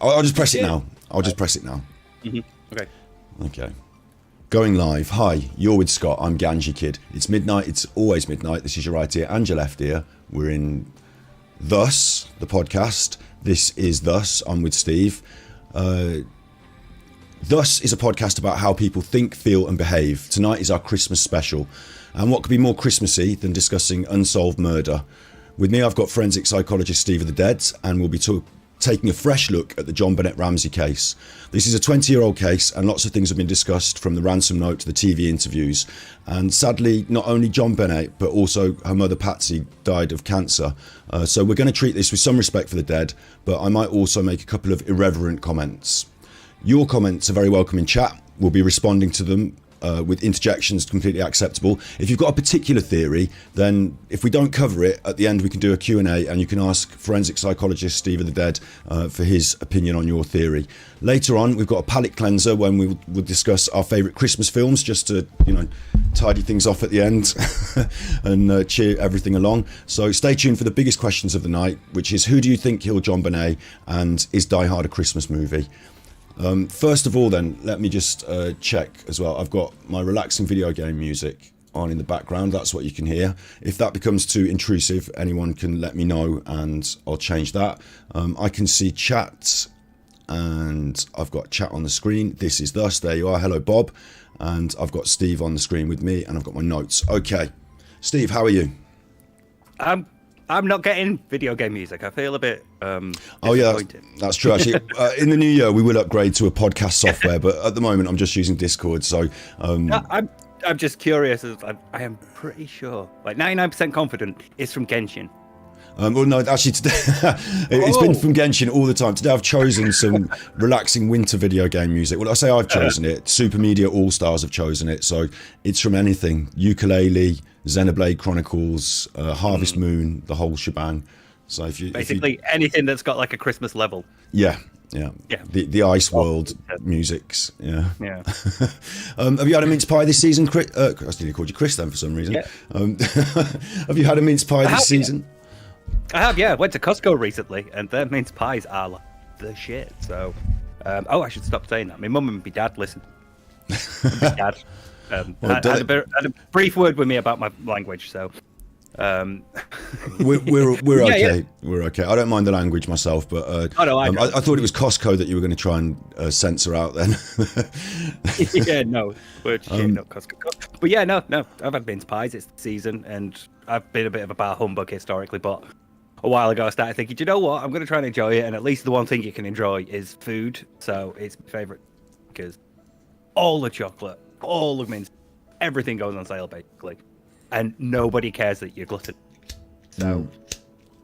I'll just press it now. I'll just press it now. Okay. Okay. Going live. Hi, you're with Scott. I'm Ganjikidd. It's midnight. It's always midnight. This is your right ear and your left ear. We're in Thus, the podcast. This is Thus. I'm with Steve. Thus is a podcast about how people think, feel and behave. Tonight is our Christmas special. And what could be more Christmassy than discussing unsolved murder? With me, I've got forensic psychologist Steve of the Dead, and we'll be taking a fresh look at the JonBenét Ramsey case. This is a 20-year-old case, and lots of things have been discussed, from the ransom note to the TV interviews. And sadly, not only JonBenét, but also her mother Patsy died of cancer. So we're going to treat this with some respect for the dead, but I might also make a couple of irreverent comments. Your comments are very welcome in chat. We'll be responding to them with interjections completely acceptable. If you've got a particular theory, then if we don't cover it, at the end we can do a Q&A and you can ask forensic psychologist Steve of the Dead for his opinion on your theory. Later on, we've got a palate cleanser when we will discuss our favourite Christmas films, just to, tidy things off at the end and cheer everything along. So stay tuned for the biggest questions of the night, which is, who do you think killed JonBenét, and is Die Hard a Christmas movie? First of all then, let me just check as well. I've got my relaxing video game music on in the background. That's what you can hear. If that becomes too intrusive, anyone can let me know and I'll change that. I can see chat, and I've got chat on the screen. This is Thus. There you are. Hello, Bob. And I've got Steve on the screen with me, and I've got my notes. Okay. Steve, how are you? I'm not getting video game music. I feel a bit oh yeah, that's true actually. In the new year we will upgrade to a podcast software, but at the moment I'm just using Discord. So I'm just curious. I am pretty sure, like 99% confident, it's from Genshin. Well, no, actually today it's been from Genshin all the time. Today I've chosen some relaxing winter video game music. Well, I say I've chosen it. Super Media All Stars have chosen it, so it's from anything: ukulele, Xenoblade Chronicles, Harvest Moon, the whole shebang. So if you anything that's got like a Christmas level. Yeah. The Ice World musics. Yeah. Have you had a mince pie this season, Chris? I still called you Chris then for some reason. Yeah. Have you had a mince pie this season? I have, yeah. I went to Costco recently, and their mince pies are like the shit. So, I should stop saying that. My mum and my dad listen. My dad had a brief word with me about my language. So, we're okay. Yeah. We're okay. I don't mind the language myself, but I thought it was Costco that you were going to try and censor out then. No, not Costco. But yeah, no, I've had mince pies. It's the season, and I've been a bit of a bar humbug historically, but a while ago I started thinking, you know what, I'm going to try and enjoy it, and at least the one thing you can enjoy is food. So it's my favourite, because all the chocolate, all the mince, everything goes on sale basically, and nobody cares that you're glutton. So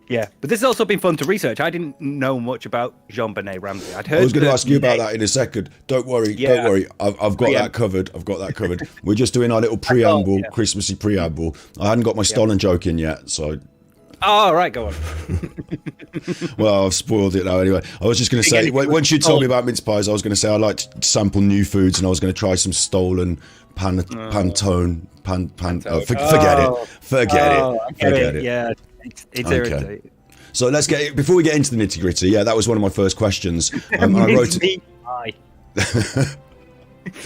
yeah, but this has also been fun to research. I didn't know much about JonBenét Ramsey. I was going to ask you about that in a second. Don't worry. I've got that covered. We're just doing our little preamble, Christmassy preamble. I hadn't got my Stolen joke in yet, so. Oh, right, go on. Well, I've spoiled it now anyway. I was just going to say, once you told me about mince pies, I was going to say I like to sample new foods, and I was going to try some stolen Pantone. Forget it. Yeah, it's irritating. So let's before we get into the nitty gritty. Yeah, that was one of my first questions. I wrote it.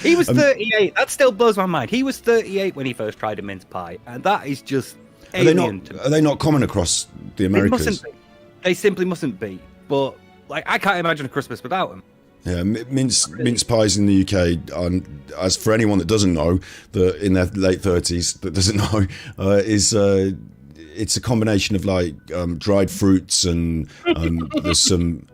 He was 38. That still blows my mind. He was 38 when he first tried a mince pie, and that is just alien. Are they not common across the Americas? They mustn't be. They simply mustn't be. But I can't imagine a Christmas without them. Yeah, mince pies in the UK, as for anyone that doesn't know, that in their late 30s that doesn't know, it's a combination of like dried fruits and there's some.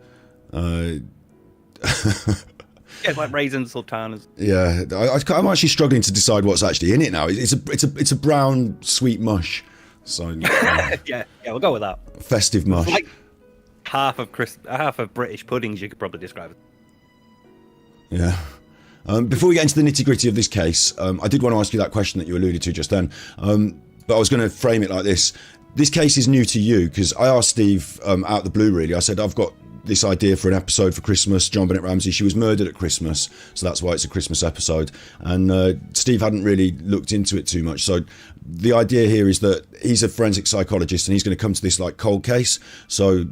Yeah, like raisins, sultanas. Yeah, I'm actually struggling to decide what's actually in it now. It's a brown sweet mush. So yeah, we'll go with that. Festive mush. Like half of British puddings, you could probably describe it. Yeah. Before we get into the nitty-gritty of this case, I did want to ask you that question that you alluded to just then, but I was going to frame it like this. This case is new to you, because I asked Steve out the blue, really. I said, I've got this idea for an episode for Christmas. JonBenét Ramsey, she was murdered at Christmas, so that's why it's a Christmas episode. And Steve hadn't really looked into it too much. So the idea here is that he's a forensic psychologist and he's going to come to this like cold case. So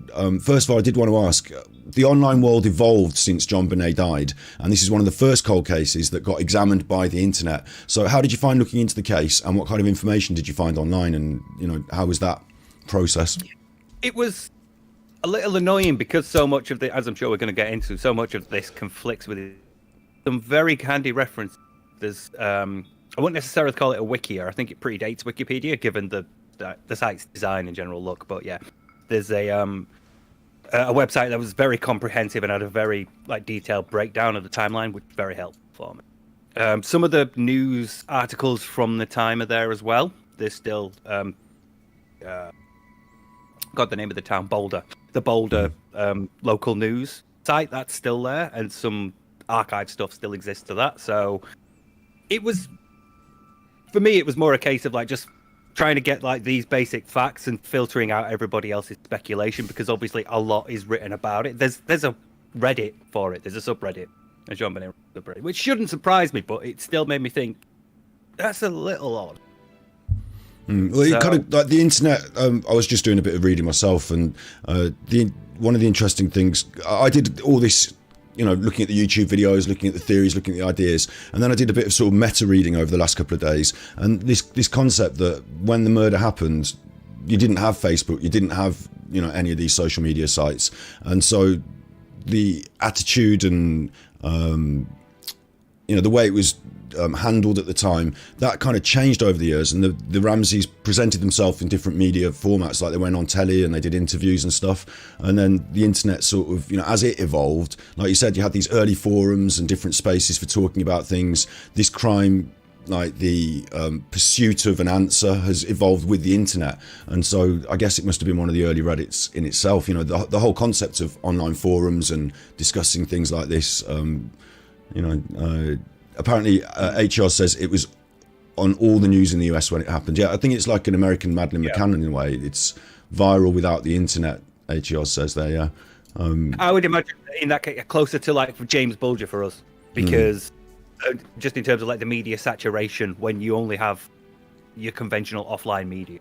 first of all, I did want to ask, the online world evolved since JonBenét died, and this is one of the first cold cases that got examined by the internet. So how did you find looking into the case, and what kind of information did you find online, and how was that process? It was a little annoying because so much of the, as I'm sure we're going to get into, so much of this conflicts with some very handy reference. There's I wouldn't necessarily call it a wiki, or I think it predates Wikipedia given the site's design and general look, but yeah, there's a website that was very comprehensive and had a very detailed breakdown of the timeline, which was very helpful for me. Some of the news articles from the time are there as well. There's still the name of the town, Boulder. The Boulder local news site, that's still there, and some archive stuff still exists to that. So it was, for me, it was more a case of just trying to get these basic facts and filtering out everybody else's speculation, because obviously a lot is written about it. There's a Reddit for it. There's a subreddit, a JonBenét subreddit, which shouldn't surprise me, but it still made me think that's a little odd. Well, it kind of the internet. I was just doing a bit of reading myself, and one of the interesting things I did all this. Looking at the YouTube videos, looking at the theories, looking at the ideas, and then I did a bit of sort of meta reading over the last couple of days. And this concept that when the murder happened, you didn't have Facebook, you didn't have any of these social media sites, and so the attitude and the way it was handled at the time, that kind of changed over the years, and the Ramseys presented themselves in different media formats, like they went on telly and they did interviews and stuff. And then the internet sort of, as it evolved, like you said, you had these early forums and different spaces for talking about things. This crime, like the pursuit of an answer, has evolved with the internet, and so I guess it must have been one of the early Reddits in itself. The whole concept of online forums and discussing things like this. Apparently, HR says it was on all the news in the US when it happened. Yeah, I think it's like an American Madeleine McCann in a way. It's viral without the internet, HR says there, yeah. I would imagine in that case, closer to James Bulger for us, because just in terms of the media saturation, when you only have your conventional offline media.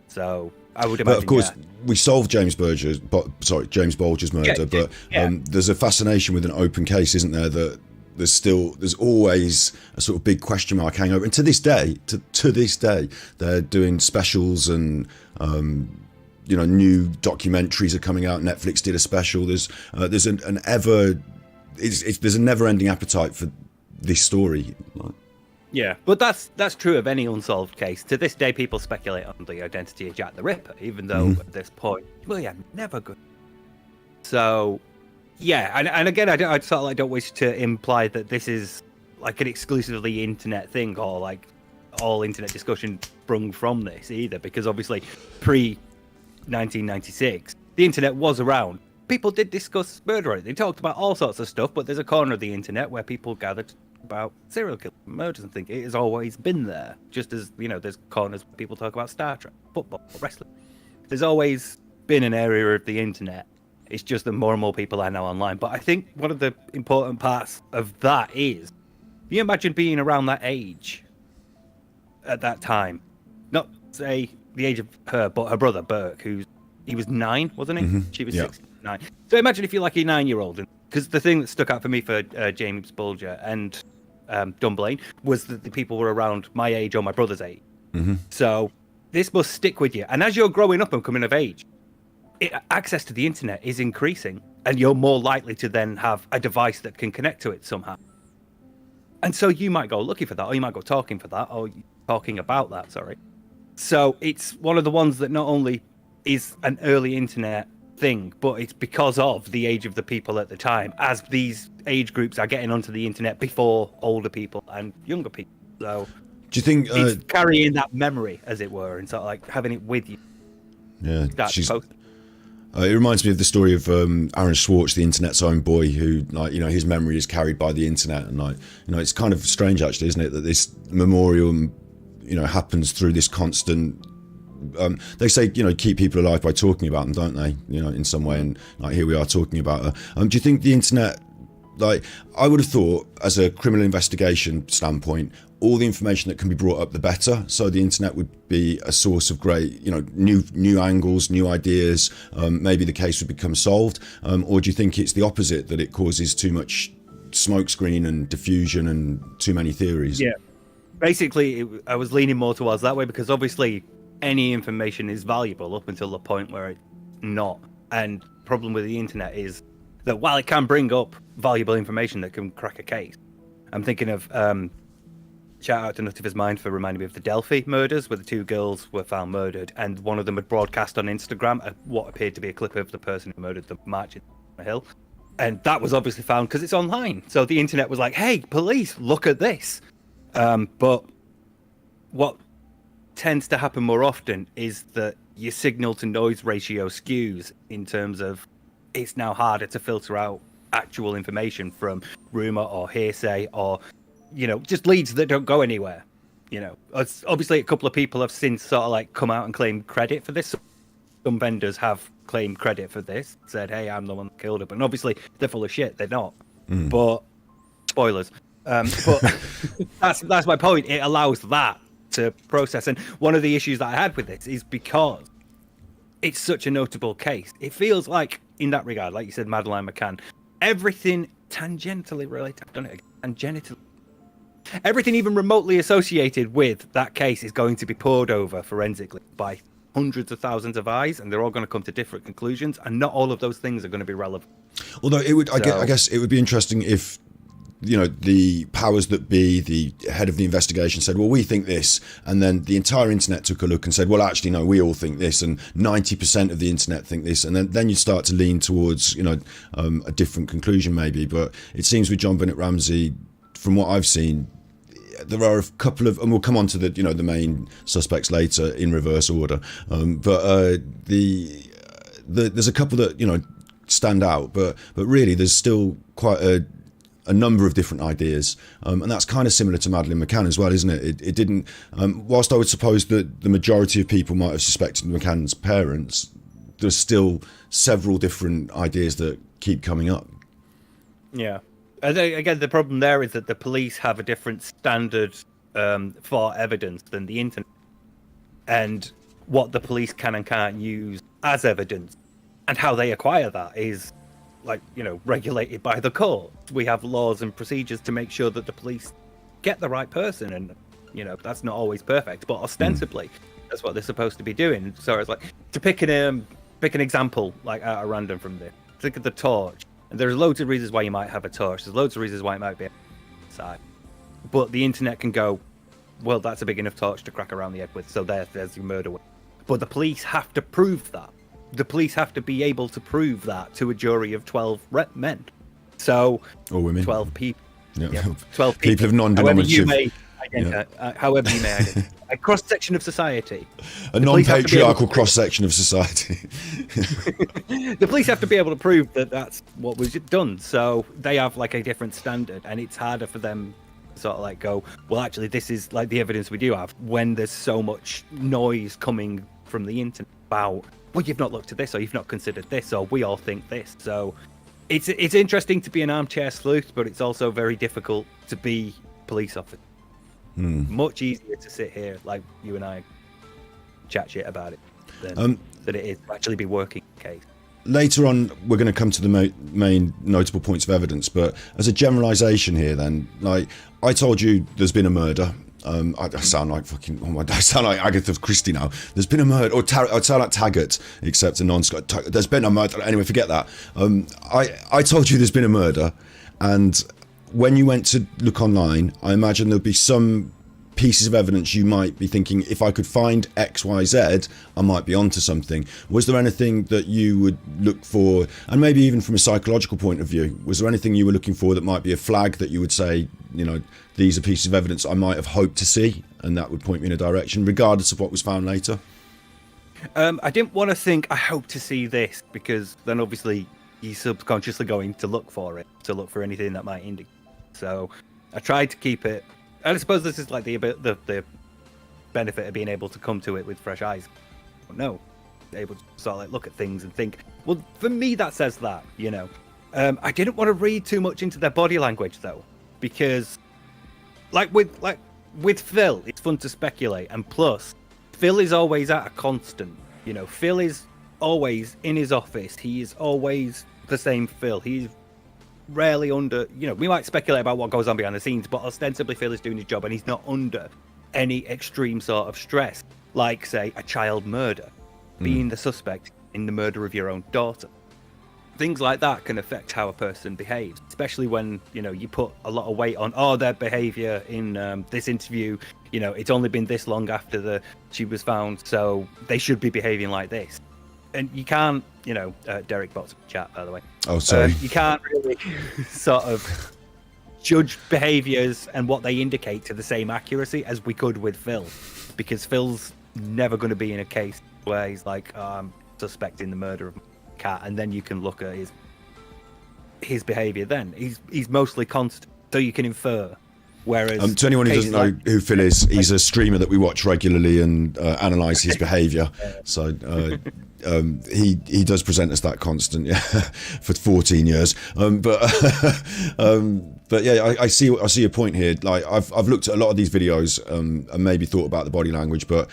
So I would imagine. But of course, we solved James Bulger's murder, but there's a fascination with an open case, isn't there? That there's always a sort of big question mark hanging over, and to this day, they're doing specials, and new documentaries are coming out. Netflix did a special. There's a never-ending appetite for this story. Yeah, but that's true of any unsolved case. To this day, people speculate on the identity of Jack the Ripper, even though at this point, never good. So. Yeah, and again, I sort of don't wish to imply that this is an exclusively internet thing, or all internet discussion sprung from this either, because obviously pre-1996, the internet was around. People did discuss murder. They talked about all sorts of stuff, but there's a corner of the internet where people gathered about serial killers, murders and things. It has always been there, just as, there's corners where people talk about Star Trek, football, wrestling. There's always been an area of the internet. It's just that more and more people are now online. But I think one of the important parts of that is, you imagine being around that age at that time. Not, say, the age of her, but her brother, Burke, he was 9, wasn't he? Mm-hmm. She was 6, 9. So imagine if you're a 9-year-old. Because the thing that stuck out for me for James Bulger and Dunblane was that the people were around my age or my brother's age. Mm-hmm. So this must stick with you. And as you're growing up and coming of age, access to the internet is increasing, and you're more likely to then have a device that can connect to it somehow. And so you might go looking for that, or you might go talking for that, or talking about that, sorry. So it's one of the ones that not only is an early internet thing, but it's because of the age of the people at the time, as these age groups are getting onto the internet before older people and younger people. So do you think it's carrying that memory, as it were, and sort of having it with you? Yeah, it reminds me of the story of Aaron Swartz, the internet's own boy, who, his memory is carried by the internet, and it's kind of strange, actually, isn't it, that this memorial, happens through this constant They say, keep people alive by talking about them, don't they? In some way, and like here we are talking about her. Do you think the internet, like, I would have thought, as a criminal investigation standpoint, all the information that can be brought up, the better. So the internet would be a source of great, new angles, new ideas. Maybe the case would become solved. Or do you think it's the opposite, that it causes too much smokescreen and diffusion and too many theories? Yeah, basically, I was leaning more towards that way, because obviously any information is valuable up until the point where it's not. And the problem with the internet is that while it can bring up valuable information that can crack a case, I'm thinking of shout out to Nut of His Mind for reminding me of the Delphi murders, where the two girls were found murdered, and one of them had broadcast on Instagram what appeared to be a clip of the person who murdered them marching on a hill. And that was obviously found because it's online. So the internet was like, hey, police, look at this. But what tends to happen more often is that your signal to noise ratio skews, in terms of it's now harder to filter out actual information from rumor or hearsay or just leads that don't go anywhere. Obviously a couple of people have since sort of like come out and claimed credit for this. Some vendors have claimed credit for this, said, hey, I'm the one that killed her. But obviously they're full of shit. They're not. But spoilers. But that's my point. It allows that to process. And one of the issues that I had with this is because it's such a notable case. It feels like, in that regard, like you said, Madeleine McCann, everything tangentially related. I've done it again. Tangentially. Everything even remotely associated with that case is going to be pored over forensically by hundreds of thousands of eyes, and they're all going to come to different conclusions, and not all of those things are going to be relevant. Although it would, I guess it would be interesting if, the powers that be, the head of the investigation said, well, we think this, and then the entire internet took a look and said, well, actually, no, we all think this, and 90% of the internet think this, and then you start to lean towards, a different conclusion maybe. But it seems with JonBenét Ramsey, from what I've seen, there are a couple of, and we'll come on to the the main suspects later in reverse order. But there's a couple that stand out, but really there's still quite a number of different ideas, and that's kind of similar to Madeleine McCann as well, isn't it? It didn't. Whilst I would suppose that the majority of people might have suspected McCann's parents, there's still several different ideas that keep coming up. Yeah. Again, the problem there is that the police have a different standard for evidence than the internet, and what the police can and can't use as evidence, and how they acquire that is regulated by the court. We have laws and procedures to make sure that the police get the right person, and that's not always perfect, but ostensibly that's what they're supposed to be doing. So it's like, to pick an example like out of random from this, think of the torch. And there's loads of reasons why you might have a torch. There's loads of reasons why it might be outside. But the internet can go, well, that's a big enough torch to crack around the head with, so there's your murder. But the police have to prove that. The police have to be able to prove that to a jury of 12 men. So, or women. 12 people. Yeah. 12 people of non-denominative. However you may identify. A cross-section of society. A non-patriarchal cross-section of society. The police have to be able to prove that that's what was done. So they have a different standard, and it's harder for them to sort of go, well, actually, this is the evidence we do have, when there's so much noise coming from the internet about, well, you've not looked at this, or you've not considered this, or we all think this. So it's interesting to be an armchair sleuth, but it's also very difficult to be police officer. Much easier to sit here like you and I chat shit about it than it is to actually be working the case. Later on, we're going to come to the main notable points of evidence, but as a generalisation here, then, I told you there's been a murder. I sound like I sound like Agatha Christie now. There's been a murder, or I sound like Taggart, except a non-Scot. There's been a murder. Anyway, forget that. I told you there's been a murder, and when you went to look online, I imagine there'll be some pieces of evidence you might be thinking, if I could find X, Y, Z, I might be onto something. Was there anything that you would look for, and maybe even from a psychological point of view, was there anything you were looking for that might be a flag that you would say, these are pieces of evidence I might have hoped to see, and that would point me in a direction, regardless of what was found later? I didn't want to think, I hope to see this, because then obviously you're subconsciously going to look for it, to look for anything that might indicate. So I tried to keep it, and I suppose this is the benefit of being able to come to it with fresh eyes. know, able to sort of like look at things and think, well, for me that says that, you know. I didn't want to read too much into their body language though, because like with Phil, it's fun to speculate, and plus Phil is always at a constant, you know. Phil is always in his office. He is always the same Phil. He's rarely under, you know, we might speculate about what goes on behind the scenes, but ostensibly Phil is doing his job and he's not under any extreme sort of stress, like say a child murder, being the suspect in the murder of your own daughter. Things like that can affect how a person behaves, especially when, you know, you put a lot of weight on, their behavior in this interview, you know, it's only been this long after she was found, so they should be behaving like this. And you can't, you know, Derek Bott's chat, by the way. Oh, sorry. You can't really sort of judge behaviors and what they indicate to the same accuracy as we could with Phil, because Phil's never going to be in a case where he's like, I'm suspecting the murder of cat, and then you can look at his behavior. Then he's mostly constant, so you can infer. Whereas to anyone who doesn't know who Phil is, he's a streamer that we watch regularly and analyze his behavior. So he does present us that constant, for 14 years. But yeah, I see your point here. Like I've looked at a lot of these videos and maybe thought about the body language, but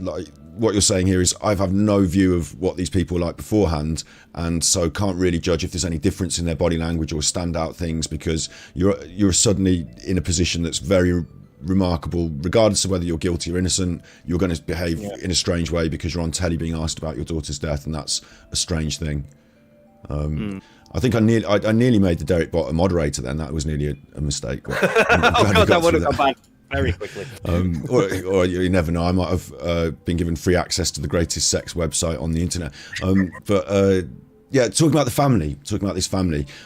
like what you're saying here is I have no view of what these people are like beforehand, and so can't really judge if there's any difference in their body language or standout things, because you're suddenly in a position that's very remarkable. Regardless of whether you're guilty or innocent, you're going to behave in a strange way because you're on telly being asked about your daughter's death, and that's a strange thing. I think I nearly made the Derek Bott a moderator then. That was nearly a mistake. But oh God, that would have gone bad very quickly. Or you never know. I might have been given free access to the greatest sex website on the internet. Yeah, talking about this family.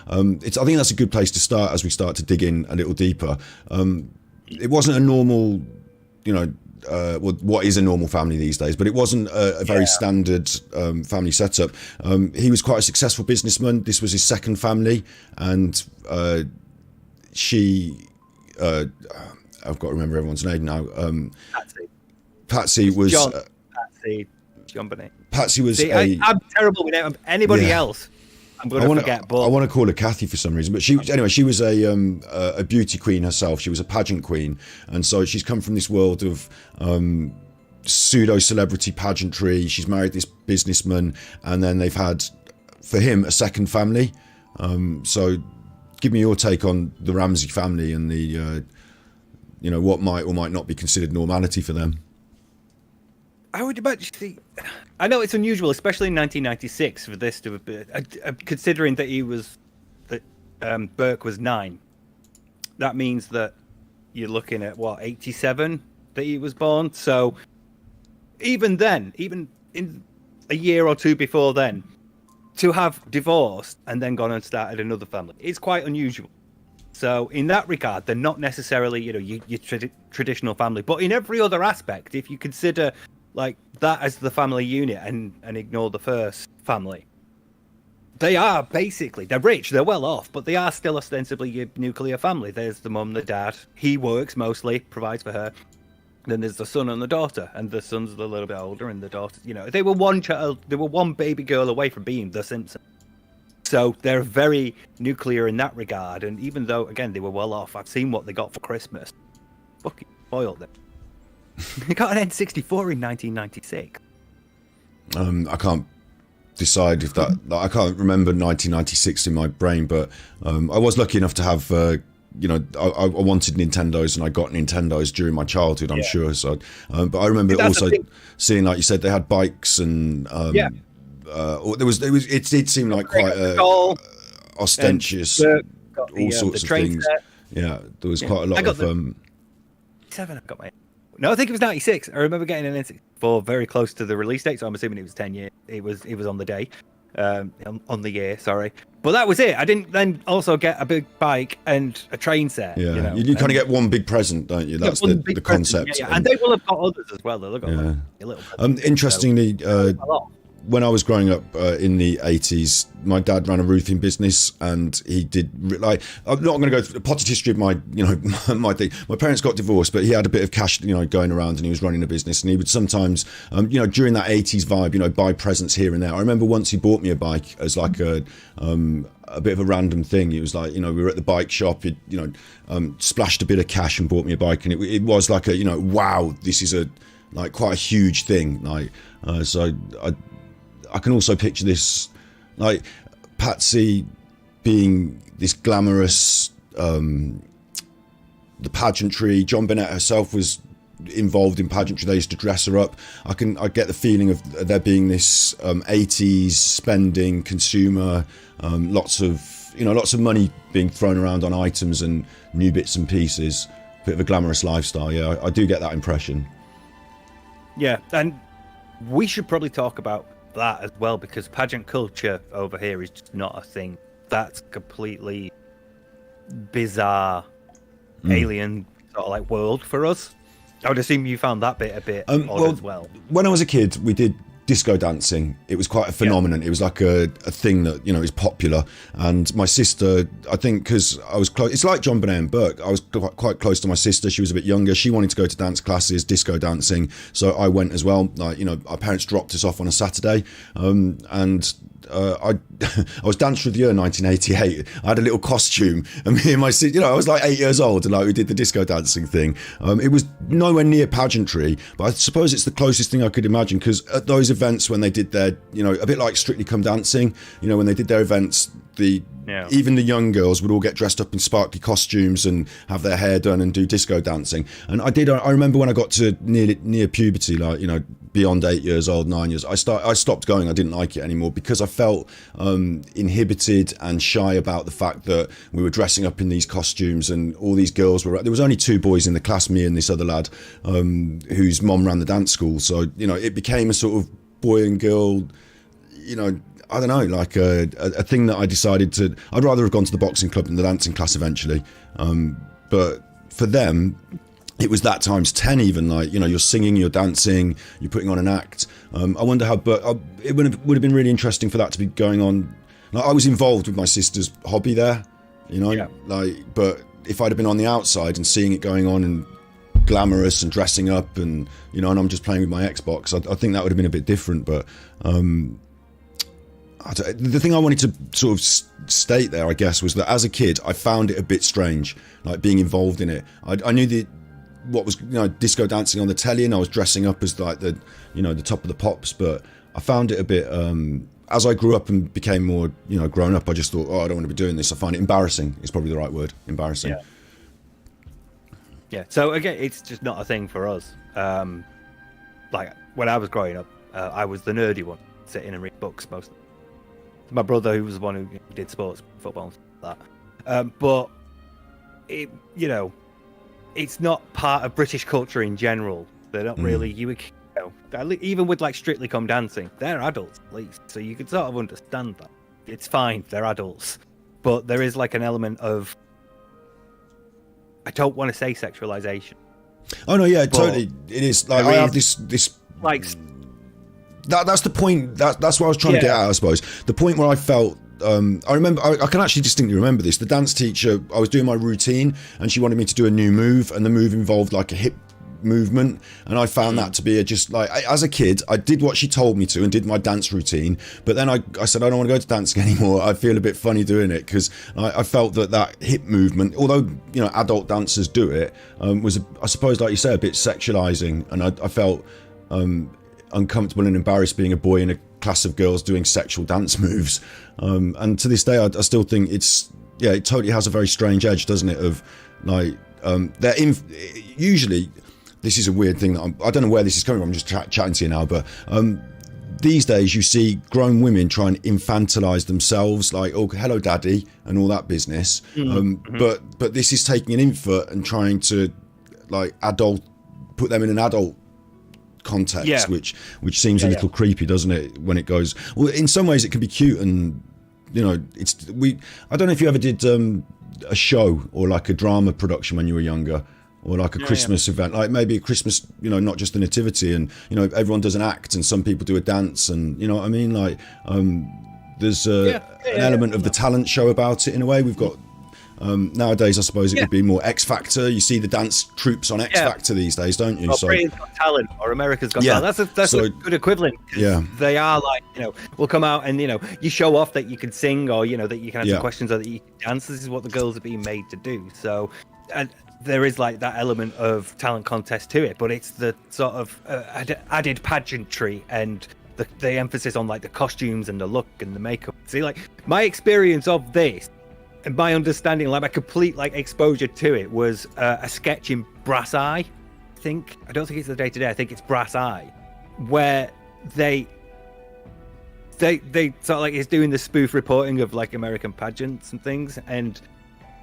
I think that's a good place to start as we start to dig in a little deeper. It wasn't a normal, you know, what is a normal family these days, but it wasn't a very standard family setup. He was quite a successful businessman. This was his second family, and I've got to remember everyone's name now. Patsy was JonBenét. Patsy was. I'm terrible with anybody else. I'm going to forget. But I want to call her Kathy for some reason. But she was a beauty queen herself. She was a pageant queen, and so she's come from this world of pseudo celebrity pageantry. She's married this businessman, and then they've had, for him, a second family. So, give me your take on the Ramsey family and the. You know, what might or might not be considered normality for them. I would imagine. I know it's unusual, especially in 1996, for this to have been, considering that Burke was 9. That means that you're looking at 87 that he was born. So even then, even in a year or two before then, to have divorced and then gone and started another family, it's quite unusual. So in that regard, they're not necessarily, you know, your traditional family. But in every other aspect, if you consider like that as the family unit and ignore the first family, they are basically, they're rich, they're well off, but they are still ostensibly your nuclear family. There's the mum, the dad. He works mostly, provides for her. Then there's the son and the daughter, and the son's a little bit older, and the daughter, you know, they were one baby girl away from being the Simpsons. So they're very nuclear in that regard. And even though, again, they were well off, I've seen what they got for Christmas. Fucking spoiled them. They got an N64 in 1996. I can't decide if that... I can't remember 1996 in my brain, but I was lucky enough to have... you know, I wanted Nintendos, and I got Nintendos during my childhood, I'm sure. So, but I remember also seeing, like you said, they had bikes and... it did seem like quite ostentatious, all sorts of things. Set. Yeah, there was quite a lot of. I got my. No, I think it was 96. I remember getting an N64 very close to the release date, so I'm assuming it was 10 years. It was on the day, on the year. Sorry, but that was it. I didn't then also get a big bike and a train set. Yeah, you know? you kind of get one big present, don't you? That's the concept. Yeah. And they will have got others as well. They'll have got a little. Interestingly. when I was growing up in the 80s, my dad ran a roofing business, and he did like, I'm not going to go through the potted history of my, my thing. My parents got divorced, but he had a bit of cash, going around, and he was running a business, and he would sometimes, during that 80s vibe, buy presents here and there. I remember once he bought me a bike as like a bit of a random thing. It was like, we were at the bike shop, he splashed a bit of cash and bought me a bike, and it was like a, wow, this is a like quite a huge thing. Like, so I can also picture this, like Patsy being this glamorous, the pageantry. JonBenét herself was involved in pageantry. They used to dress her up. I get the feeling of there being this 80s spending consumer, lots of money being thrown around on items and new bits and pieces. Bit of a glamorous lifestyle. Yeah, I do get that impression. Yeah, and we should probably talk about that as well, because pageant culture over here is just not a thing. That's completely bizarre, alien sort of like world for us. I would assume you found that bit a bit odd as well. When I was a kid, we did disco dancing. It was quite a phenomenon. Yeah. It was like a thing that is popular. And my sister, I think, because I was close, it's like JonBenét and Burke. I was quite close to my sister. She was a bit younger. She wanted to go to dance classes, disco dancing, so I went as well. Like, our parents dropped us off on a Saturday, and I was Dancer of the Year 1988. I had a little costume, and me and my sister, I was like 8 years old, and like we did the disco dancing thing. It was nowhere near pageantry, but I suppose it's the closest thing I could imagine, because at those events when they did their, a bit like Strictly Come Dancing, when they did their events, even the young girls would all get dressed up in sparkly costumes and have their hair done and do disco dancing. And I remember when I got to near puberty, like, beyond 8 years old, 9 years, I stopped going. I didn't like it anymore, because I felt inhibited and shy about the fact that we were dressing up in these costumes, and all these girls were. There was only 2 boys in the class, me and this other lad, whose mom ran the dance school. So it became a sort of boy and girl, I don't know, like a thing that I decided to. I'd rather have gone to the boxing club than the dancing class eventually. But for them, it was that times 10 even. Like, you're singing, you're dancing, you're putting on an act. I wonder how, but it would have been really interesting for that to be going on. Like, I was involved with my sister's hobby there, like, but if I'd have been on the outside and seeing it going on and glamorous and dressing up and, and I'm just playing with my Xbox, I think that would have been a bit different. But the thing I wanted to sort of state there, I guess, was that as a kid, I found it a bit strange, like being involved in it. I knew what was disco dancing on the telly, and I was dressing up as like the the top of the pops, but I found it a bit. As I grew up and became more grown up, I just thought, I don't want to be doing this. I find it embarrassing. Is probably the right word, embarrassing. Yeah. Yeah. So again, it's just not a thing for us. Like when I was growing up, I was the nerdy one, sitting and read books most of the time. My brother, who was the one who did sports, football, and stuff like that. But it, it's not part of British culture in general. They're not really. Even with like Strictly Come Dancing, they're adults at least, so you can sort of understand that. It's fine, they're adults, but there is like an element of, I don't want to say sexualization. Oh no, yeah, totally. It is like I have this like. That's the point. That's what I was trying to get at, I suppose. The point where I felt, I remember, I can actually distinctly remember this. The dance teacher, I was doing my routine, and she wanted me to do a new move, and the move involved like a hip movement, and I found that to be just like, as a kid, I did what she told me to and did my dance routine, but then I said I don't want to go to dancing anymore. I feel a bit funny doing it, because I felt that hip movement, although adult dancers do it, was I suppose, like you say, a bit sexualizing, and I felt uncomfortable and embarrassed being a boy in a class of girls doing sexual dance moves, and to this day I still think it totally has a very strange edge, doesn't it, of like usually, this is a weird thing that I don't know where this is coming from, I'm just chatting to you now, but these days you see grown women try and infantilize themselves, like, oh, hello daddy, and all that business. But this is taking an infant and trying to like put them in an adult context, which seems a little creepy, doesn't it, when it goes, well, in some ways it can be cute, and I don't know if you ever did a show or like a drama production when you were younger, or like a Christmas event, like maybe a Christmas, not just the nativity, and everyone does an act and some people do a dance, and you know what I mean, like there's an element of the talent show about it in a way. We've got nowadays, I suppose it would be more X Factor. You see the dance troops on X Factor these days, don't you? Or Britain's Got Talent, or America's Got Talent. That's a good equivalent. They are like, we'll come out and you show off that you can sing, or that you can answer questions, or that you can dance. This is what the girls are being made to do. So, and there is like that element of talent contest to it, but it's the sort of added pageantry and the emphasis on like the costumes and the look and the makeup. See, like my experience of this and my understanding, like my complete like exposure to it, was a sketch in Brass Eye. I don't think it's the Day Today. I think it's Brass Eye, where they sort of like is doing the spoof reporting of like American pageants and things, and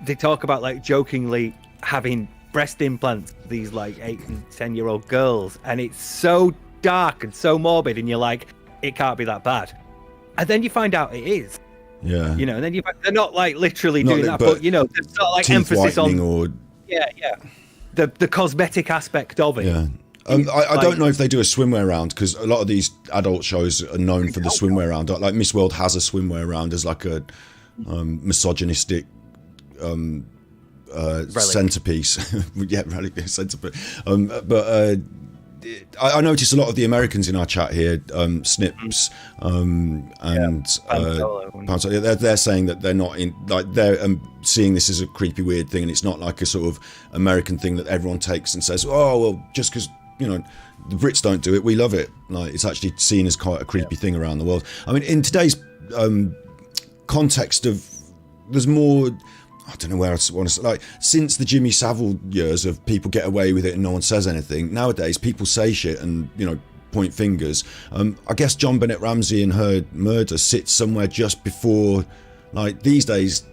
they talk about like jokingly having breast implants for these like 8 and 10-year-old girls, and it's so dark and so morbid, and you're like, it can't be that bad, and then you find out it is. And then they're not like literally doing that, but there's sort of like emphasis on the cosmetic aspect of it. I don't know if they do a swimwear round, because a lot of these adult shows are known for the swimwear round. Like Miss World has a swimwear round as like a misogynistic centerpiece. Relic centerpiece. But I noticed a lot of the Americans in our chat here, Snips and they're saying that they're not in, like they're seeing this as a creepy weird thing, and it's not like a sort of American thing that everyone takes and says, oh well, just because the Brits don't do it, we love it. Like it's actually seen as quite a creepy thing around the world. I mean, in today's context of, there's more, I don't know where I want to say, like since the Jimmy Savile years of people get away with it and no one says anything, nowadays people say shit and point fingers. I guess JonBenét Ramsey and her murder sits somewhere just before, like these days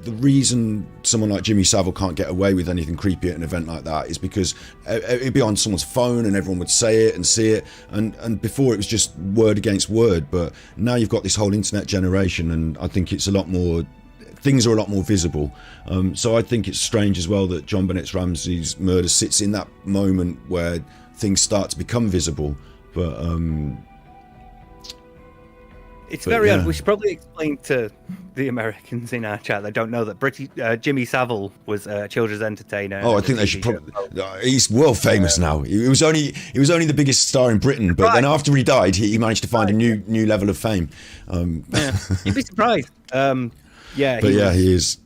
the reason someone like Jimmy Savile can't get away with anything creepy at an event like that is because it'd be on someone's phone and everyone would say it and see it, and before it was just word against word, but now you've got this whole internet generation, and I think it's a lot more, things are a lot more visible. So I think it's strange as well that JonBenét Ramsey's murder sits in that moment where things start to become visible. But it's very odd. We should probably explain to the Americans in our chat that don't know that Jimmy Savile was a children's entertainer. Oh, I think they should probably. He's world famous now. He was only the biggest star in Britain, but then after he died, he managed to find a new level of fame. You'd be surprised. He is.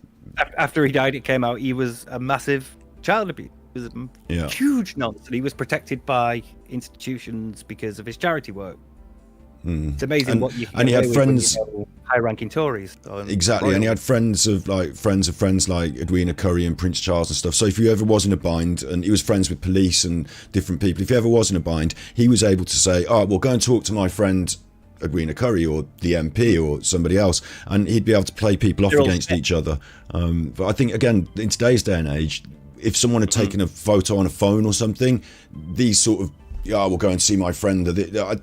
After he died, it came out he was a massive child abuse. He was a huge nonsense. He was protected by institutions because of his charity work. It's amazing what you can. And he had friends, high-ranking Tories. Exactly, and he had friends of friends like Edwina Currie and Prince Charles and stuff. So if he ever was in a bind, and he was friends with police and different people, if he ever was in a bind, he was able to say, "Oh, well, go and talk to my friend Edwina Currie or the MP or somebody else," and he'd be able to play people off against each other. But I think, again, in today's day and age, if someone had taken a photo on a phone or something, these sort of, we'll go and see my friend,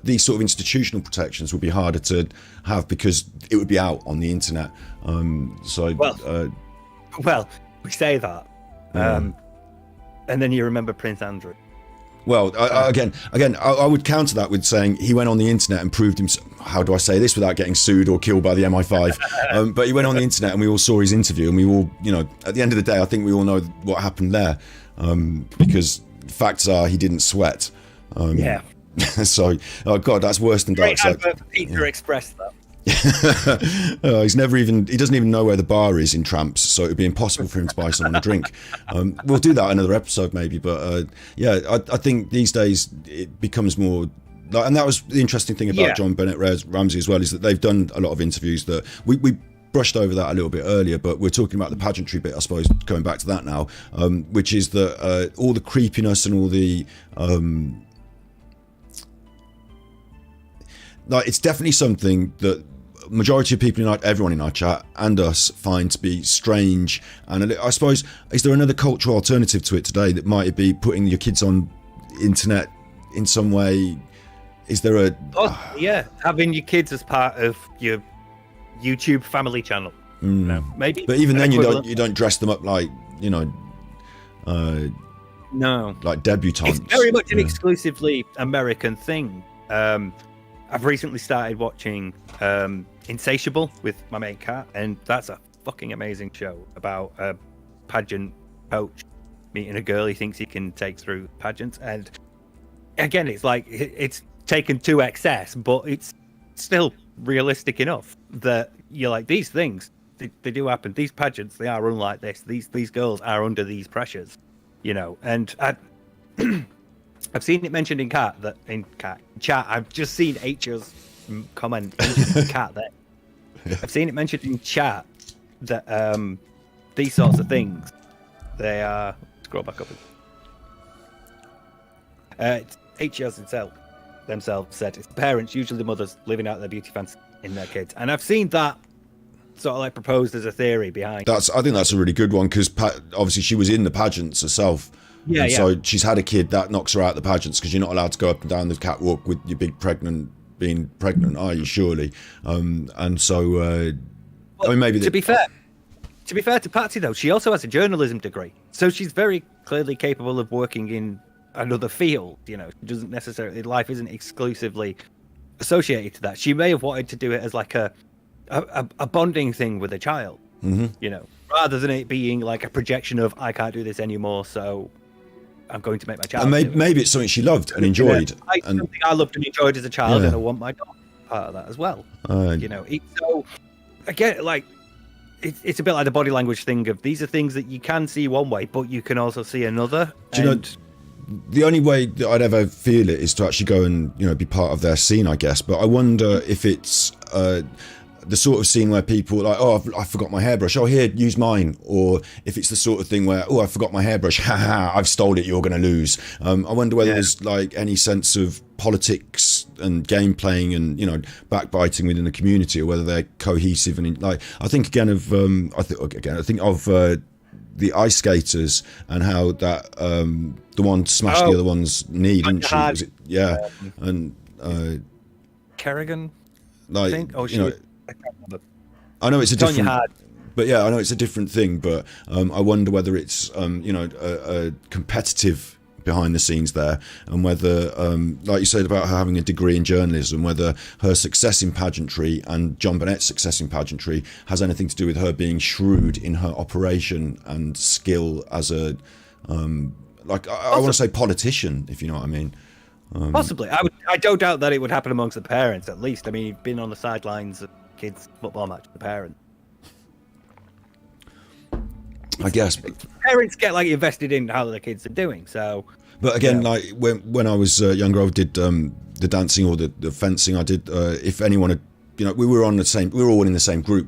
these sort of institutional protections would be harder to have because it would be out on the internet. Well, we say that, and then you remember Prince Andrew. Well, I would counter that with saying he went on the internet and proved himself. How do I say this without getting sued or killed by the MI5? But he went on the internet and we all saw his interview, and we all, at the end of the day, I think we all know what happened there, because facts are he didn't sweat. So, oh God, that's worse than dark. Peter expressed that. He doesn't even know where the bar is in Tramps, so it would be impossible for him to buy someone a drink. We'll do that another episode maybe, but I think these days it becomes more like, and that was the interesting thing about JonBenét Ramsey as well, is that they've done a lot of interviews that we brushed over that a little bit earlier, but we're talking about the pageantry bit, I suppose, going back to that now, which is that all the creepiness and all the like, it's definitely something that majority of people everyone in our chat and us find to be strange. And I suppose, is there another cultural alternative to it today that might be putting your kids on internet in some way? Is there a having your kids as part of your YouTube family channel? No, maybe. But even then, you don't dress them up like No. Like debutantes. It's very much an exclusively American thing. I've recently started watching Insatiable with my mate Kat, and that's a fucking amazing show about a pageant coach meeting a girl he thinks he can take through pageants. And again, it's like it's taken to excess, but it's still realistic enough that you're like, these things, they do happen. These pageants, they are run like this. These girls are under these pressures, you know. And I've seen it mentioned in chat. I've just seen H's comment in chat there. Yeah. I've seen it mentioned in chat that these sorts of things, they are. Scroll back up. H's themselves said it's parents, usually the mothers, living out their beauty fantasy in their kids, and I've seen that sort of like proposed as a theory behind. I think that's a really good one, because obviously she was in the pageants herself. Yeah. So she's had a kid that knocks her out the pageants, because you're not allowed to go up and down the catwalk with your being pregnant, are you? Surely. And so, I mean, maybe to be fair to Patsy though, she also has a journalism degree, so she's very clearly capable of working in another field. You know, she doesn't necessarily, life isn't exclusively associated to that. She may have wanted to do it as like a bonding thing with a child, you know, rather than it being like a projection of, I can't do this anymore, so I'm going to make my child. And maybe it's something she loved and enjoyed. Something I loved and enjoyed as a child, and I want my daughter part of that as well. You know, so again, like it's a bit like the body language thing of, these are things that you can see one way, but you can also see another. Do you know, the only way that I'd ever feel it is to actually go and, you know, be part of their scene, I guess. But I wonder if it's the sort of scene where people are like, oh, I forgot my hairbrush. Oh, here, use mine. Or if it's the sort of thing where, oh, I forgot my hairbrush. Ha, I've stole it. You're going to lose. I wonder whether there's like any sense of politics and game playing and, you know, backbiting within the community, or whether they're cohesive. And like, I think again of the ice skaters, and how that the one smashed the other one's knee, didn't she? Was it? Yeah. And Kerrigan, like, I think. Oh, you know, I know it's a different, but yeah, I know it's a different thing. But I wonder whether it's you know, a competitive behind the scenes there, and whether, like you said about her having a degree in journalism, whether her success in pageantry and JonBenét's success in pageantry has anything to do with her being shrewd in her operation and skill as a like I want to say politician, if you know what I mean. Possibly. I don't doubt that it would happen amongst the parents, at least. I mean, you've been on the sidelines of kids' football match with the parents. I guess parents get like invested in how the kids are doing. So, but again, like when I was younger, I did the dancing or the fencing. I did. If anyone had, you know, we were all in the same group.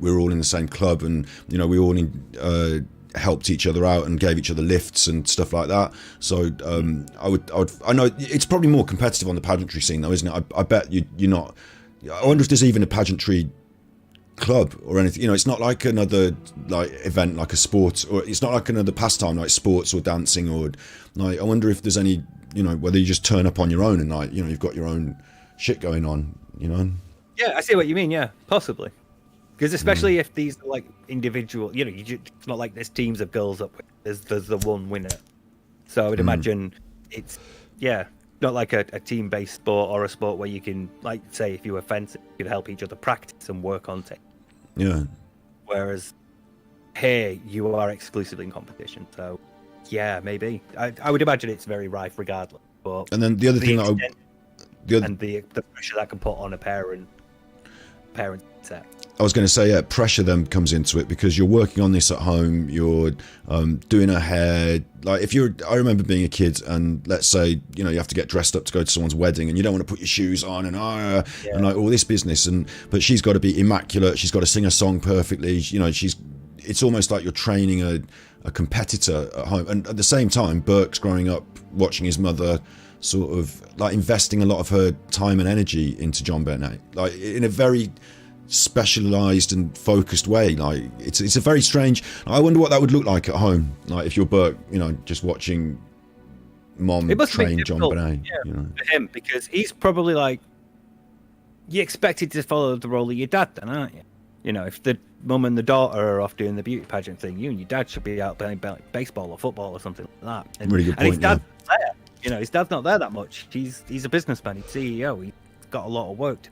We were all in the same club, and you know, we all helped each other out and gave each other lifts and stuff like that. So I know it's probably more competitive on the pageantry scene though, isn't it? I bet you're not. I wonder if there's even a pageantry club or anything. You know, it's not like another like event, like a sport, or it's not like another pastime like sports or dancing, or like, I wonder if there's any, you know, whether you just turn up on your own and like, you know, you've got your own shit going on, you know. Yeah, I see what you mean. Yeah, possibly, because especially if these are like individual, you know, it's not like there's teams of girls up. There's the one winner. So I would imagine it's not like a team-based sport, or a sport where you can, like, say if you were fencing, you could help each other practice and work on things. Yeah. Whereas here you are exclusively in competition. So yeah, maybe. I would imagine it's very rife regardless. But and then the other thing and the pressure that can put on a parent set. I was going to say, pressure then comes into it, because you're working on this at home, you're doing her hair. Like I remember being a kid, and let's say, you know, you have to get dressed up to go to someone's wedding, and you don't want to put your shoes on and like all this business, but she's got to be immaculate, she's got to sing a song perfectly, you know, it's almost like you're training a competitor at home. And at the same time, Burke's growing up watching his mother sort of like investing a lot of her time and energy into JonBenét, like in a very specialized and focused way. Like it's a very strange. I wonder what that would look like at home, like if you're Burke, you know, just watching mom train JonBenét, you know, for him, because he's probably like, you expected to follow the role of your dad then, aren't you? You know, if the mum and the daughter are off doing the beauty pageant thing. You and your dad should be out playing baseball or football or something like that. And, Really good point, and his dad's not there. You know, his dad's not there that much. He's a businessman. He's CEO. He's got a lot of work.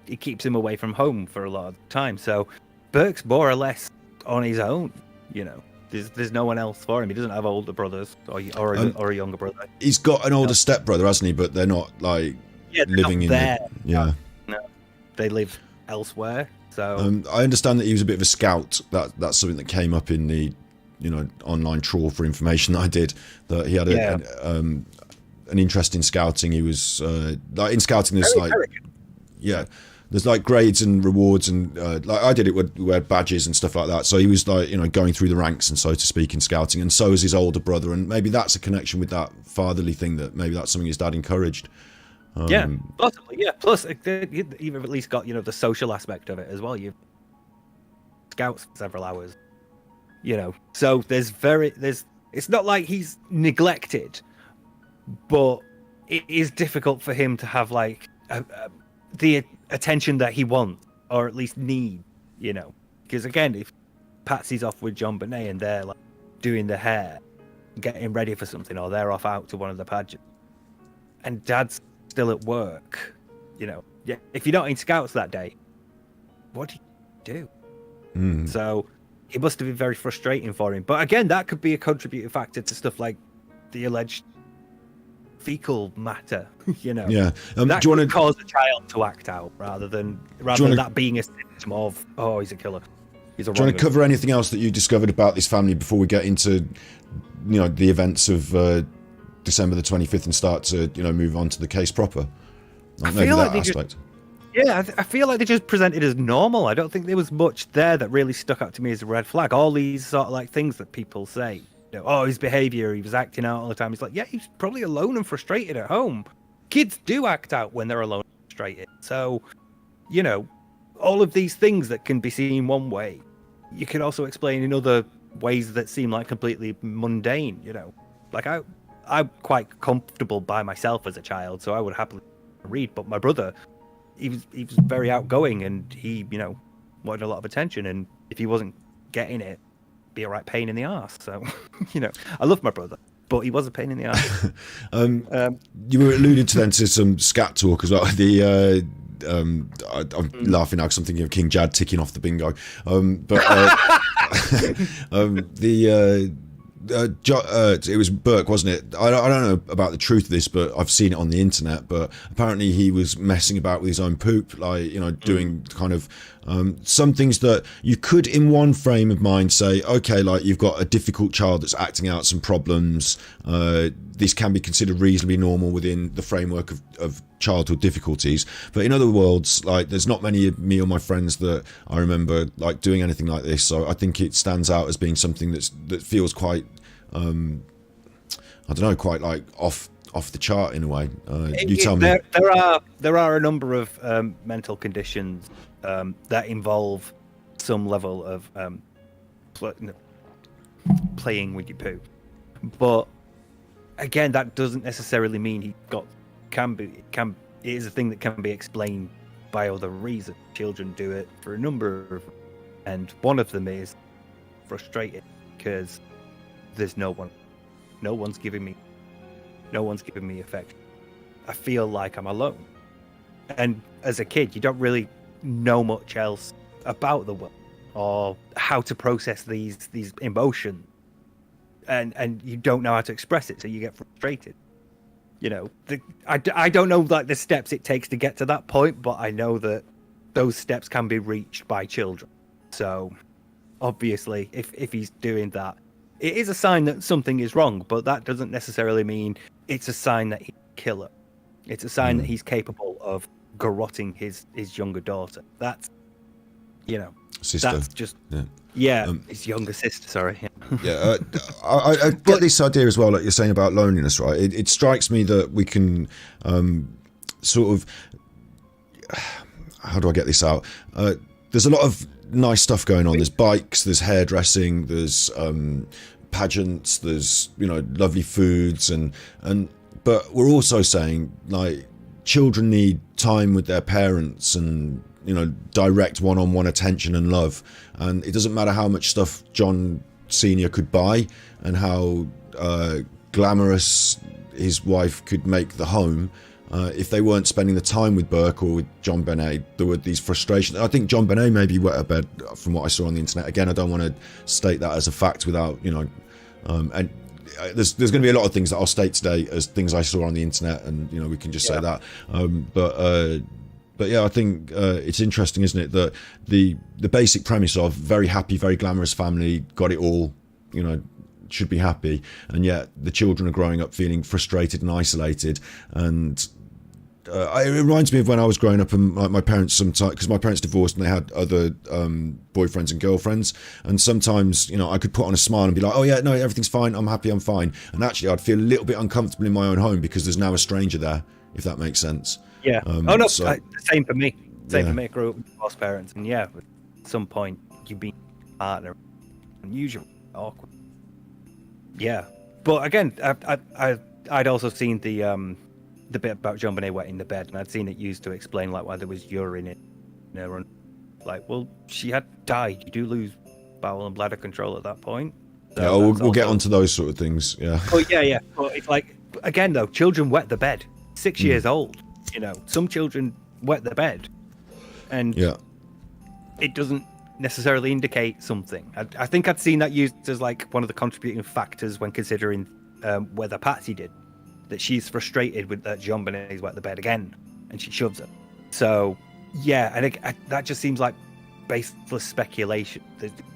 It keeps him away from home for a lot of time. So Burke's more or less on his own. You know, there's no one else for him. He doesn't have older brothers or a younger brother. He's got an older stepbrother, hasn't he? But they're not like living in there. No, they live elsewhere. So I understand that he was a bit of a scout. That's something that came up in the online trawl for information that I did. That he had an interest in scouting. He was like in scouting. There's there's like grades and rewards, and like I did it with we had badges and stuff like that. So he was like going through the ranks and so to speak in scouting, and so is his older brother. And maybe that's a connection with that fatherly thing. That maybe that's something his dad encouraged. Possibly. Yeah. Plus, you've at least got the social aspect of it as well. You scouts for several hours. So there's it's not like he's neglected, but it is difficult for him to have like the attention that he wants, or at least need, because again, if Patsy's off with JonBenét and they're like doing the hair, getting ready for something, or they're off out to one of the pageants, and Dad's still at work, if you're not in scouts that day, what do you do? So it must have been very frustrating for him. But again, that could be a contributing factor to stuff like the alleged fecal matter, that do you want to cause a child to act out rather than that being a symptom of he's a killer. Do you want to cover anything else that you discovered about this family before we get into the events of December the 25th and start to move on to the case proper? I feel like I feel like they just presented as normal. I don't think there was much there that really stuck out to me as a red flag. All these sort of like things that people say, his behavior, he was acting out all the time. He's like, he's probably alone and frustrated at home. Kids do act out when they're alone and frustrated. So, all of these things that can be seen one way, you can also explain in other ways that seem like completely mundane. Like I'm quite comfortable by myself as a child, so I would happily read. But my brother, he was very outgoing, and he wanted a lot of attention, and if he wasn't getting it, be a right pain in the arse. So I love my brother, but he was a pain in the arse. You were alluded to then to some scat talk as well. I'm laughing now because I'm thinking of King Jad ticking off the bingo. It was Burke, wasn't it? I don't know about the truth of this, but I've seen it on the internet. But apparently he was messing about with his own poop, like doing kind of some things that you could, in one frame of mind, say, okay, like you've got a difficult child that's acting out some problems. This can be considered reasonably normal within the framework of childhood difficulties. But in other worlds, like there's not many of me or my friends that I remember like doing anything like this. So I think it stands out as being something that feels quite I don't know, quite like off the chart in a way. Tell me. There are a number of mental conditions that involve some level of playing with your poo, but again, that doesn't necessarily mean it is a thing that can be explained by other reasons. Children do it for a number of, and one of them is frustrated because there's no one's giving me affection. I feel like I'm alone. And as a kid, you don't really know much else about the world or how to process these emotions, and you don't know how to express it, so you get frustrated. I don't know like the steps it takes to get to that point, but I know that those steps can be reached by children. So obviously, if he's doing that, it is a sign that something is wrong, but that doesn't necessarily mean it's a sign that he's a killer. It's a sign that he's capable of garrotting his younger daughter. That's, sister. That's just, his younger sister, sorry. I get this idea as well, like you're saying about loneliness, right? It strikes me that we can sort of, how do I get this out? There's a lot of nice stuff going on. There's bikes, there's hairdressing, there's pageants, there's lovely foods, but we're also saying like children need time with their parents and direct one-on-one attention and love. And it doesn't matter how much stuff John Senior could buy and how glamorous his wife could make the home. If they weren't spending the time with Burke or with JonBenét, there were these frustrations. I think JonBenét maybe wet a bed from what I saw on the internet. Again, I don't want to state that as a fact without, and there's going to be a lot of things that I'll state today as things I saw on the internet, and we can just say that. But yeah, I think it's interesting, isn't it, that the basic premise of very happy, very glamorous family, got it all, should be happy, and yet the children are growing up feeling frustrated and isolated. And it reminds me of when I was growing up, and my parents sometimes, because my parents divorced and they had other boyfriends and girlfriends, and sometimes I could put on a smile and be like, oh yeah, no, everything's fine, I'm happy, I'm fine, and actually I'd feel a little bit uncomfortable in my own home because there's now a stranger there, if that makes sense. Yeah. Same for me. For me. I grew up with divorced parents, and at some point you be a partner, unusual, awkward. Yeah, but again, I'd also seen the bit about JonBenét wetting the bed, and I'd seen it used to explain why there was urine in her, and well, she had died. You do lose bowel and bladder control at that point. So we'll get onto those sort of things. Yeah. Oh yeah. But it's again though, children wet the bed. 6 years old. Some children wet the bed, and it doesn't necessarily indicate something. I think I'd seen that used as one of the contributing factors when considering whether Patsy did. That she's frustrated with that JonBenét's wet the bed again, and she shoves it. So, yeah, and that just seems like baseless speculation.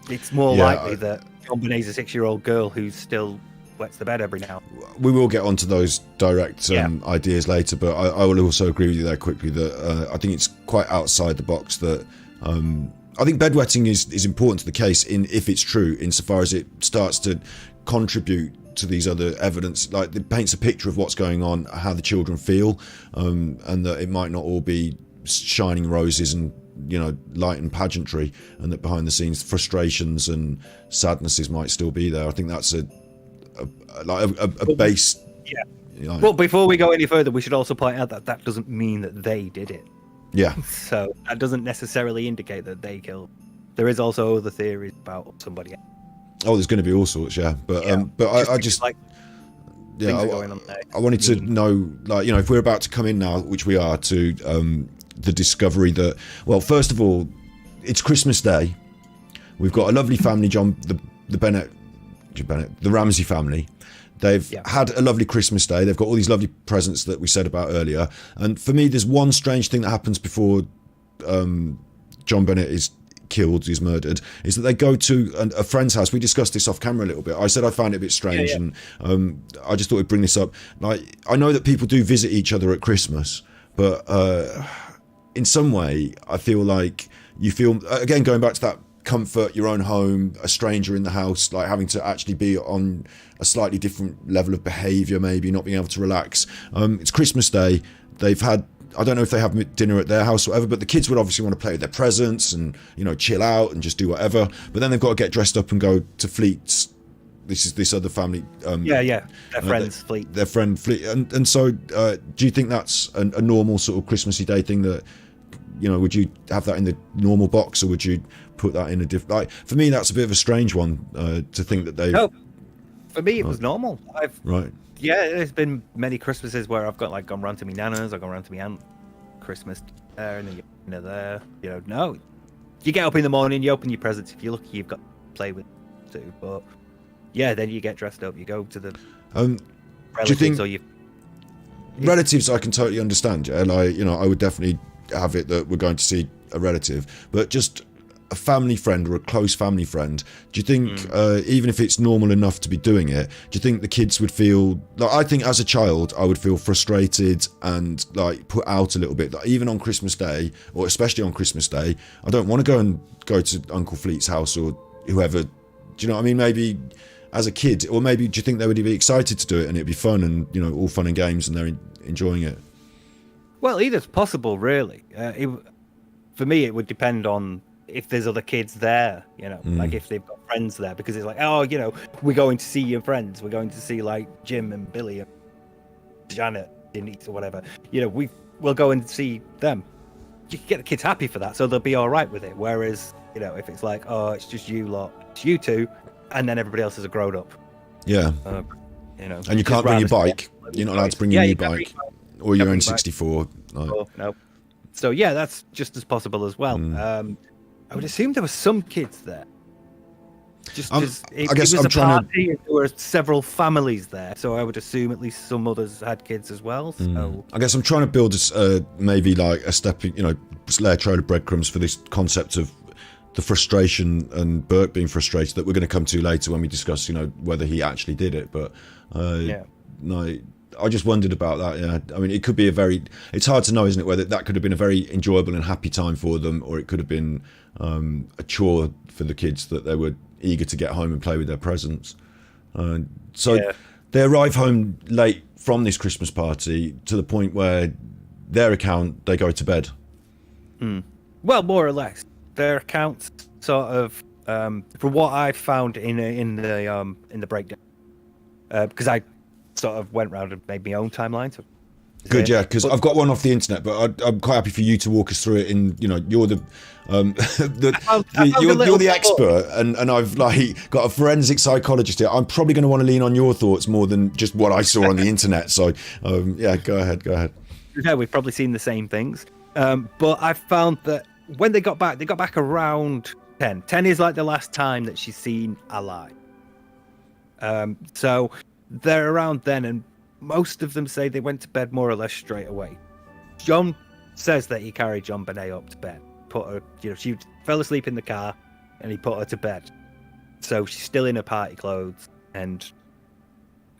It's more likely that JonBenét's a 6-year-old girl who still wets the bed every now. We will get onto those direct ideas later, but I will also agree with you there quickly that I think it's quite outside the box that I think bedwetting is important to the case if it's true, insofar as it starts to contribute to these other evidence, like it paints a picture of what's going on, how the children feel, and that it might not all be shining roses and light and pageantry, and that behind the scenes frustrations and sadnesses might still be there. I think that's a base. Yeah. But before we go any further, we should also point out that doesn't mean that they did it. Yeah. So that doesn't necessarily indicate that they killed. There is also other theories about somebody else. Oh, there's going to be all sorts, but I just I wanted to know, if we're about to come in now, which we are, to the discovery that, well, first of all, it's Christmas Day. We've got a lovely family, the Ramsey family. They've had a lovely Christmas Day. They've got all these lovely presents that we said about earlier. And for me, there's one strange thing that happens before JonBenét is killed, is murdered, is that they go to a friend's house. We discussed this off camera a little bit. I said I find it a bit strange, and I just thought we'd bring this up. I know that people do visit each other at Christmas, but in some way, I feel like you feel, again, going back to that comfort, your own home, a stranger in the house, having to actually be on a slightly different level of behaviour, maybe not being able to relax. It's Christmas Day. They've had, I don't know if they have dinner at their house or whatever, but the kids would obviously want to play with their presents and chill out and just do whatever. But then they've got to get dressed up and go to Fleet's. This other family. Their friend's Fleet. Their friend Fleet, and so do you think that's a normal sort of Christmassy Day thing that would you have that in the normal box, or would you put that in a different? For me, that's a bit of a strange one to think that they. No, for me it was normal. Right. Yeah, there's been many Christmases where I've got gone round to my nana's, I've gone round to my aunt, Christmas there, and then you're there. No, you get up in the morning, you open your presents. If you're lucky, you've got to play with too. But then you get dressed up, you go to the relatives, do you think or you relatives? I can totally understand, and I would definitely have it that we're going to see a relative, but just a family friend or a close family friend, do you think even if it's normal enough to be doing it, do you think the kids would feel I think as a child I would feel frustrated and put out a little bit, even on Christmas Day, or especially on Christmas Day, I don't want to go to Uncle Fleet's house or whoever, do you know what I mean? Maybe as a kid, or maybe do you think they would be excited to do it and it'd be fun and all fun and games and they're enjoying it? Well, either's possible, really. For me, it would depend on if there's other kids there, if they've got friends there, because it's we're going to see your friends. We're going to see Jim and Billy and Janet, Denise or whatever. We'll go and see them. you can get the kids happy for that, so they'll be all right with it. Whereas, you know, if it's like, oh, it's just you lot, it's you two, and then everybody else is a grown up. Yeah. You know, and you can't bring your bike. You're not allowed to bring your new bike or your own 64. Oh, no. So yeah, that's just as possible as well. I would assume there were some kids there. Just it was a party, and there were several families there, so I would assume at least some others had kids as well. So I guess I'm trying to build maybe like a stepping, you know, lay a trail of breadcrumbs for this concept of the frustration and Burke being frustrated that we're going to come to later when we discuss, you know, whether he actually did it. But no, I just wondered about that. Yeah, I mean, it could be it's hard to know, isn't it, whether that could have been a very enjoyable and happy time for them, or it could have been a chore for the kids that they were eager to get home and play with their presents. They arrive home late from this Christmas party to the point where their account, they go to bed. Well, more or less. Their accounts sort of, from what I found in the breakdown, because I sort of went round and made my own timeline. So good, yeah, because I've got one off the internet, but I'm quite happy for you to walk us through it. In, you know, you're the you're the expert, and I've like got a forensic psychologist here. I'm probably going to want to lean on your thoughts more than just what I saw on the internet. So yeah, go ahead. Yeah, we've probably seen the same things, but I found that when they got back around 10. 10 is like the last time that she's seen alive. So they're around then, and most of them say they went to bed more or less straight away. John says that he carried JonBenét up to bed, put her, you know, she fell asleep in the car, and he put her to bed. So she's still in her party clothes, and,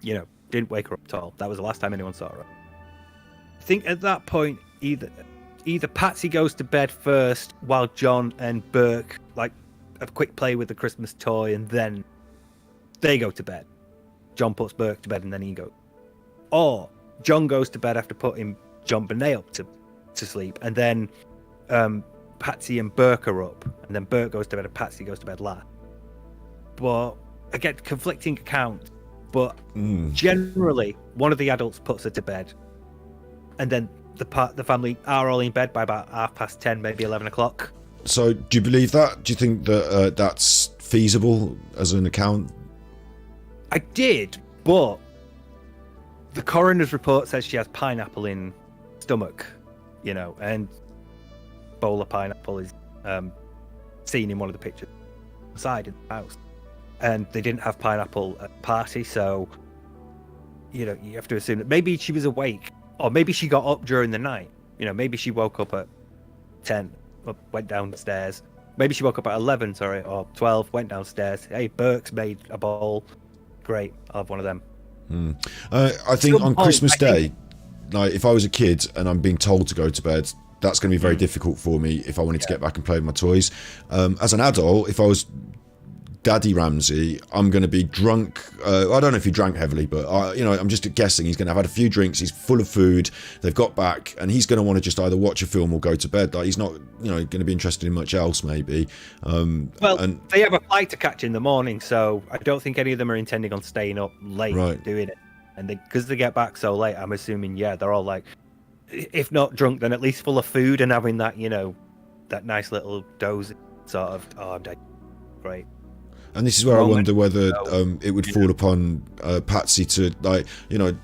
you know, didn't wake her up at all. That was the last time anyone saw her. I think at that point, either Patsy goes to bed first while John and Burke like have a quick play with the Christmas toy, and then they go to bed. John puts Burke to bed, and then he goes. Or John goes to bed after putting JonBenét up to sleep, and then Patsy and Burke are up, and then Burke goes to bed and Patsy goes to bed last. But I get conflicting accounts, but generally one of the adults puts her to bed, and then the family are all in bed by about 10:30, maybe 11 o'clock. So do you believe that? Do you think that that's feasible as an account? I did, but the coroner's report says she has pineapple in stomach, you know, and bowl of pineapple is seen in one of the pictures outside in the house, and they didn't have pineapple at the party, so, you know, you have to assume that maybe she was awake, or maybe she got up during the night. You know, maybe she woke up at 10, went downstairs. Maybe she woke up at 11, or 12, went downstairs. Hey, Burke's made a bowl. Great, I'll have one of them. I think on Christmas Day, like if I was a kid and I'm being told to go to bed, that's going to be very difficult for me if I wanted to get back and play with my toys. As an adult, if I was Daddy Ramsey, I'm going to be drunk. I don't know if he drank heavily, but you know, I'm just guessing he's going to have had a few drinks. He's full of food. They've got back, and he's going to want to just either watch a film or go to bed. Like he's not, you know, going to be interested in much else, maybe. And they have a flight to catch in the morning, so I don't think any of them are intending on staying up late doing it. And because they get back so late, I'm assuming, they're all like, if not drunk, then at least full of food and having that, you know, that nice little doze sort of. Oh, I'm dead. Great. And this is where I wonder whether it would fall upon Patsy to, like, you know,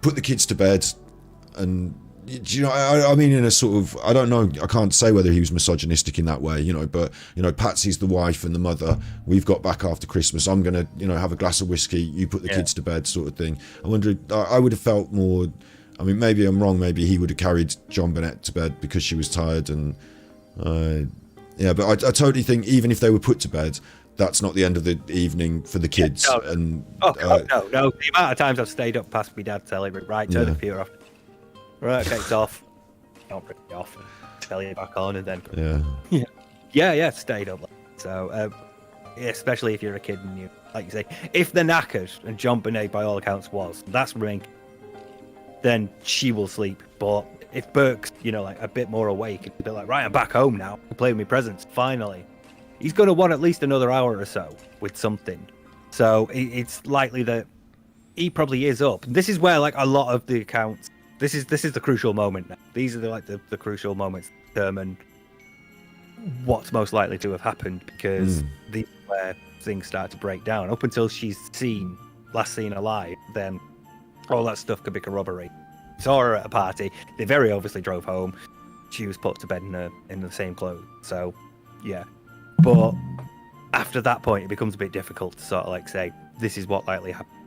put the kids to bed. And, you know, I mean, in a sort of, I don't know, I can't say whether he was misogynistic in that way, you know, but, you know, Patsy's the wife and the mother. We've got back after Christmas. I'm going to, you know, have a glass of whiskey. You put the kids to bed, sort of thing. I wonder, I would have felt more, I mean, maybe I'm wrong. Maybe he would have carried JonBenét to bed because she was tired. And, but I totally think even if they were put to bed, that's not the end of the evening for the kids. No. And no. The amount of times I've stayed up past my dad telling me, right, turn the computer off. Right, okay, it's off. Don't bring it off. Tell you back on, and then stayed up. So, especially if you're a kid and you, like you say, if they're knackered, and JonBenét by all accounts was, that's ring. Then she will sleep. But if Burke's, you know, like a bit more awake, and be like, right, I'm back home now, I'm playing with my presents finally. He's going to want at least another hour or so with something. So it's likely that he probably is up. This is where, like, a lot of the accounts, this is the crucial moment now. These are the crucial moments. determine what's most likely to have happened, because these are where things start to break down. Up until she's last seen alive, then all that stuff could be corroborated. Saw her at a party. They very obviously drove home. She was put to bed in the same clothes. So, yeah. But after that point, it becomes a bit difficult to sort of like say, this is what likely happened.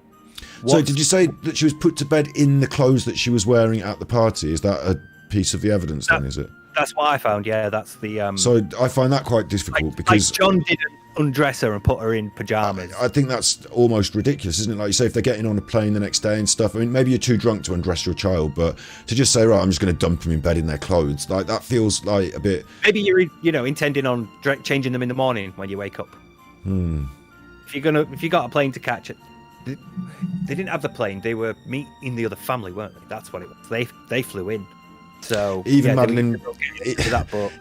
So did you say that she was put to bed in the clothes that she was wearing at the party? Is that a piece of the evidence then, is it? That's what I found, yeah. That's the... So I find that quite difficult because... Like John didn't undress her and put her in pyjamas. I think that's almost ridiculous, isn't it? Like you say, if they're getting on a plane the next day and stuff, I mean, maybe you're too drunk to undress your child, but to just say, right, I'm just going to dump them in bed in their clothes, like that feels like a bit... Maybe you're, intending on changing them in the morning when you wake up. If you got a plane to catch it, they didn't have the plane. They were meeting the other family, weren't they? That's what it was. They flew in. So even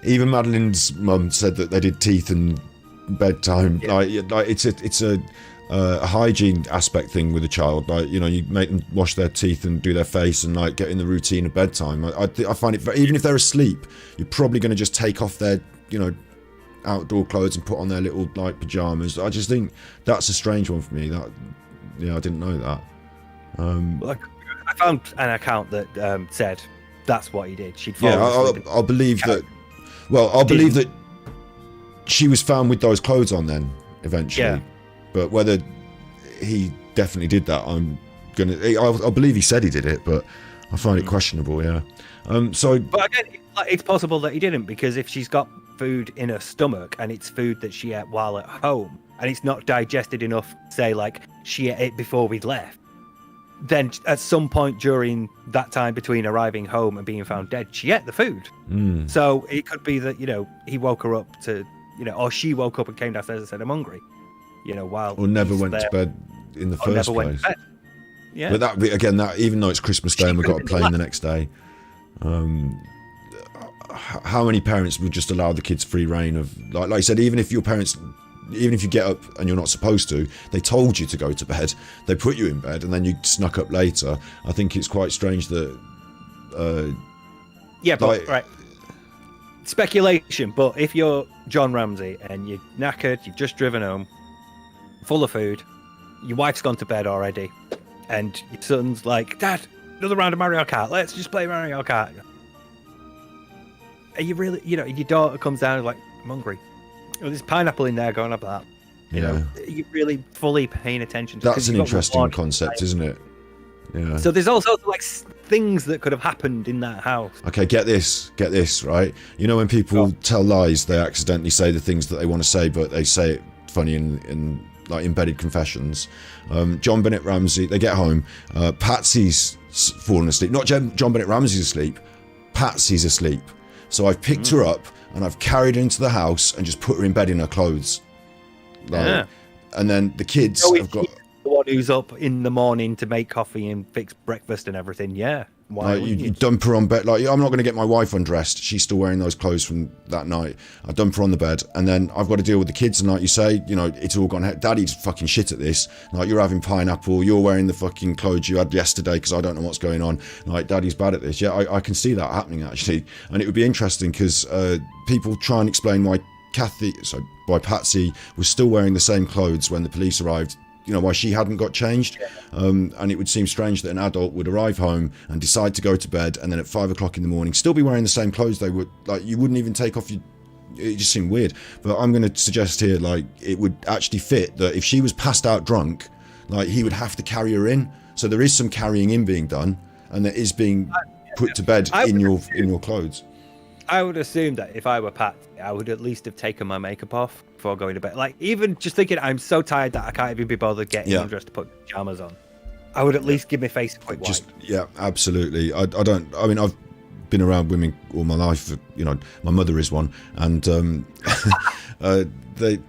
even Madeline's mum said that they did teeth and bedtime. Yeah. Like it's a hygiene aspect thing with a child. Like you make them wash their teeth and do their face and like get in the routine of bedtime. I find it even if they're asleep, you're probably going to just take off their outdoor clothes and put on their little like pajamas. I just think that's a strange one for me. That I didn't know that. I found an account that said that's what he did. I'll believe that. Well, I'll believe that she was found with those clothes on then eventually. Yeah. But whether he definitely did that, I'll believe he said he did it, but I find it questionable. Yeah. But again, it's possible that he didn't, because if she's got food in her stomach and it's food that she ate while at home and it's not digested enough, say like she ate it before we'd left, then at some point during that time between arriving home and being found dead, she ate the food. So it could be that he woke her up to or she woke up and came downstairs and said, I'm hungry, or never went to bed in the first place. Yeah. But that even though it's Christmas Day and we've got a plane the next day, how many parents would just allow the kids free reign of like you said, even if you get up and you're not supposed to, they told you to go to bed, they put you in bed, and then you snuck up later. I think it's quite strange that right, speculation, but if you're John Ramsey and you're knackered, you've just driven home full of food, your wife's gone to bed already, and your son's like, Dad, another round of Mario Kart, let's just play Mario Kart. Are you really, your daughter comes down and like, I'm hungry. There's pineapple in there going up that. Are you really fully paying attention to? That's an interesting concept, isn't it? Yeah. So there's all sorts of like things that could have happened in that house. Okay, get this, right? When people tell lies, they accidentally say the things that they want to say, but they say it funny in like embedded confessions. JonBenét Ramsey, they get home. Patsy's fallen asleep. Not JonBenét Ramsey's asleep. Patsy's asleep. So I've picked her up and I've carried her into the house and just put her in bed in her clothes. And then the kids have got... The one who's up in the morning to make coffee and fix breakfast and everything, yeah. Why you dump her on bed. Like, I'm not going to get my wife undressed. She's still wearing those clothes from that night. I dump her on the bed, and then I've got to deal with the kids. And like you say, it's all gone. Daddy's fucking shit at this. Like, you're having pineapple. You're wearing the fucking clothes you had yesterday because I don't know what's going on. Like, Daddy's bad at this. Yeah, I can see that happening actually, and it would be interesting because people try and explain why Patsy was still wearing the same clothes when the police arrived. Why she hadn't got changed. And it would seem strange that an adult would arrive home and decide to go to bed, and then at 5 o'clock in the morning still be wearing the same clothes they would. Like, you wouldn't even take off your... It just seemed weird. But I'm going to suggest here, like, it would actually fit that if she was passed out drunk, like, he would have to carry her in. So there is some carrying in being done, and there is being put to bed in your clothes. I would assume that if I were Pat, I would at least have taken my makeup off before going to bed. Like, even just thinking I'm so tired that I can't even be bothered getting undressed to put pajamas on, I would at least give my face a quick wipe. Yeah, absolutely. I mean, I've been around women all my life. My mother is one, and they're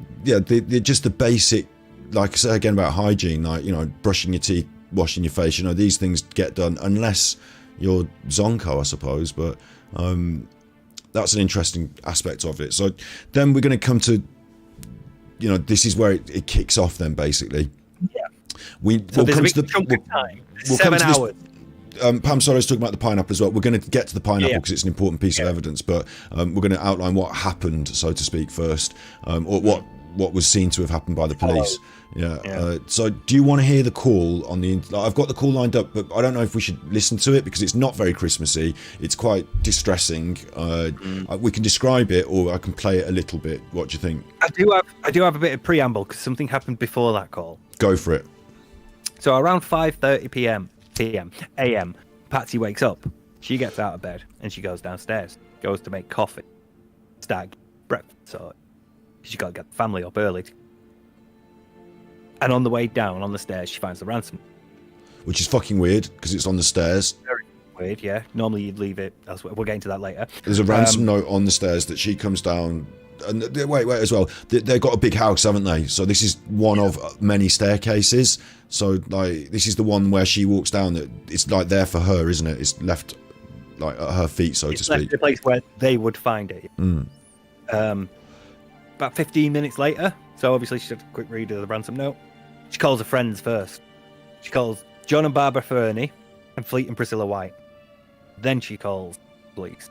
just the basic, like I say again about hygiene, like brushing your teeth, washing your face. These things get done unless you're Zonko, I suppose, but. That's an interesting aspect of it. So then we're going to come to, this is where it kicks off then, basically. Yeah. There's a big chunk of time. 7 hours. Pam Solo's talking about the pineapple as well. We're going to get to the pineapple because it's an important piece of evidence, but we're going to outline what happened, so to speak, first, or what was seen to have happened by the police. So do you want to hear the call on the... I've got the call lined up, but I don't know if we should listen to it because it's not very Christmassy. It's quite distressing. We can describe it, or I can play it a little bit. What do you think? I do have a bit of preamble because something happened before that call. Go for it. So around 5:30 a.m, Patsy wakes up. She gets out of bed and she goes downstairs, goes to make coffee, start breakfast. So she's got to get the family up early. And on the way down on the stairs, she finds the ransom. Which is fucking weird because it's on the stairs. Very weird, yeah. Normally you'd leave it elsewhere. We'll get into that later. There's a ransom note on the stairs that she comes down. And wait as well. They've got a big house, haven't they? So this is one of many staircases. So like this is the one where she walks down. That it's like there for her, isn't it? It's left like at her feet, so to speak. It's the place where they would find it. About 15 minutes later. So obviously she took a quick read of the ransom note. She calls her friends first. She calls John and Barbara Fernie and Fleet and Priscilla White. Then she calls police.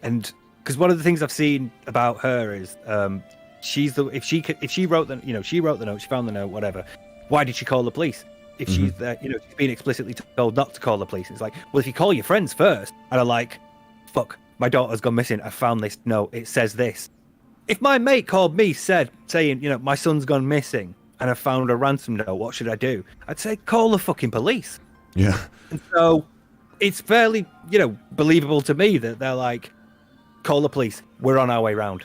And because one of the things I've seen about her is if she wrote the note, she found the note, whatever. Why did she call the police? If she's she's been explicitly told not to call the police. It's like, well, if you call your friends first and are like, fuck, my daughter's gone missing. I found this note. It says this. If my mate called me saying, my son's gone missing and I found a ransom note, what should I do? I'd say call the fucking police. Yeah. And so it's fairly, believable to me that they're like, call the police. We're on our way round.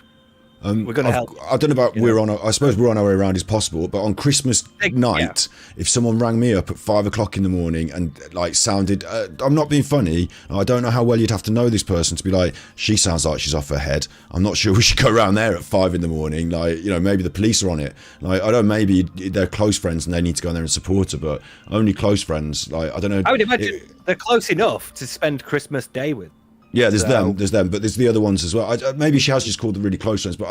We're going to help. I don't know about I suppose we're on our way around is possible, but on Christmas night, if someone rang me up at 5 o'clock in the morning and like sounded, I'm not being funny. I don't know how well you'd have to know this person to be like, she sounds like she's off her head. I'm not sure we should go around there at 5 in the morning. Like, maybe the police are on it. Like, I don't know, maybe they're close friends and they need to go in there and support her, but only close friends. Like, I don't know. I would imagine they're close enough to spend Christmas Day with. Yeah, there's them, but there's the other ones as well. Maybe she has just called the really close friends, but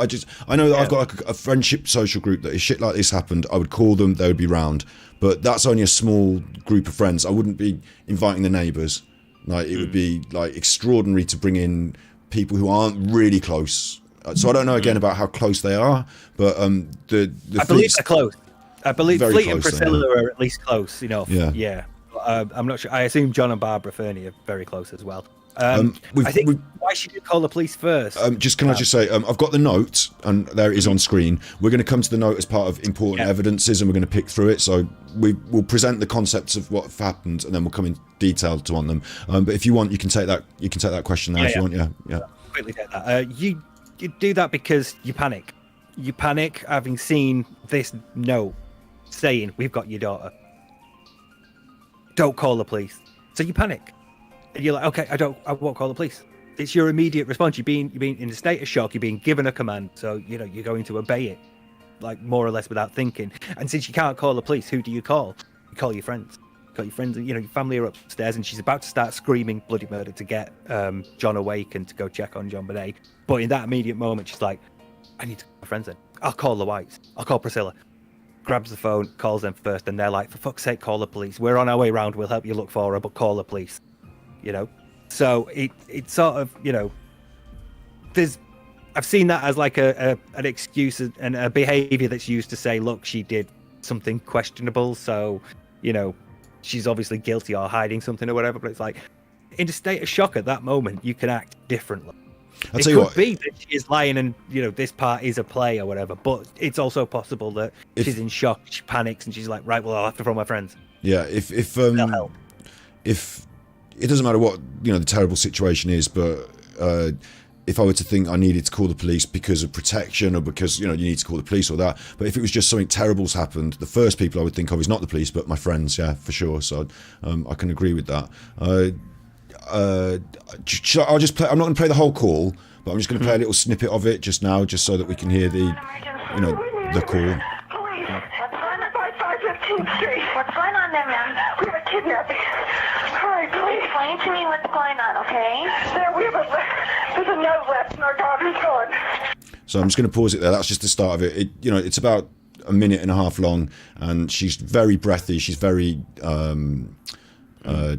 I know that I've got like a friendship social group that if shit like this happened, I would call them, they would be round. But that's only a small group of friends. I wouldn't be inviting the neighbours. Like, it would be like extraordinary to bring in people who aren't really close. So I don't know again about how close they are, but I believe they're close. I believe Fleet and Priscilla are at least close enough. Yeah. I'm not sure. I assume John and Barbara Fernie are very close as well. I think why should you call the police first? I just say, I've got the note, and there it is on screen. We're going to come to the note as part of important evidences, and we're going to pick through it. So we'll present the concepts of what happened, and then we'll come in detail on them. But if you want, you can take that. You can take that question now if you want. Yeah. Quickly take that. You do that because you panic. You panic having seen this note saying, "We've got your daughter. Don't call the police." So you panic. And you're like, okay, I won't call the police. It's your immediate response. You're being in a state of shock. You're being given a command, so you're going to obey it, like more or less without thinking. And since you can't call the police, who do you call? You call your friends. You call your friends. Your family are upstairs, and she's about to start screaming bloody murder to get John awake and to go check on JonBenét. But in that immediate moment, she's like, I need to call my friends then. I'll call the Whites. I'll call Priscilla. Grabs the phone, calls them first, and they're like, for fuck's sake, call the police. We're on our way round. We'll help you look for her, but call the police. So it's sort of, I've seen that as like an excuse and a behavior that's used to say, look, she did something questionable, so she's obviously guilty or hiding something or whatever. But it's like, in a state of shock at that moment, you can act differently. It could be that she is lying and this part is a play or whatever, but it's also possible that she's in shock, she panics, and she's like, right, well, I'll have to phone my friends. Yeah, if it doesn't matter what the terrible situation is, but if I were to think I needed to call the police because of protection or because you need to call the police or that, but if it was just something terrible's happened, the first people I would think of is not the police but my friends. Yeah, for sure. So I can agree with that. I'll just play. I'm not going to play the whole call, but I'm just going to play a little snippet of it just now, just so that we can hear the call. Police, what's going on? 515th Street. What's going on there, ma'am? We have a kidnapping. Hurry, please. Explain to me what's going on, okay? There's a note left and our daughter's gone. So I'm just going to pause it there. That's just the start of it. It's about a minute and a half long, and she's very breathy. She's very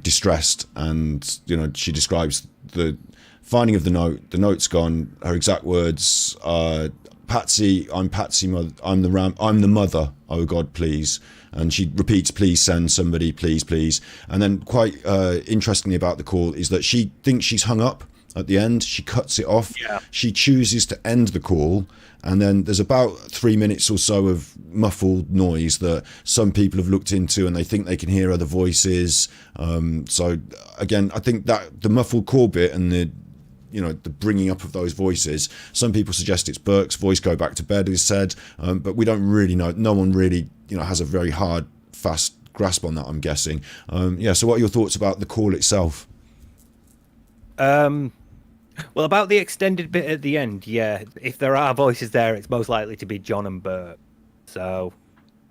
distressed, and she describes the finding of the note. The note's gone. Her exact words are, "Patsy, I'm Patsy. I'm the mother. Oh God, please." And she repeats, "Please send somebody, please, please." And then quite interestingly about the call is that she thinks she's hung up at the end. She cuts it off. Yeah. She chooses to end the call. And then there's about 3 minutes or so of muffled noise that some people have looked into, and they think they can hear other voices. So again, I think that the muffled call bit and the bringing up of those voices, some people suggest it's Burke's voice, "Go back to bed," is said, but we don't really know. No one really, has a very hard, fast grasp on that, I'm guessing. So what are your thoughts about the call itself? Well, about the extended bit at the end, yeah, if there are voices there, it's most likely to be John and Burke. So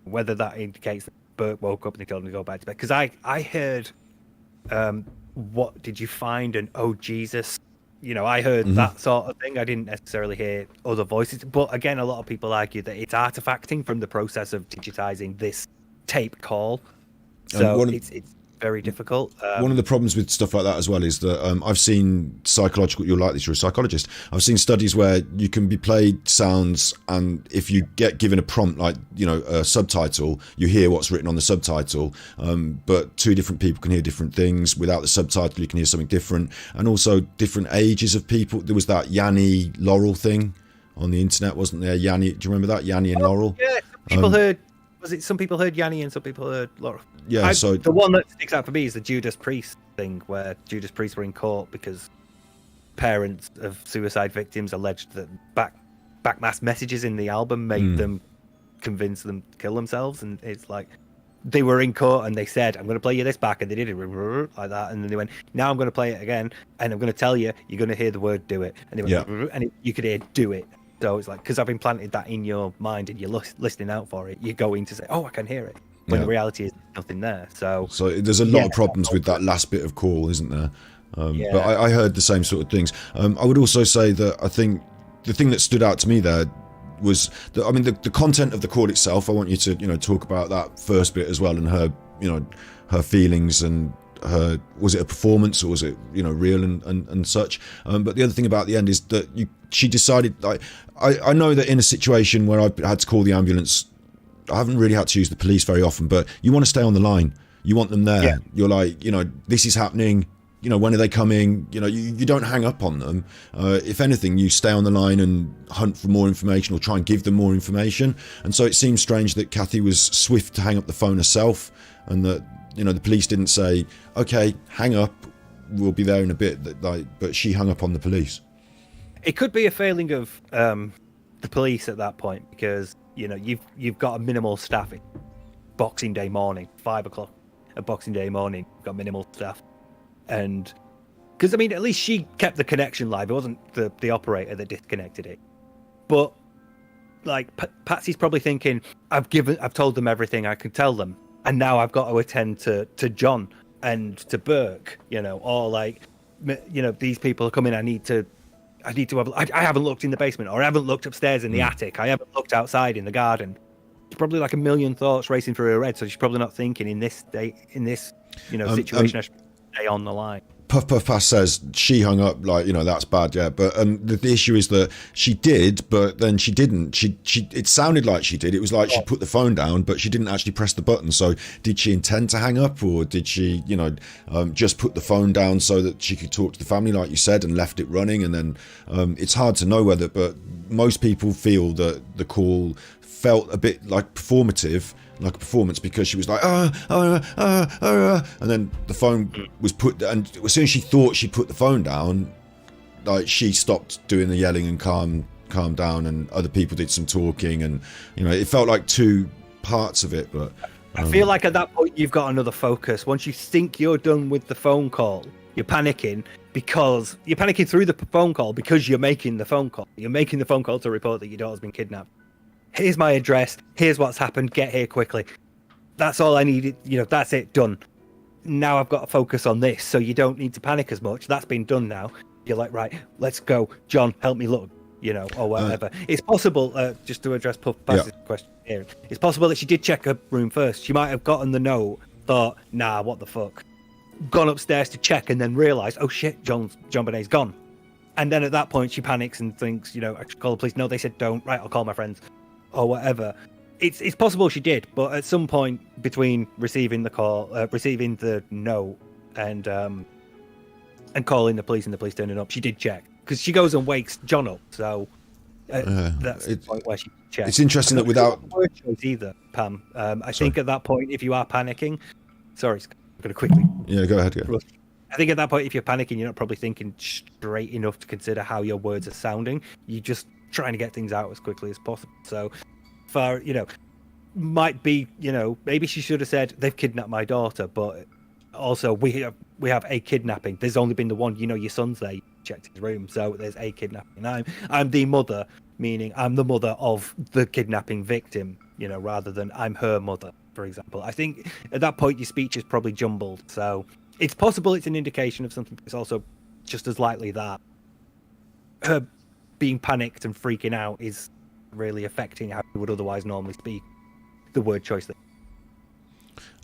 whether that indicates that Burke woke up and he told him to go back to bed. Because I heard, what did you find? And oh, Jesus. I heard that sort of thing. I didn't necessarily hear other voices. But again, a lot of people argue that it's artifacting from the process of digitizing this tape call. So it's very difficult. One of the problems with stuff like that as well is that I've seen psychological, you're like this, you're a psychologist, I've seen studies where you can be played sounds, and if you get given a prompt like a subtitle, you hear what's written on the subtitle, but two different people can hear different things. Without the subtitle you can hear something different, and also different ages of people. There was that Yanni Laurel thing on the internet, wasn't there? Yanni, do you remember that? Yanni and Laurel? Yeah, people heard. Was it some people heard Yanni and some people heard Laura? Yeah, so the one that sticks out for me is the Judas Priest thing, where Judas Priest were in court because parents of suicide victims alleged that backmasked messages in the album made them convince them to kill themselves, and it's like they were in court and they said, "I'm going to play you this back," and they did it like that, and then they went, "Now I'm going to play it again, and I'm going to tell you, you're going to hear the word 'do it," and they went, and you could hear "do it." So it's like, because I've implanted that in your mind and you're listening out for it, you're going to say, "Oh, I can hear it." When the reality is nothing there. So there's a lot of problems with that last bit of call, isn't there? But I heard the same sort of things. I would also say that I think the thing that stood out to me there was that, the content of the call itself. I want you to, talk about that first bit as well, and her, her feelings, and her, was it a performance or was it, real and such? But the other thing about the end is that she decided, I know that in a situation where I've had to call the ambulance, I haven't really had to use the police very often, but you want to stay on the line. You want them there. Yeah. You're like, this is happening. When are they coming? You don't hang up on them. If anything, you stay on the line and hunt for more information or try and give them more information. And so it seems strange that Kathy was swift to hang up the phone herself, and that, the police didn't say, "Okay, hang up, we'll be there in a bit." But she hung up on the police. It could be a failing of the police at that point, because you've got a minimal staff. Boxing Day morning, 5 o'clock, a Boxing Day morning, you've got minimal staff, and because at least she kept the connection live. It wasn't the operator that disconnected it. But Patsy's probably thinking, I've told them everything I could tell them, and now I've got to attend to John and to Burke, or these people are coming. I need to have. I haven't looked in the basement, or I haven't looked upstairs in the attic. I haven't looked outside in the garden. It's probably like a million thoughts racing through her head. So she's probably not thinking in this situation. I should stay on the line. Puff Puff Pass says she hung up, that's bad, yeah. But the issue is that she did, but then she didn't. She it sounded like she did. It was like she put the phone down, but she didn't actually press the button. So did she intend to hang up, or did she, just put the phone down so that she could talk to the family, like you said, and left it running? And then it's hard to know whether, but most people feel that the call felt a bit like performative, like a performance, because she was like, and then the phone was put, and as soon as she thought she put the phone down, she stopped doing the yelling and calm down, and other people did some talking, and it felt like two parts of it. But I feel like at that point you've got another focus. Once you think you're done with the phone call, you're panicking, because you're panicking through the phone call because you're making the phone call. You're making the phone call to report that your daughter's been kidnapped. Here's my address. Here's what's happened. Get here quickly. That's all I needed. That's it. Done. Now I've got to focus on this, so you don't need to panic as much. That's been done now. You're like, right, let's go. John, help me look, or whatever. It's possible, just to address Puff Pass's question here, it's possible that she did check her room first. She might have gotten the note, thought, nah, what the fuck? gone upstairs to check and then realised, oh shit, JonBenét's gone. And then at that point, she panics and thinks, I should call the police. No, they said don't. Right, I'll call my friends or whatever. It's possible she did, but at some point between receiving the call, receiving the note, and calling the police and the police turning up, she did check because she goes and wakes John up. So that's the point where she checks. It's interesting that without word choice either, Pam. I think at that point, if you are panicking, sorry, I'm going to quickly. Yeah, go ahead. Yeah. I think at that point, if you're panicking, you're not probably thinking straight enough to consider how your words are sounding. You're just trying to get things out as quickly as possible. So, might be, maybe she should have said they've kidnapped my daughter, but also we have a kidnapping. There's only been the one. Your son's there. You checked his room, so there's a kidnapping. I'm the mother, meaning I'm the mother of the kidnapping victim. Rather than I'm her mother, for example. I think at that point your speech is probably jumbled. So. It's possible it's an indication of something, but it's also just as likely that her being panicked and freaking out is really affecting how she would otherwise normally speak. The word choice there.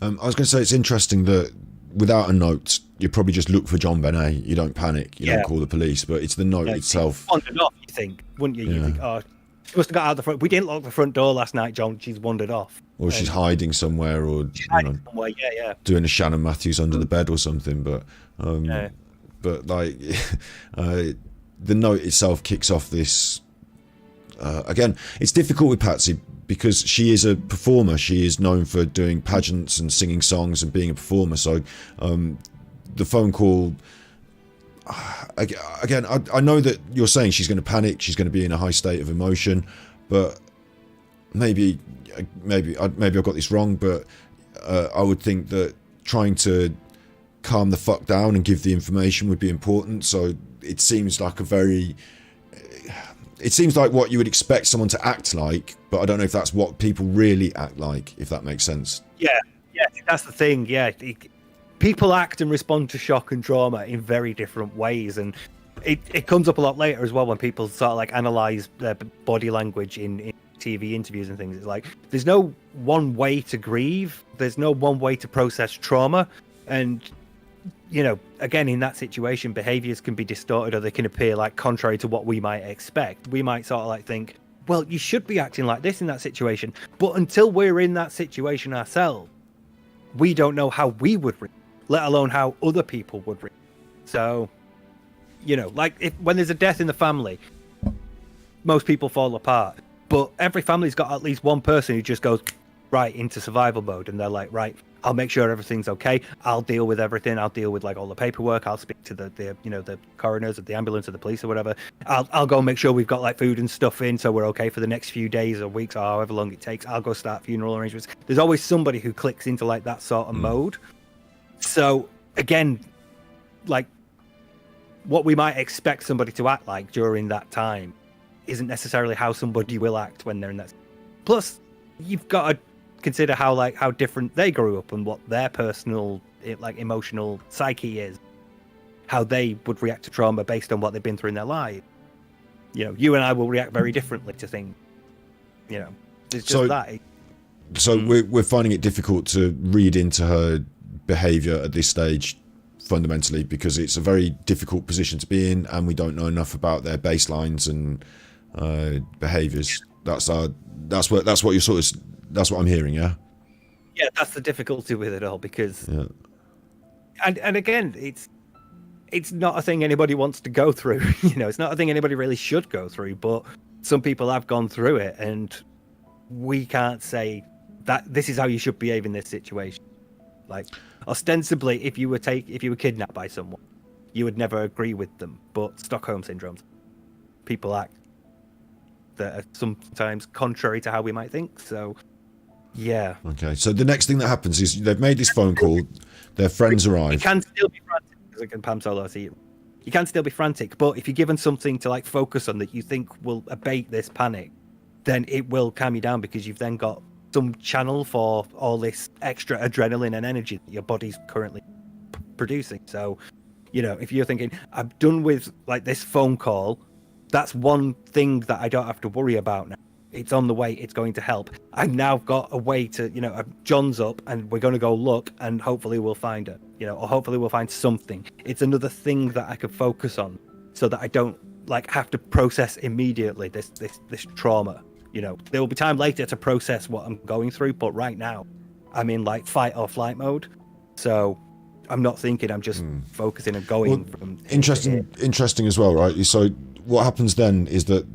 I was going to say it's interesting that without a note, you probably just look for JonBenét. You don't panic. You don't call the police, but it's the note itself. Wandered off, you think, wouldn't you? Yeah. You think, oh, she must have got out the front. We didn't lock the front door last night, John. She's wandered off. Or she's hiding somewhere, or somewhere. Yeah. doing a Shannon Matthews under the bed or something. But like the note itself kicks off this. Again, it's difficult with Patsy because she is a performer. She is known for doing pageants and singing songs and being a performer. So the phone call. Again, I know that you're saying she's going to panic. She's going to be in a high state of emotion, but maybe I've got this wrong, but I would think that trying to calm the fuck down and give the information would be important. So it seems like what you would expect someone to act like, but I don't know if that's what people really act like, if that makes sense. Yeah, that's the thing. Yeah, people act and respond to shock and trauma in very different ways, and it comes up a lot later as well when people sort of like analyze their body language in TV interviews and things. It's like there's no one way to grieve, there's no one way to process trauma, and again, in that situation, behaviors can be distorted or they can appear like contrary to what we might expect. We might sort of like think, well, you should be acting like this in that situation, but until we're in that situation ourselves, we don't know how we would react, let alone how other people would react. So like when there's a death in the family, most people fall apart, but every family's got at least one person who just goes right into survival mode, and they're like, right, I'll make sure everything's okay, I'll deal with everything, I'll deal with like all the paperwork, I'll speak to the coroners or the ambulance or the police or whatever, I'll go make sure we've got like food and stuff in so we're okay for the next few days or weeks or however long it takes, I'll go start funeral arrangements. There's always somebody who clicks into like that sort of mode. So again, like what we might expect somebody to act like during that time isn't necessarily how somebody will act when they're in that. Plus, you've got to consider how different they grew up and what their personal emotional psyche is, how they would react to trauma based on what they've been through in their life. You and I will react very differently to things. It's just that. So we're finding it difficult to read into her behaviour at this stage, fundamentally, because it's a very difficult position to be in, and we don't know enough about their baselines and behaviours. That's what you're sort of. That's what I'm hearing. Yeah, that's the difficulty with it all, because and again, it's not a thing anybody wants to go through. It's not a thing anybody really should go through, but some people have gone through it, and we can't say that this is how you should behave in this situation. Like, ostensibly, if you were kidnapped by someone, you would never agree with them, but Stockholm syndromes, people act that are sometimes contrary to how we might think. So yeah. Okay, so the next thing that happens is they've made this phone call, their friends arrive. You can still be frantic, because Pam Solo, see, you can still be frantic, but if you're given something to like focus on that you think will abate this panic, then it will calm you down, because you've then got some channel for all this extra adrenaline and energy that your body's currently producing. So, if you're thinking, I'm done with like this phone call, that's one thing that I don't have to worry about now. It's on the way. It's going to help. I've now got a way to, John's up and we're going to go look and hopefully we'll find her, or hopefully we'll find something. It's another thing that I could focus on so that I don't have to process immediately this trauma. There will be time later to process what I'm going through, but right now I'm in fight or flight mode. So I'm not thinking, I'm just focusing and going from interesting as well, right? So what happens then is that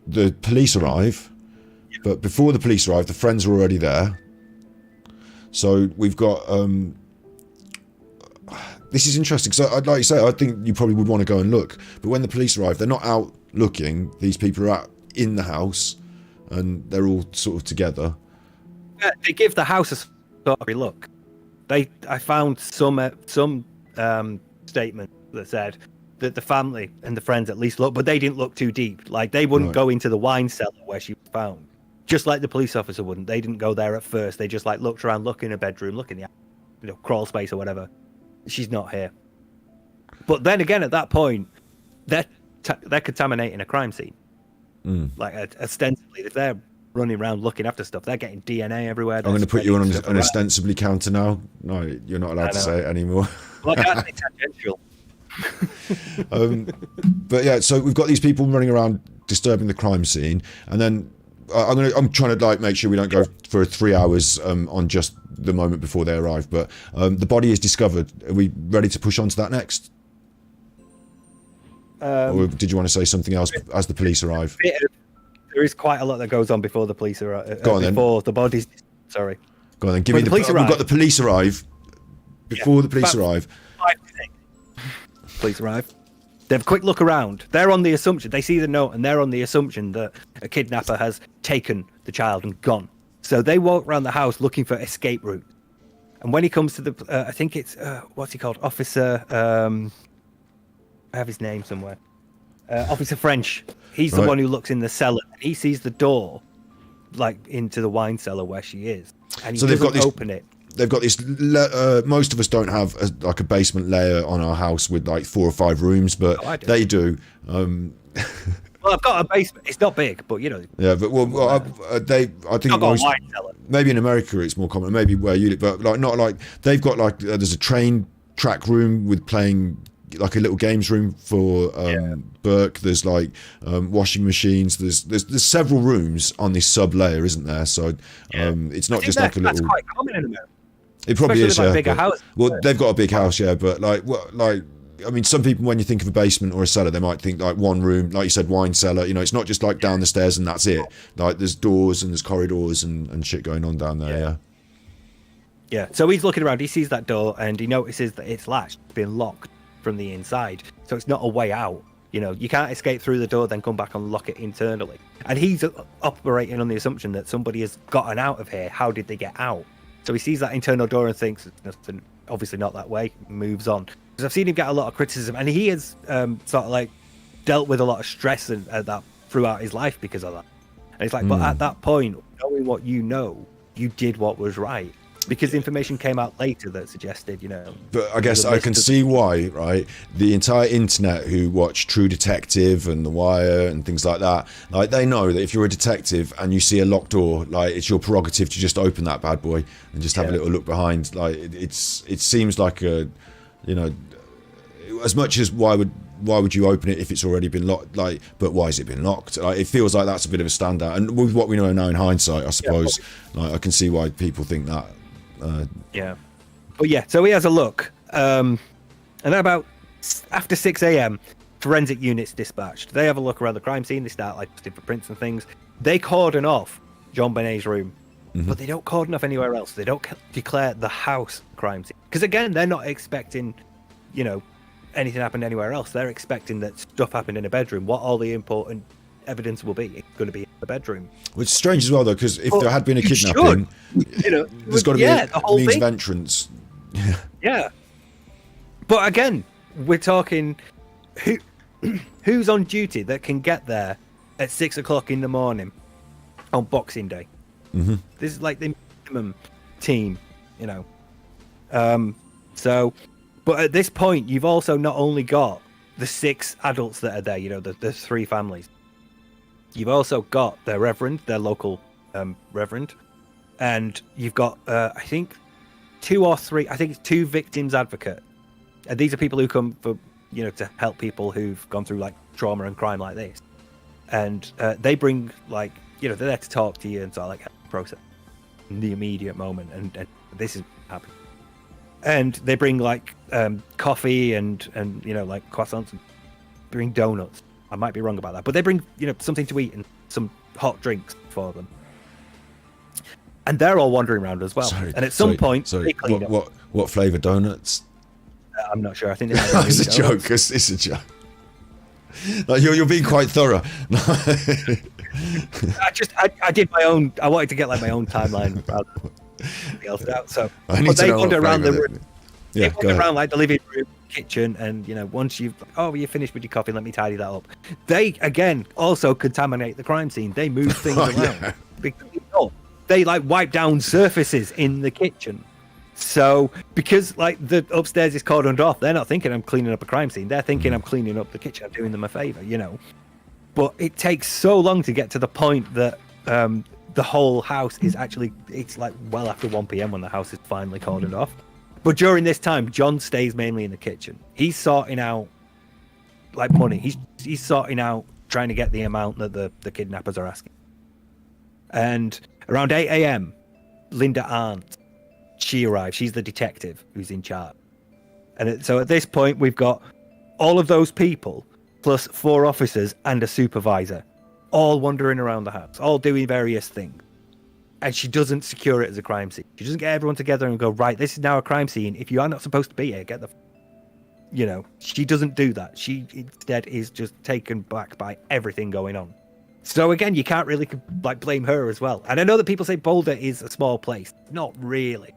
the police arrive, but before the police arrive, the friends are already there. So we've got this is interesting because I'd like you say, I think you probably would want to go and look, but when the police arrive, they're not out looking. These people are out in the house and they're all sort of together. Yeah, they give the house a sorry look. I found some statement that said that the family and the friends at least looked, but they didn't look too deep. They wouldn't go into the wine cellar where she was found, just like the police officer wouldn't. They didn't go there at first. They just looked around, look in a bedroom, look in the crawl space or whatever. She's not here. But then again, at that point, they're contaminating a crime scene. Ostensibly, if they're running around looking after stuff, they're getting DNA everywhere. I'm going to put you on an ostensibly counter now. No, you're not allowed to say it anymore. Well, I can't say tangential. But yeah, so we've got these people running around disturbing the crime scene, and then I'm trying to make sure we don't go for 3 hours on just the moment before they arrive. But the body is discovered. Are we ready to push on to that next? Or did you want to say something else as the police arrive? There is quite a lot that goes on before the police arrive. Go on, before the bodies. Sorry. Go on then. Give me we've got the police arrive. Before the police arrive. Police arrive. They have a quick look around. They're on the assumption. They see the note and they're on the assumption that a kidnapper has taken the child and gone. So they walk around the house looking for escape route. And when he comes to the, I think it's, what's he called? Officer, I have his name somewhere. Officer French. He's the one who looks in the cellar. And he sees the door, into the wine cellar where she is. And he doesn't open it. They've got this. Most of us don't have a basement layer on our house with 4 or 5 rooms, but they do. Well, I've got a basement. It's not big, but Yeah, but I think most, maybe in America it's more common. Maybe where you live, but not they've got there's a train track room with playing. A little games room for Burke. There's washing machines. There's several rooms on this sub layer, isn't there? So it's not just a little. That's quite common in America. It probably especially is. Bigger house. Well, they've got a big house, yeah. But I mean, some people when you think of a basement or a cellar, they might think one room, like you said, wine cellar. It's not just down the stairs and that's it. There's doors and there's corridors and shit going on down there. Yeah. Yeah. So he's looking around. He sees that door and he notices that it's latched, it's been locked from the inside, so it's not a way out. You can't escape through the door then come back and lock it internally, and he's operating on the assumption that somebody has gotten out of here. How did they get out? So he sees that internal door and thinks it's nothing, obviously not that way, moves on. Because I've seen him get a lot of criticism, and he has dealt with a lot of stress and that throughout his life because of that. And it's but at that point, knowing what you did what was right. Because information came out later that suggested, But I guess I can see why, right? The entire internet who watch True Detective and The Wire and things like that, they know that if you're a detective and you see a locked door, it's your prerogative to just open that bad boy and just have a little look behind. It seems like as much as why would you open it if it's already been locked? But why has it been locked? It feels like that's a bit of a standout. And with what we know now in hindsight, I suppose, I can see why people think that. So he has a look, and about after 6 a.m. forensic units dispatched. They have a look around the crime scene. They start looking for prints and things. They cordon off JonBenét's room, but they don't cordon off anywhere else. They don't declare the house crime scene because again, they're not expecting anything happened anywhere else. They're expecting that stuff happened in a bedroom. What all the important evidence will be, it's going to be in the bedroom. Which is strange as well, though, because if there had been a kidnapping, there's got to be a means of entrance. Yeah. But again, we're talking who's on duty that can get there at 6 o'clock in the morning on Boxing Day. This is the minimum team, but at this point, you've also not only got the 6 adults that are there, the 3 families. You've also got their reverend, their local reverend, and you've got I think 2 or 3. I think it's 2 victims advocate, and these are people who come for to help people who've gone through like trauma and crime like this, and they bring like they're there to talk to you and sort of like process in the immediate moment, and this is happening. And they bring like coffee and like croissants, and bring donuts. I might be wrong about that, but they bring something to eat and some hot drinks for them. And they're all wandering around as well. And at some point, they clean up. What flavour donuts? I'm not sure. I think it's a joke. It's a joke. Like you're being quite thorough. I did my own. I wanted to get like my own timeline rather than anything else out. So they wander around the room. Yeah, they wander around like the living room, kitchen, and once you're finished with your coffee, let me tidy that up. They again also contaminate the crime scene. They move things around. Yeah. Because, they like wipe down surfaces in the kitchen. So because like the upstairs is cordoned off, they're not thinking I'm cleaning up a crime scene. They're thinking I'm cleaning up the kitchen. I'm doing them a favor, But it takes so long to get to the point that the whole house is it's like well after 1 p.m. when the house is finally cordoned off. But during this time, John stays mainly in the kitchen. He's sorting out like money. He's sorting out trying to get the amount that the kidnappers are asking. And around 8 a.m., Linda Arndt, she arrives. She's the detective who's in charge. And so at this point, we've got all of those people plus 4 officers and a supervisor all wandering around the house, all doing various things. And she doesn't secure it as a crime scene. She doesn't get everyone together and go, right, this is now a crime scene. If you are not supposed to be here, get the... she doesn't do that. She instead is just taken back by everything going on. So again, you can't really like blame her as well. And I know that people say Boulder is a small place. Not really.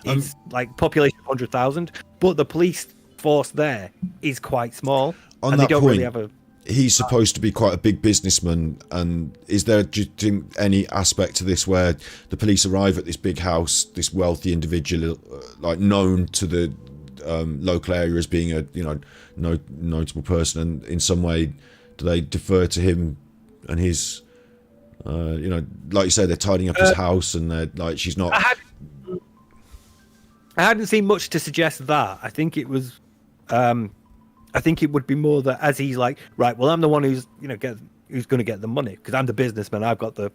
It's like population of 100,000, but the police force there is quite small. On and that they don't point, really have a... he's supposed to be quite a big businessman, and is there, do you think, any aspect to this where the police arrive at this big house, this wealthy individual, like known to the local area as being a notable person, and in some way do they defer to him and his like you say, they're tidying up his house, and they're like, she's not... I hadn't seen much to suggest that. I think it was I think it would be more that as he's like, right, well, I'm the one who's who's going to get the money because I'm the businessman. I've got the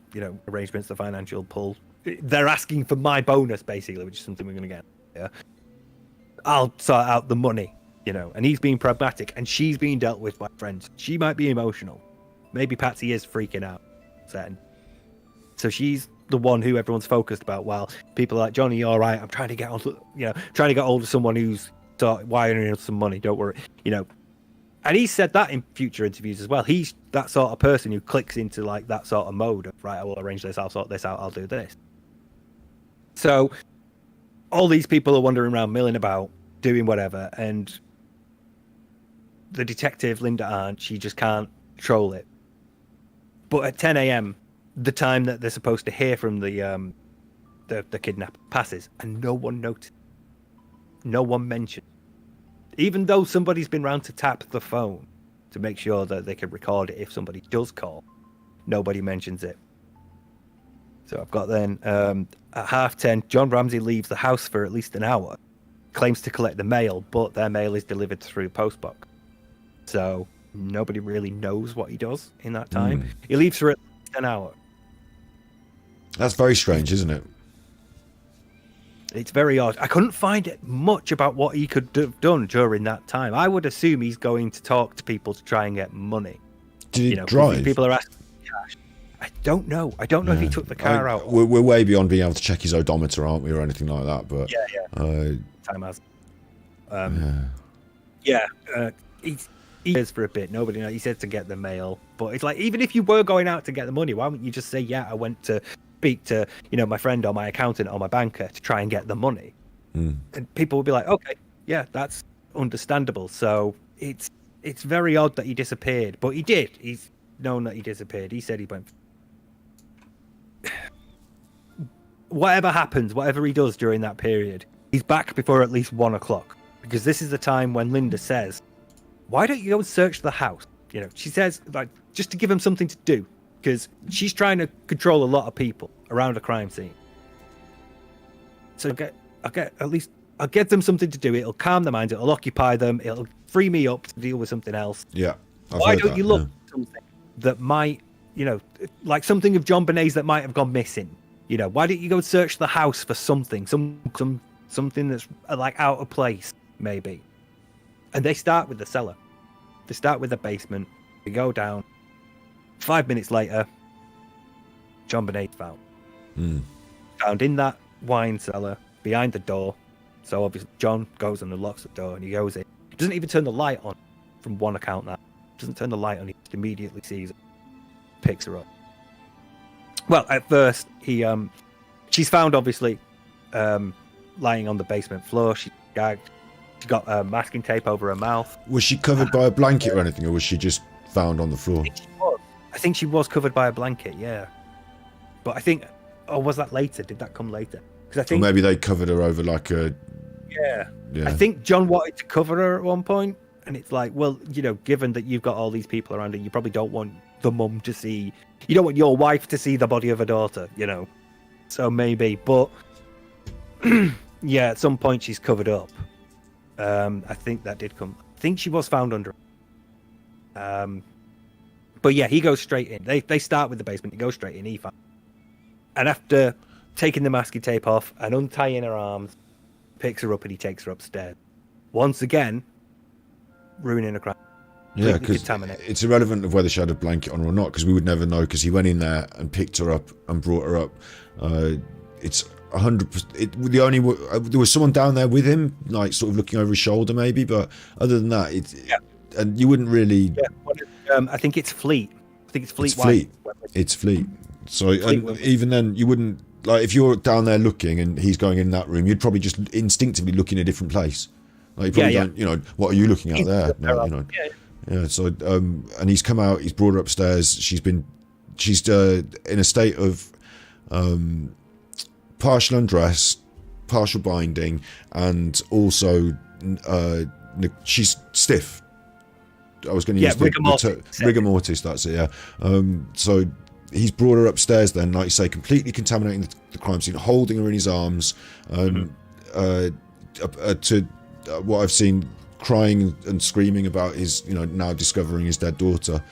arrangements, the financial pull. They're asking for my bonus basically, which is something we're going to get. Yeah, I'll sort out the money, And he's being pragmatic, and she's being dealt with by friends. She might be emotional. Maybe Patsy is freaking out. So she's the one who everyone's focused about. While people are like, Johnny, you all right? I'm trying to get on, trying to get hold of someone who's wiring in some money. Don't worry, And he said that in future interviews as well. He's that sort of person who clicks into like that sort of mode of, right, I will arrange this, I'll sort this out, I'll do this. So all these people are wandering around, milling about, doing whatever, and the detective, Linda Arndt, she just can't control it. But at 10 a.m., the time that they're supposed to hear from the kidnapper passes, and no one noticed. No one mentioned. Even though somebody's been round to tap the phone to make sure that they can record it if somebody does call, nobody mentions it. So I've got then at 10:30, John Ramsey leaves the house for at least an hour, claims to collect the mail, but their mail is delivered through postbox. So nobody really knows what he does in that time. He leaves for at least an hour. That's very strange, isn't it? It's very odd. I couldn't find much about what he could have done during that time. I would assume he's going to talk to people to try and get money. Did he drive? People are asking for cash. I don't know. I don't know if he took the car out. We're way beyond being able to check his odometer, aren't we, or anything like that? But time has. He is for a bit. Nobody knows. He said to get the mail, but it's like, even if you were going out to get the money, why wouldn't you just say, yeah, I went to speak to my friend or my accountant or my banker to try and get the money? And people would be like, okay, yeah, that's understandable. So it's very odd that he disappeared, but he did. He's known that he disappeared. He said he went. Whatever happens, whatever he does during that period, he's back before at least 1 o'clock, because this is the time when Linda says, why don't you go and search the house? She says, like, just to give him something to do. because she's trying to control a lot of people around a crime scene. So I'll get them something to do. It'll calm their minds. It'll occupy them. It'll free me up to deal with something else. Yeah. Why don't you look at something that might, like something of JonBenét's that might have gone missing? Why don't you go search the house for something, something that's like out of place, maybe? And they start with the cellar. They start with the basement. They go down. 5 minutes later, JonBenét's found. Found in that wine cellar behind the door. So obviously John goes and unlocks the door and he goes in. He doesn't even turn the light on from one account. That doesn't turn the light on. He just immediately sees her, picks her up. Well, at first she's found obviously lying on the basement floor. She's gagged. She got masking tape over her mouth. Was she covered by a blanket or anything, or was she just found on the floor? I think she was covered by a blanket, yeah. But I think, was that later? Did that come later? Because I think or maybe they covered her over like a. Yeah. I think John wanted to cover her at one point, and it's like, well, given that you've got all these people around her, you probably don't want the mum to see. You don't want your wife to see the body of her daughter, So maybe, but yeah, at some point she's covered up. I think that did come. I think she was found under. But yeah, he goes straight in. They start with the basement. He goes straight in. He finds. And after taking the masking tape off and untying her arms, picks her up and he takes her upstairs. Once again, ruining her crime. Yeah, because it's irrelevant of whether she had a blanket on or not, because we would never know, because he went in there and picked her up and brought her up. It's 100%. There was someone down there with him, like sort of looking over his shoulder, maybe. But other than that, and you wouldn't really. Yeah, I think it's Fleet. It's Fleet. It's Fleet. So even then, you wouldn't like if you're down there looking and he's going in that room, you'd probably just instinctively look in a different place. Like you probably don't. What are you looking at there? No, Yeah. So and he's come out. He's brought her upstairs. She's in a state of partial undress, partial binding, and also she's stiff. I was going to use rigor mortis. That's it. Yeah. So he's brought her upstairs. Then, like you say, completely contaminating the crime scene, holding her in his arms, to what I've seen, crying and screaming about his, now discovering his dead daughter.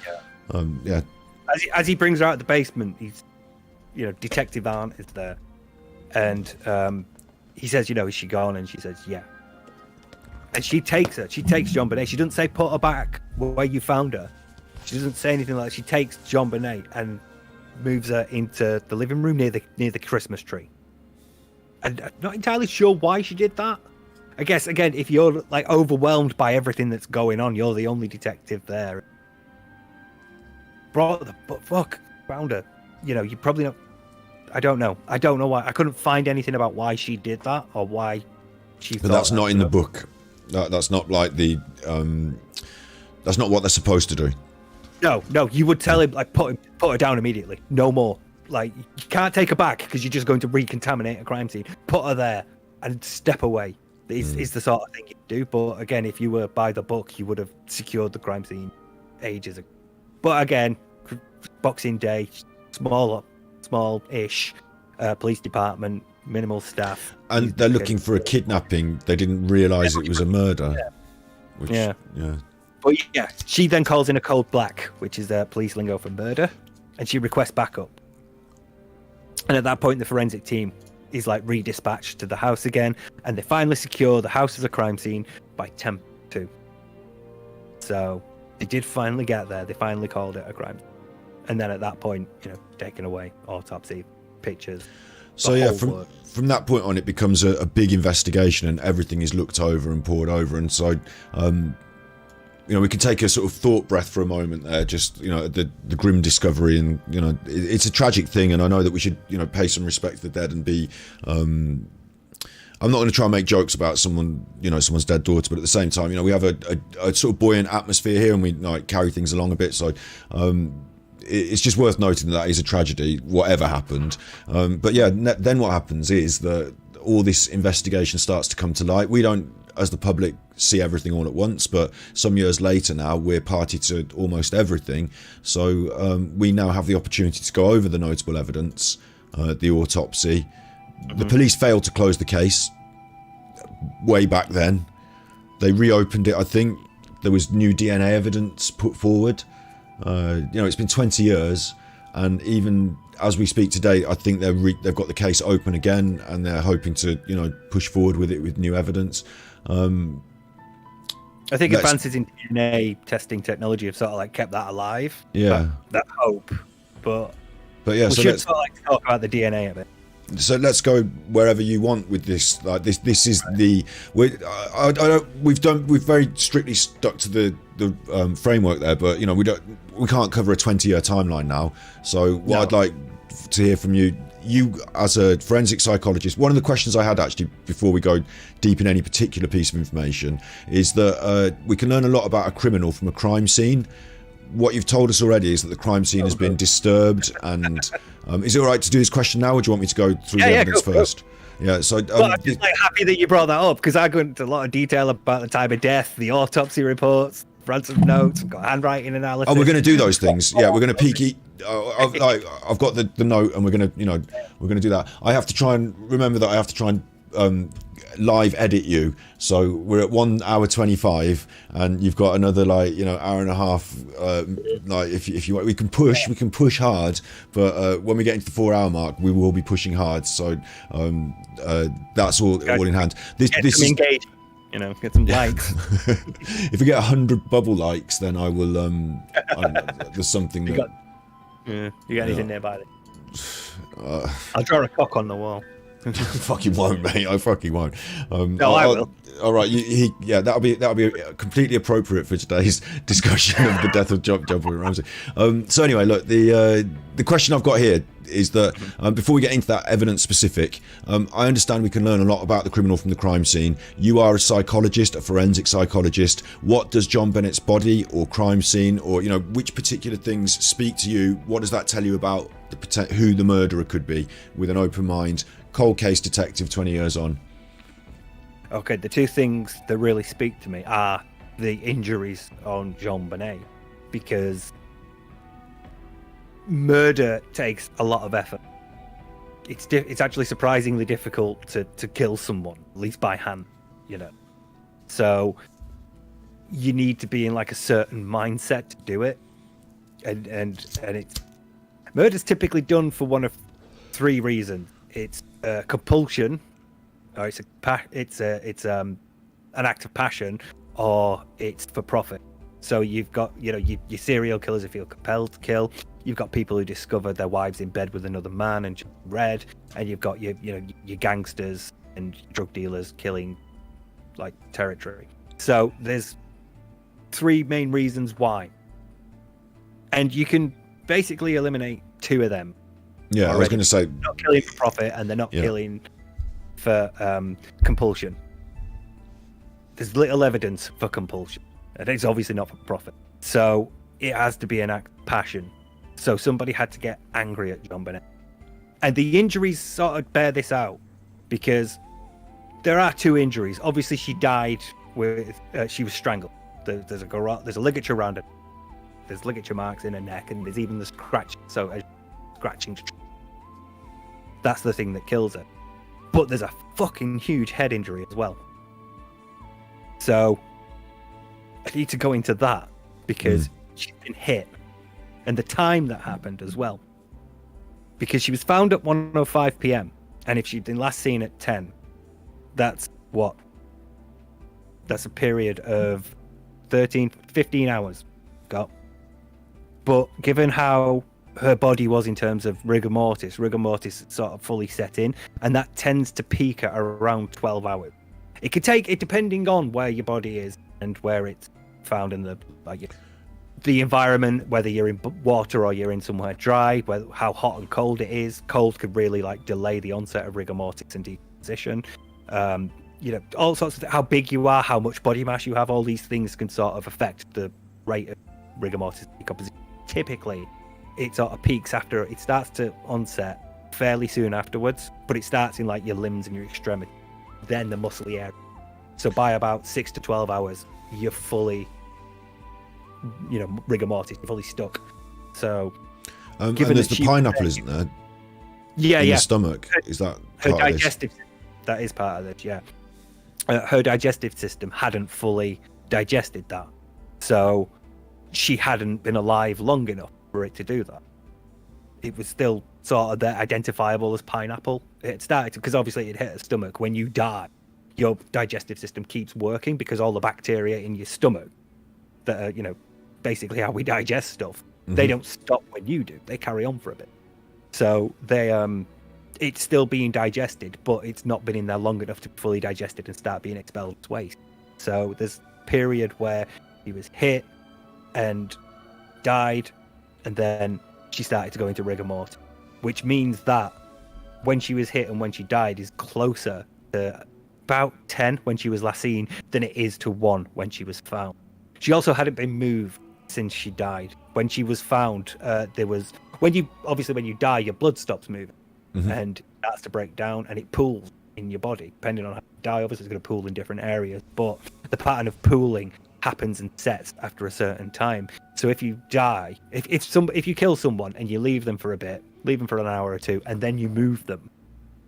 Yeah. As he brings her out of the basement, he's, Detective Arndt is there, and he says, is she gone? And she says, yeah. And she takes her. She takes JonBenét. She doesn't say put her back where you found her. She doesn't say anything like that. She takes JonBenét and moves her into the living room near the Christmas tree. And I'm not entirely sure why she did that. I guess, again, if you're like overwhelmed by everything that's going on, you're the only detective there. Brought the fuck found her. You probably not. I don't know why. I couldn't find anything about why she did that or why she. But that's not in the book. That's not like the. That's not what they're supposed to do. No. You would tell him like put her down immediately. No more. Like you can't take her back because you're just going to recontaminate a crime scene. Put her there and step away. Is the sort of thing you do. But again, if you were by the book, you would have secured the crime scene ages ago. But again, Boxing Day, small-ish police department, minimal staff. And they're looking for a kidnapping. They didn't realise it was a murder. Yeah. But yeah, she then calls in a code black, which is police lingo for murder, and she requests backup. And at that point, the forensic team is like redispatched to the house again, and they finally secure the house as a crime scene by 10-2. So they did finally get there. They finally called it a crime. And then at that point, taken away, autopsy, pictures. So yeah, from that point on, it becomes a big investigation, and everything is looked over and poured over. And so, we can take a sort of thought breath for a moment there. Just the grim discovery, and it's a tragic thing. And I know that we should pay some respect to the dead and be. I'm not going to try and make jokes about someone's dead daughter, but at the same time, we have a sort of buoyant atmosphere here, and we carry things along a bit. So. It's just worth noting that is a tragedy, whatever happened. But yeah, then what happens is that all this investigation starts to come to light. We don't as the public see everything all at once, but some years later now we're party to almost everything. So we now have the opportunity to go over the notable evidence, the autopsy. The police failed to close the case way back then. They reopened it, I think. There was new DNA evidence put forward. It's been 20 years, and even as we speak today, I think they've got the case open again, and they're hoping to, push forward with it with new evidence. I think advances in DNA testing technology have sort of like kept that alive. Yeah, that hope. But yeah, we so should sort of like talk about the DNA of it. So let's go wherever you want with this. Like this is the we've very strictly stuck to the framework there, but we can't cover a 20-year timeline now. So what I'd like to hear from you as a forensic psychologist, one of the questions I had actually before we go deep in any particular piece of information is that we can learn a lot about a criminal from a crime scene. What you've told us already is that the crime scene has been disturbed, and is it all right to do this question now, or do you want me to go through the evidence first? Yeah, so I'm just happy that you brought that up, because I go into a lot of detail about the time of death, the autopsy reports, ransom notes, I've got handwriting analysis. Oh, we're going to do those things. Yeah, we're going to peek. I've got the note, and we're going to do that. I have to try and remember that I have to try and live edit you, so we're at 1 hour 25, and you've got another hour and a half. If you want, we can push hard, but when we get into the 4 hour mark, we will be pushing hard. So that's all in hand. This is engaged. Get some likes. If we get 100 bubble likes, then I will. There's something you got anything nearby? I'll draw a cock on the wall. Fucking won't, mate. I fucking won't. No, I will. All right, that'll be completely appropriate for today's discussion of the death of JonBenét Ramsey. So anyway, look, the question I've got here is that before we get into that evidence specific, I understand we can learn a lot about the criminal from the crime scene. You are a psychologist, a forensic psychologist. What does JonBenét's body or crime scene, or which particular things speak to you? What does that tell you about who the murderer could be, with an open mind? Cold case detective 20 years on. Okay, the two things that really speak to me are the injuries on JonBenét, because murder takes a lot of effort. It's actually surprisingly difficult to kill someone, at least by hand, So you need to be in like a certain mindset to do it, and it's murder's typically done for one of three reasons. It's compulsion, or it's an act of passion, or it's for profit. So you've got your serial killers who feel compelled to kill. You've got people who discover their wives in bed with another man and red, and you've got your gangsters and drug dealers killing like territory. So there's three main reasons why, and you can basically eliminate two of them. Yeah, already. I was going to say they're not killing for profit, and they're not killing for compulsion. There's little evidence for compulsion, and it's obviously not for profit. So it has to be an act of passion. So somebody had to get angry at JonBenét, and the injuries sort of bear this out, because there are two injuries. Obviously, she died with she was strangled. There's a ligature around her. There's ligature marks in her neck, and there's even the scratch. So scratching. That's the thing that kills her. But there's a fucking huge head injury as well. So I need to go into that, because she's been hit, and the time that happened as well. Because she was found at 1:05 p.m. and if she'd been last seen at 10, that's a period of 15 hours. But given how her body was in terms of rigor mortis sort of fully set in, and that tends to peak at around 12 hours. It could take it depending on where your body is and where it's found in the environment, whether you're in water or you're in somewhere dry, how hot and cold it is. Cold could really delay the onset of rigor mortis and decomposition. All sorts of how big you are, how much body mass you have, all these things can sort of affect the rate of rigor mortis decomposition. Typically, it sort of peaks after it starts to onset fairly soon afterwards, but it starts in your limbs and your extremities, then the muscly area. So by about 6 to 12 hours, you're fully, rigor mortis, you're fully stuck. So, and there's the pineapple, isn't there? Yeah, in the stomach. Is that her part of this? digestive? That is part of it. Yeah, her digestive system hadn't fully digested that, so she hadn't been alive long enough for it to do that. It was still sort of there, identifiable as pineapple. It started because obviously it hit her stomach. When you die, your digestive system keeps working because all the bacteria in your stomach that are, basically how we digest stuff, they don't stop when you do. They carry on for a bit. So it's still being digested, but it's not been in there long enough to fully digest it and start being expelled as waste. So there's a period where he was hit and died, and then she started to go into rigor mortis, which means that when she was hit and when she died is closer to about 10 when she was last seen than it is to 1 when she was found. She also hadn't been moved since she died. When she was found, when you die, your blood stops moving, and it starts to break down, and it pools in your body. Depending on how you die, obviously it's going to pool in different areas, but the pattern of pooling happens and sets after a certain time. So if you die, if you kill someone and you leave them for a bit, leave them for an hour or two, and then you move them,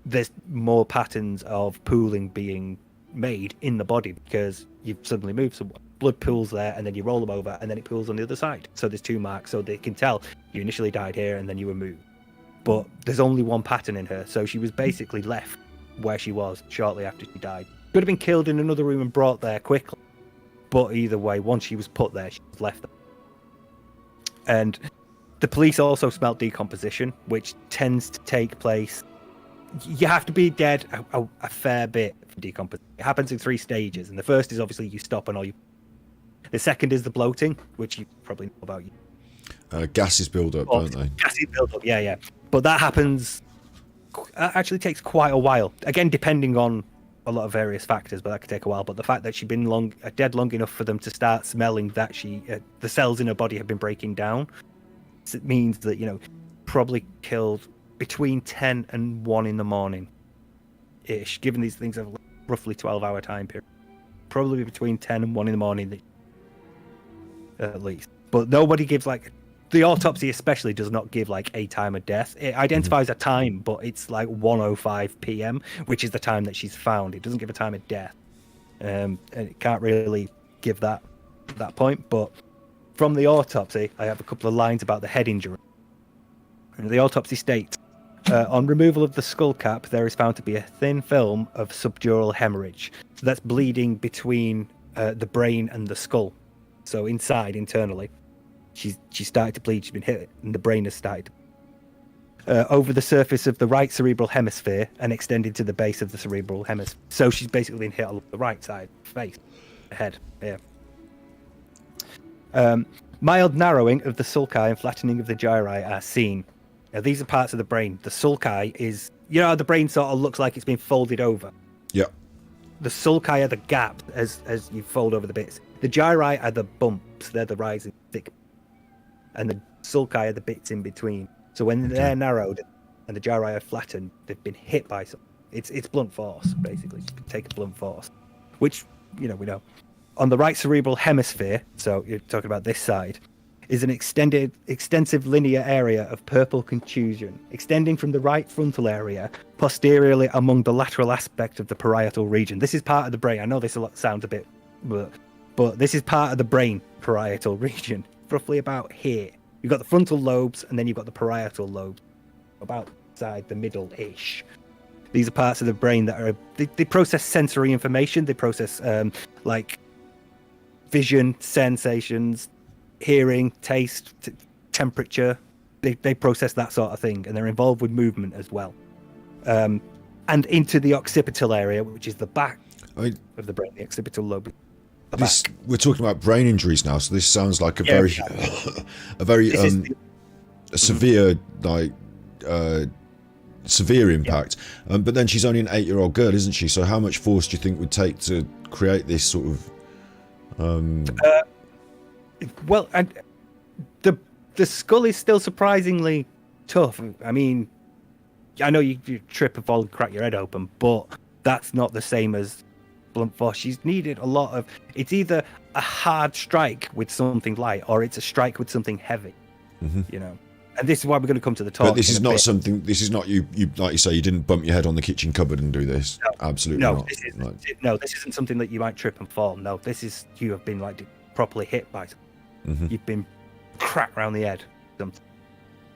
there's more patterns of pooling being made in the body because you've suddenly moved someone. Blood pools there, and then you roll them over, and then it pools on the other side. So there's 2 marks, so they can tell you initially died here and then you were moved. But there's only one pattern in her, so she was basically left where she was shortly after she died. Could have been killed in another room and brought there quickly, but either way, once she was put there, she was left there. And the police also smelt decomposition, which tends to take place. You have to be dead a fair bit for decomposition. It happens in 3 stages, and the first is obviously you stop and all you. The second is the bloating, which you probably know about. Gases build up, don't they? Gases build up, yeah. But that happens. Actually, takes quite a while. Again, depending on a lot of various factors, but that could take a while. But the fact that she'd been dead long enough for them to start smelling that the cells in her body have been breaking down, it means that probably killed between 10 and 1 in the morning, ish. Given these things have roughly 12-hour time period, probably between 10 and 1 in the morning, at least. But nobody gives the autopsy especially does not give a time of death. It identifies a time, but it's 1:05 p.m., which is the time that she's found. It doesn't give a time of death, and it can't really give that point. But from the autopsy, I have a couple of lines about the head injury. And the autopsy states, on removal of the skull cap, there is found to be a thin film of subdural hemorrhage. So that's bleeding between the brain and the skull. So internally, she started to bleed. She's been hit, and the brain has started over the surface of the right cerebral hemisphere and extended to the base of the cerebral hemisphere. So she's basically been hit along the right side, face, the head. Yeah. Mild narrowing of the sulci and flattening of the gyri are seen. Now, these are parts of the brain. The sulci is, the brain sort of looks like it's been folded over. Yeah. The sulci are the gaps as you fold over the bits. The gyri are the bumps. They're the rising thick. And the sulci are the bits in between. So when they're narrowed and the gyri are flattened, they've been hit by something. It's blunt force, basically. Take a blunt force, which, we know. On the right cerebral hemisphere, so you're talking about this side, is an extensive linear area of purple contusion, extending from the right frontal area posteriorly among the lateral aspect of the parietal region. This is part of the brain. I know this sounds a bit, but this is part of the brain parietal region, roughly about here. You've got the frontal lobes, and then you've got the parietal lobes, about inside the middle-ish. These are parts of the brain that are they process sensory information. They process vision, sensations, hearing, taste, temperature. They process that sort of thing, and they're involved with movement as well. And into the occipital area, which is the back of the brain, the occipital lobe. We're talking about brain injuries now, so this sounds like a very severe severe impact. But then she's only an 8-year-old girl, isn't she? So how much force do you think would take to create this sort of? Well, the skull is still surprisingly tough. I mean, I know you trip and fall and crack your head open, but that's not the same as blunt force. She's needed a lot of. It's either a hard strike with something light, or it's a strike with something heavy. You know, and this is why we're going to come to the talk. But this is not something. This is not you. You like you say, you didn't bump your head on the kitchen cupboard and do this. No, absolutely not. No, this isn't something that you might trip and fall. No, this is you have been like properly hit by something. You've been cracked around the head.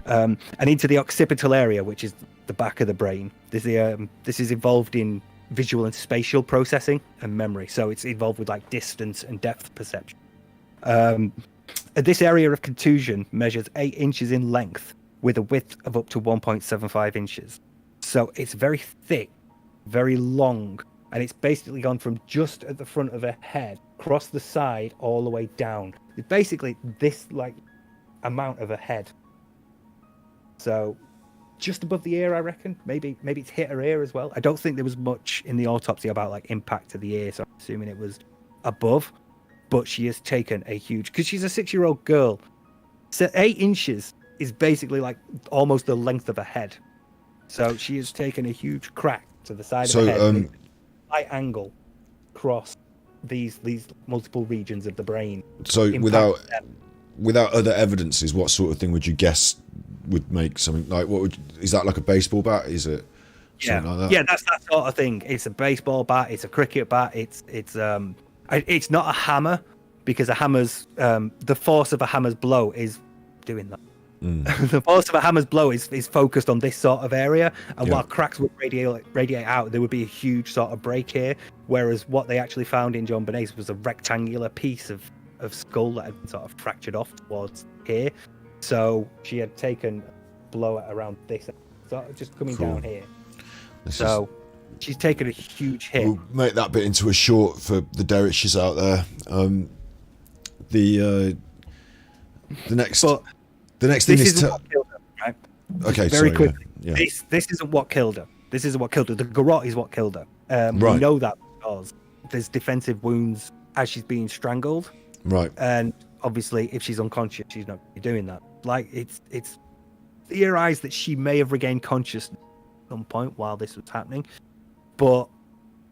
And into the occipital area, which is the back of the brain. This is involved in visual and spatial processing and memory. So it's involved with like distance and depth perception. This area of contusion measures 8 inches in length with a width of up to 1.75 inches. So it's very thick, very long, and it's basically gone from just at the front of her head, across the side, all the way down. It's basically this like amount of a head. So just above the ear, I reckon. Maybe it's hit her ear as well. I don't think there was much in the autopsy about like impact to the ear, so I'm assuming it was above. But she has taken a huge, because she's a 6-year-old girl. So 8 inches is basically like almost the length of a head. So she has taken a huge crack to the side of the head, right angle across these multiple regions of the brain. So without other evidences, what sort of thing would you guess would make something like is that like a baseball bat? Is it something like that? Yeah, that's that sort of thing. It's a baseball bat. It's a cricket bat. It's not a hammer, because a hammer's the force of a hammer's blow is doing that. The force of a hammer's blow is focused on this sort of area, and while cracks would radiate out, there would be a huge sort of break here. Whereas what they actually found in JonBenét's was a rectangular piece of skull that had been sort of fractured off towards here. So she had taken a blow at around this, sort of just coming down here. She's taken a huge hit. We'll make that bit into a short for the Derrishes out there. The next thing is what killed her, right? Okay, very quickly. Yeah. This isn't what killed her. This isn't what killed her. The garrote is what killed her. Right. We know that because there's defensive wounds as she's being strangled. Right. And obviously, if she's unconscious, she's not going to be doing that. Like it's theorized that she may have regained consciousness at some point while this was happening. But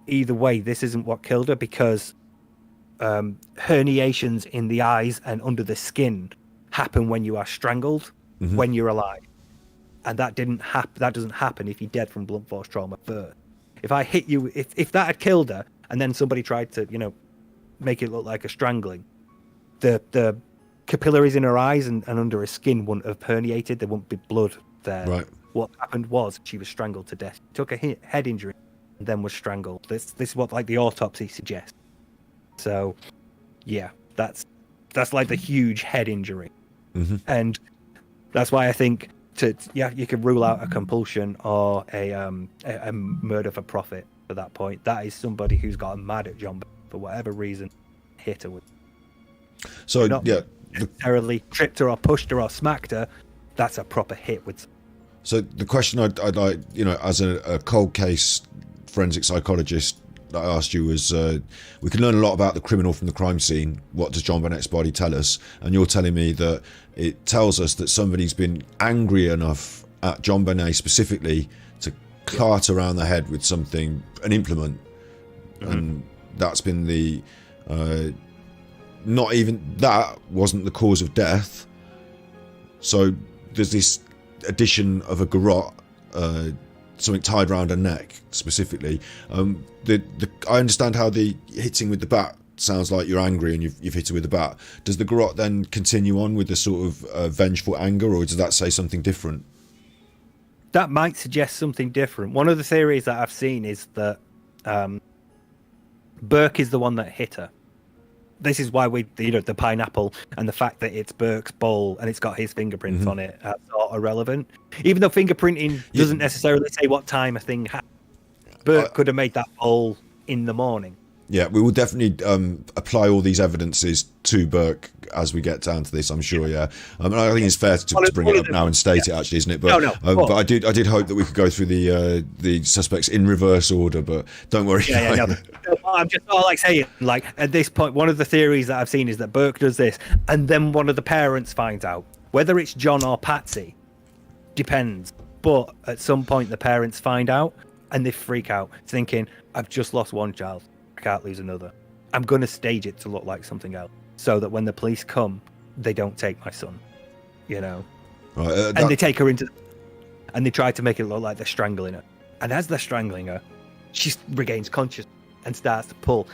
either way, this isn't what killed her, because herniations in the eyes and under the skin happen when you are strangled, when you're alive, and that doesn't happen if you're dead from blunt force trauma first. If I hit you, if that had killed her, and then somebody tried to make it look like a strangling, the capillaries in her eyes and under her skin wouldn't have herniated. There wouldn't be blood there. Right. What happened was she was strangled to death. She took a head injury and then was strangled. This is what like the autopsy suggests. So, yeah, that's like the huge head injury, and that's why I think you can rule out a compulsion or a murder for profit at that point. That is somebody who's gotten mad at John for whatever reason, hit her with. So not necessarily tripped her or pushed her or smacked her. That's a proper hit with. So the question I'd like, as a cold case forensic psychologist that I asked you was, we can learn a lot about the criminal from the crime scene. What does JonBenét's body tell us? And you're telling me that it tells us that somebody's been angry enough at JonBenét specifically to cart around the head with something, an implement, and that's been the. Not even that wasn't the cause of death. So there's this addition of a garrote, something tied around her neck specifically. I understand how the hitting with the bat sounds like you're angry and you've hit her with the bat. Does the garrote then continue on with the sort of vengeful anger, or does that say something different? That might suggest something different. One of the theories that I've seen is that Burke is the one that hit her. This is why the pineapple and the fact that it's Burke's bowl and it's got his fingerprints on it are sort of relevant. Even though fingerprinting doesn't necessarily say what time a thing happened. Burke could have made that bowl in the morning. Yeah, we will definitely apply all these evidences to Burke as we get down to this, I'm sure, yeah. I think it's fair to bring it up now and state it, actually, isn't it? But, but I did hope that we could go through the suspects in reverse order, but don't worry. I'm just not saying, at this point, one of the theories that I've seen is that Burke does this, and then one of the parents finds out. Whether it's John or Patsy, depends. But at some point, the parents find out, and they freak out, thinking, I've just lost one child. I can't lose another. I'm going to stage it to look like something else, so that when the police come, they don't take my son. You know, Right, and they take her into, and they try to make it look like they're strangling her. And as they're strangling her, she regains consciousness and starts to pull,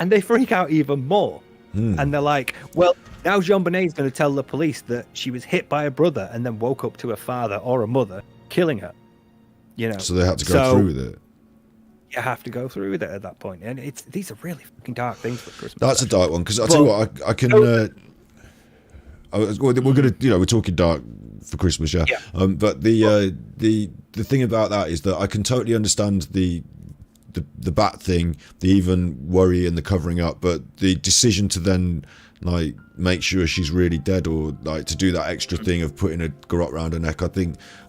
and they freak out even more. And they're like, well, now JonBenét's going to tell the police that she was hit by a brother and then woke up to a father or a mother killing her. You know, so they had to go through with it. You have to go through with it at that point, and these are really fucking dark things for Christmas. That's a dark one, because I'll tell you what, I can. We're gonna, we're talking dark for Christmas, yeah. But the thing about that is that I can totally understand the bat thing, the even worry and the covering up, but the decision to then like make sure she's really dead, or like to do that extra thing of putting a garrote around her neck, I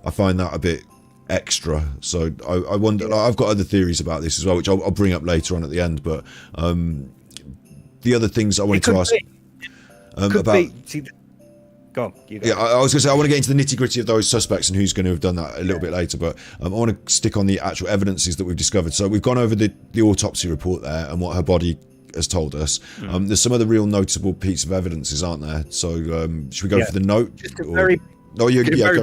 find that a bit extra. So I wonder, like, I've got other theories about this as well, which I'll bring up later on at the end, but the other things I wanted to ask about. Go on, you go. Yeah, I was going to say, I want to get into the nitty-gritty of those suspects and who's going to have done that a little bit later, but I want to stick on the actual evidences that we've discovered. So we've gone over the autopsy report there and what her body has told us. There's some other real noticeable piece of evidences, aren't there? So should we go for the note? Just very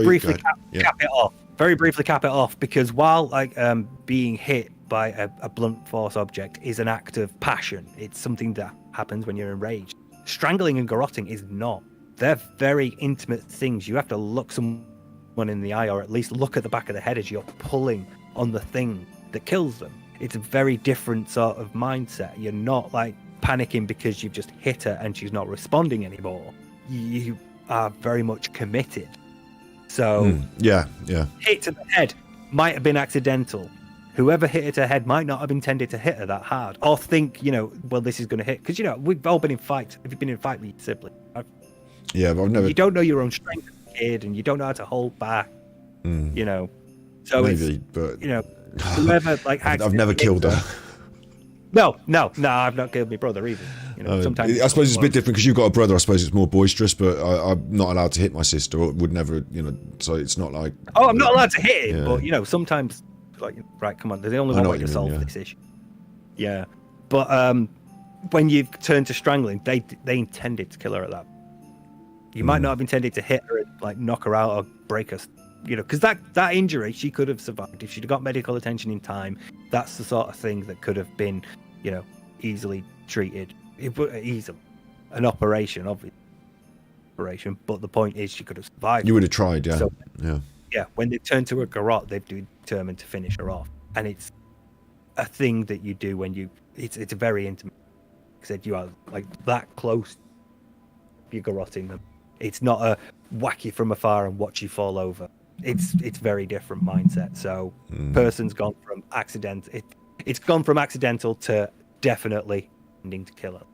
briefly cap it off. Very briefly cap it off, because while like being hit by a blunt force object is an act of passion, it's something that happens when you're enraged. Strangling and garroting is not. They're very intimate things. You have to look someone in the eye, or at least look at the back of the head as you're pulling on the thing that kills them. It's a very different sort of mindset. You're not like panicking because you've just hit her and she's not responding anymore. You are very much committed. So hit to the head might have been accidental. Whoever hit her to her head might not have intended to hit her that hard, or think, well, this is going to hit. Because, we've all been in fights. If you've been in a fight with your sibling, yeah, but I've never. You don't know your own strength as a kid, and you don't know how to hold back. So maybe, but whoever like I've never killed her. No, I've not killed my brother either. Sometimes I suppose it's a bit different because you've got a brother. I suppose it's more boisterous, but I'm not allowed to hit my sister, or would never, so it's not like. Oh, I'm not allowed to hit him, but sometimes, like, right, come on, there's only one way to solve this issue. Yeah, but when you turn to strangling, they intended to kill her at that. You might not have intended to hit her and like knock her out or break her, because that injury she could have survived if she'd got medical attention in time. That's the sort of thing that could have been, easily treated. Easily, an operation, obviously, but the point is she could have survived. You would have tried, yeah. So, yeah. When they turn to a garrote, they've determined to finish her off, and it's a thing that you do when it's a very intimate. Said you are like that close. You're garroting them. It's not a whack you from afar and watch you fall over. It's very different mindset. So person's gone from accident. It's gone from accidental to definitely intending to kill her.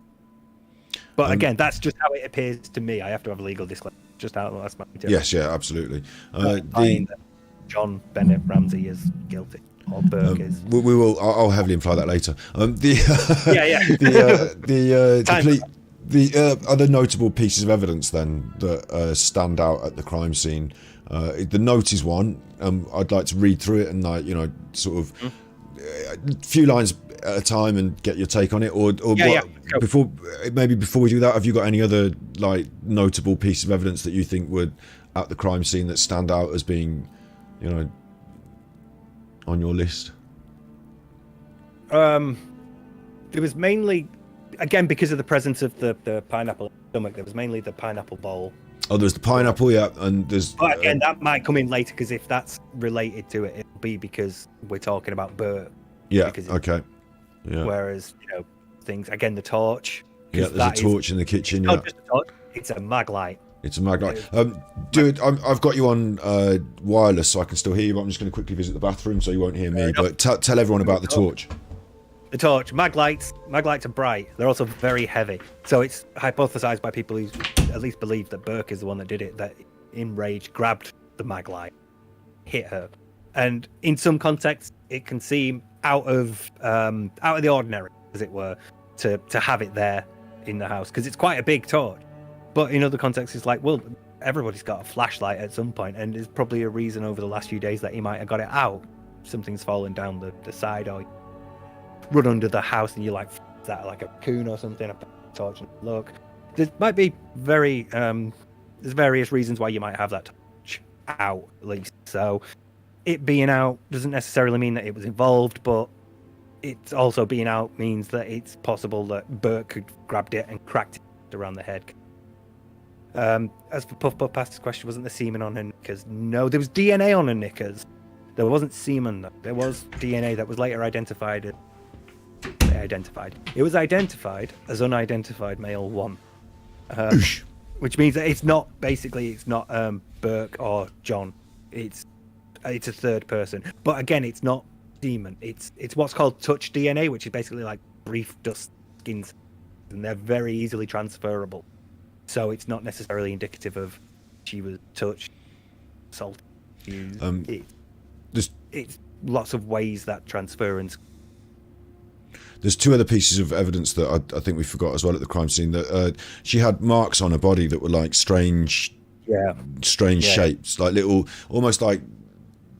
But again, that's just how it appears to me. I have to have a legal disclaimer. Just how that's my material. Yes, yeah, absolutely. JonBenét Ramsey is guilty, or Burke is. We will. I'll heavily imply that later. The other notable pieces of evidence then that stand out at the crime scene. The note is one. I'd like to read through it and sort of a few lines at a time and get your take on it. Before we do that, have you got any other like notable piece of evidence that you think would at the crime scene that stand out as being, on your list? It was mainly. Again, because of the presence of the pineapple stomach, there was mainly the pineapple bowl. Oh, there's the pineapple, yeah, and there's. But again, that might come in later, because if that's related to it, it'll be because we're talking about Bert. Yeah. Okay. Yeah. Whereas things again, the torch. Yeah, there's a torch in the kitchen. Not just a torch; it's a mag light. It's a mag light. Dude, I've got you on wireless, so I can still hear you. But I'm just going to quickly visit the bathroom, so you won't hear me. But tell everyone about the torch. The torch, mag lights are bright. They're also very heavy. So it's hypothesized by people who at least believe that Burke is the one that did it, that in rage grabbed the mag light, hit her. And in some contexts, it can seem out of the ordinary, as it were, to have it there in the house, because it's quite a big torch. But in other contexts, it's like, well, everybody's got a flashlight at some point, and there's probably a reason over the last few days that he might have got it out. Something's fallen down the side, or run under the house and you like that like a coon or something, a torch and look. There might be there's various reasons why you might have that torch out at least. So it being out doesn't necessarily mean that it was involved, but it's also being out means that it's possible that Burke could grabbed it and cracked it around the head. As for Puff Puff asked the question, wasn't there semen on her knickers? No, there was DNA on her knickers. There wasn't semen though. There was DNA that was later identified. It was identified as unidentified male 1, which means that it's not Burke or John. It's a third person. But again, it's not semen. It's what's called touch DNA, which is basically like brief dust skins, and they're very easily transferable. So it's not necessarily indicative of she was touched, assaulted. It's lots of ways that transference. There's 2 other pieces of evidence that I think we forgot as well at the crime scene. That she had marks on her body that were like strange shapes, like little, almost like.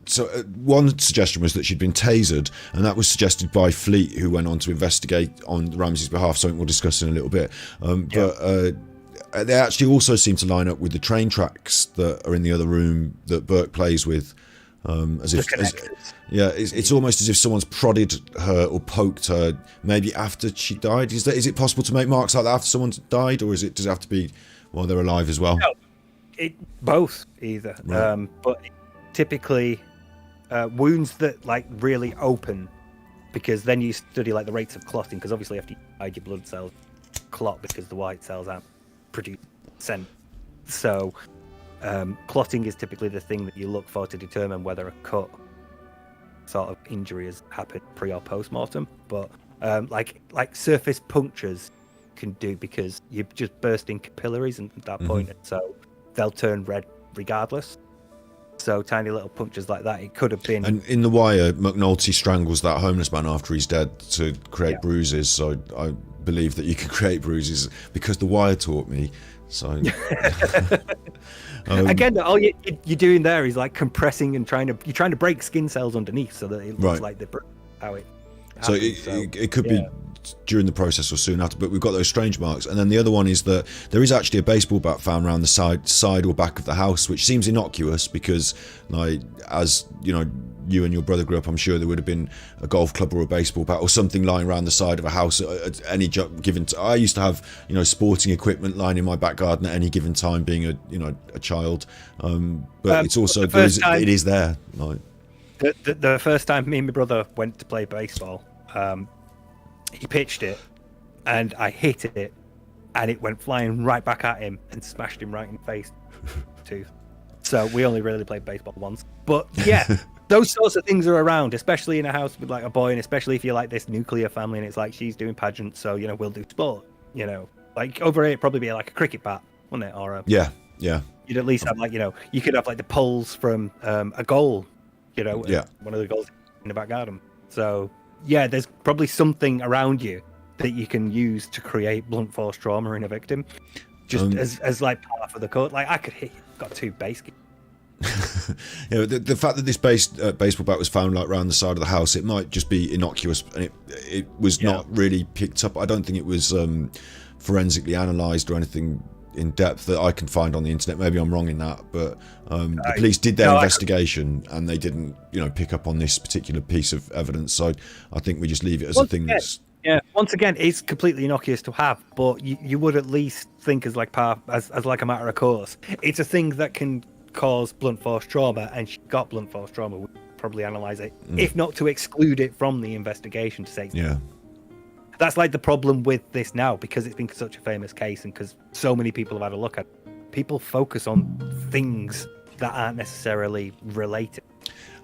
So one suggestion was that she'd been tasered, and that was suggested by Fleet, who went on to investigate on Ramsey's behalf. Something we'll discuss in a little bit. But they actually also seem to line up with the train tracks that are in the other room that Burke plays with. It's almost as if someone's prodded her or poked her maybe after she died. Is it possible to make marks like that after someone's died, or does it have to be while they're alive as well? No, both either. Right. But typically wounds that like really open, because then you study like the rates of clotting, because obviously after you die your blood cells clot because the white cells aren't produce scent. So clotting is typically the thing that you look for to determine whether a cut sort of injury has happened pre or post mortem. But like surface punctures can do, because you're just bursting capillaries at that point, and so they'll turn red regardless. So tiny little punctures like that, it could have been. And in The Wire, McNulty strangles that homeless man after he's dead to create bruises. So I believe that you can create bruises because The Wire taught me. So again, all you're doing there is like compressing and trying to break skin cells underneath so that it looks like how it happens. So it could be during the process or soon after, but we've got those strange marks. And then the other one is that there is actually a baseball bat found around the side or back of the house, which seems innocuous because, like, as you know, you and your brother grew up, I'm sure there would have been a golf club or a baseball bat or something lying around the side of a house at any given time. I used to have, sporting equipment lying in my back garden at any given time, being a child. But it's also it is there. Like the first time me and my brother went to play baseball, he pitched it, and I hit it, and it went flying right back at him and smashed him right in the face too. So we only really played baseball once. But yeah, those sorts of things are around, especially in a house with like a boy, and especially if you're like this nuclear family and it's like she's doing pageants, so we'll do sport. Like over here it'd probably be like a cricket bat, wouldn't it? Or yeah. You'd at least have like you could have like the poles from a goal, one of the goals in the back garden. So yeah, there's probably something around you that you can use to create blunt force trauma in a victim, just as like part of the code. Like I could hit you, got 2 base. The fact that this baseball bat was found like around the side of the house, it might just be innocuous, and it was not really picked up. I don't think it was forensically analysed or anything in depth that I can find on the internet. Maybe I'm wrong in that, but the police did their investigation and they didn't, pick up on this particular piece of evidence. So I think we just leave it as a thing that's. Yeah. Once again, it's completely innocuous to have, but you would at least think as like as like a matter of course, it's a thing that can cause blunt force trauma, and she got blunt force trauma. We'd probably analyse it, if not to exclude it from the investigation, to say. Yeah. That's like the problem with this now, because it's been such a famous case and because so many people have had a look at it. People focus on things that aren't necessarily related.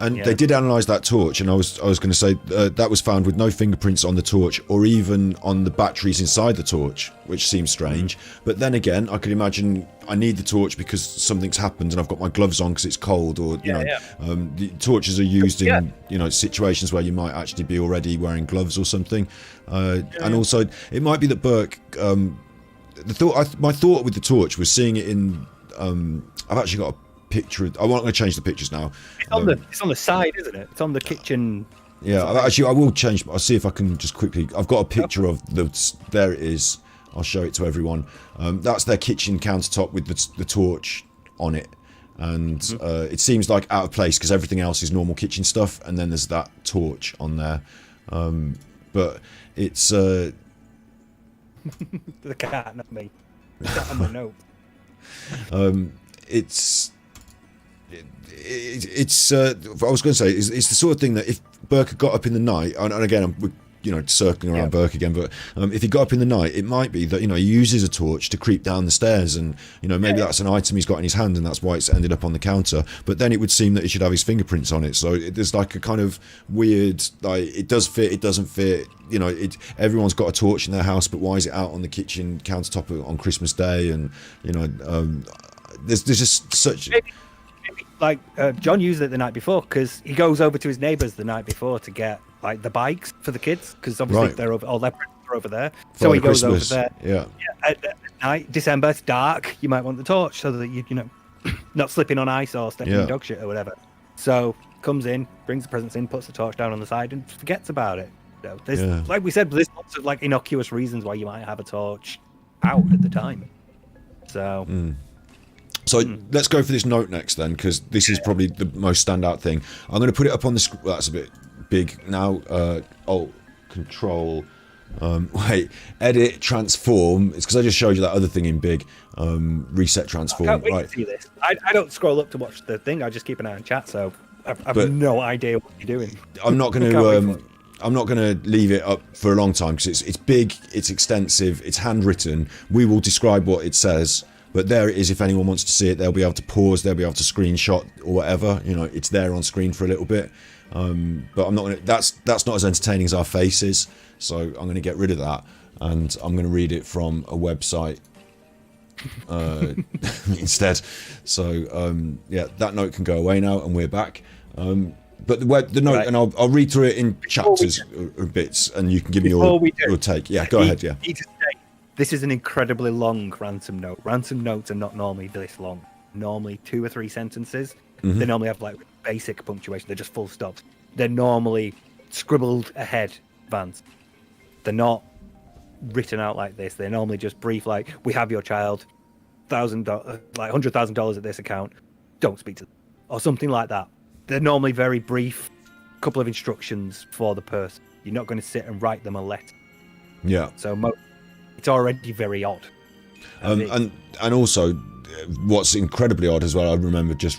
And they did analyse that torch, and I was going to say that was found with no fingerprints on the torch or even on the batteries inside the torch, which seems strange. But then again, I could imagine I need the torch because something's happened and I've got my gloves on because it's cold, or the torches are used in situations where you might actually be already wearing gloves or something. And also, it might be that Burke. My thought with the torch was seeing it in. I've actually got a picture. I'm not going to change the pictures now. It's on the side, isn't it? It's on the kitchen Actually, I will change. I'll see if I can just quickly. I've got a picture of there it is. I'll show it to everyone. That's their kitchen countertop with the torch on it. And it seems like out of place because everything else is normal kitchen stuff. And then there's that torch on there. But it's... the cat, not me. The cat on the note. It's I was going to say it's the sort of thing that if Burke had got up in the night, and again I'm circling around Burke again, but if he got up in the night, it might be that he uses a torch to creep down the stairs, and maybe that's an item he's got in his hand, and that's why it's ended up on the counter. But then it would seem that he should have his fingerprints on it. So there's like a kind of weird, like it does fit, it doesn't fit. Everyone's got a torch in their house, but why is it out on the kitchen countertop on Christmas Day? And there's just such. Like John used it the night before because he goes over to his neighbours the night before to get like the bikes for the kids because obviously they're over, all their friends are over there. So he goes Christmas. Over there. Yeah. At night, December, it's dark. You might want the torch so that you not slipping on ice or stepping in dog shit or whatever. So comes in, brings the presents in, puts the torch down on the side, and forgets about it. There's like we said, there's lots of like innocuous reasons why you might have a torch out at the time. So. So let's go for this note next then, because this is probably the most standout thing. I'm going to put it up on the screen. Well, that's a bit big now. Control. Edit, transform. It's because I just showed you that other thing in big. Reset, transform. I can't wait to see this. I don't scroll up to watch the thing. I just keep an eye on chat, so I've no idea what you're doing. I'm not going to. I'm not going to leave it up for a long time because it's big, it's extensive, it's handwritten. We will describe what it says. But there it is. If anyone wants to see it, they'll be able to pause. They'll be able to screenshot or whatever. It's there on screen for a little bit. But I'm not going to. That's not as entertaining as our faces. So I'm going to get rid of that, and I'm going to read it from a website instead. So that note can go away now, and we're back. But the note, right. And I'll read through it in chapters or bits, and you can give me your take. Yeah, go ahead. Yeah. This is an incredibly long ransom note. Ransom notes are not normally this long. Normally 2 or 3 sentences. Mm-hmm. They normally have like basic punctuation. They're just full stops. They're normally scribbled ahead, Vance. They're not written out like this. They're normally just brief, like, we have your child, $1,000, like $100,000 at this account. Don't speak to them, or something like that. They're normally very brief, couple of instructions for the person. You're not going to sit and write them a letter. Yeah. So it's already very odd. And also, what's incredibly odd as well, I remember just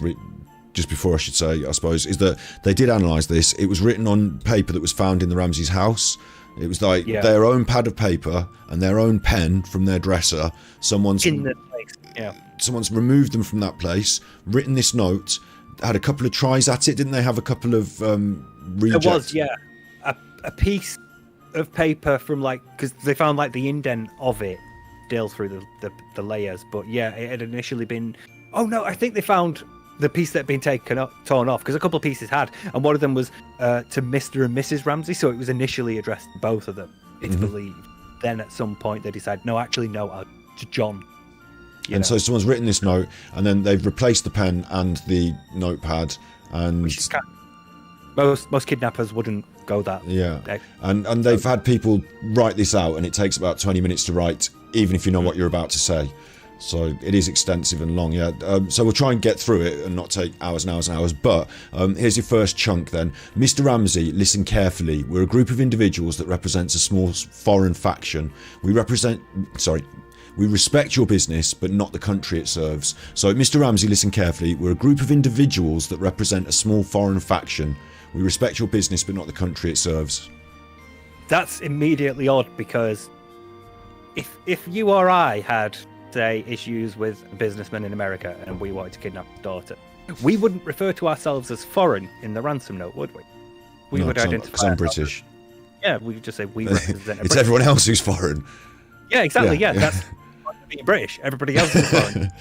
before I should say, I suppose, is that they did analyse this. It was written on paper that was found in the Ramsey's house. It was like their own pad of paper and their own pen from their dresser. Someone's in the place. Yeah. Someone's removed them from that place, written this note, had a couple of tries at it. Didn't they have a couple of rejects? There was, yeah. A piece of paper from because they found like the indent of it still through the layers, but it had initially been. Oh no, I think they found the piece that had been torn off because a couple of pieces had, and one of them was to Mr. and Mrs. Ramsey, so it was initially addressed to both of them. It's believed. Then at some point they decided, no, to John. So someone's written this note, and then they've replaced the pen and the notepad, and most kidnappers wouldn't go that. Yeah, and they've had people write this out, and it takes about 20 minutes to write, even if you know what you're about to say. So it is extensive and long. So we'll try and get through it and not take hours and hours and hours. But here's your first chunk then. Mr. Ramsey, listen carefully. We're a group of individuals that represents a small foreign faction. We respect your business, but not the country it serves. So, Mr. Ramsey, listen carefully. We're a group of individuals that represent a small foreign faction. We respect your business, but not the country it serves. That's immediately odd because if you or I had, say, issues with a businessman in America and we wanted to kidnap his daughter, we wouldn't refer to ourselves as foreign in the ransom note, would we? We would identify because I'm British. Yeah, we would just say we represent. It's everyone else who's foreign. Yeah, exactly. Yeah, that's being British. Everybody else is foreign.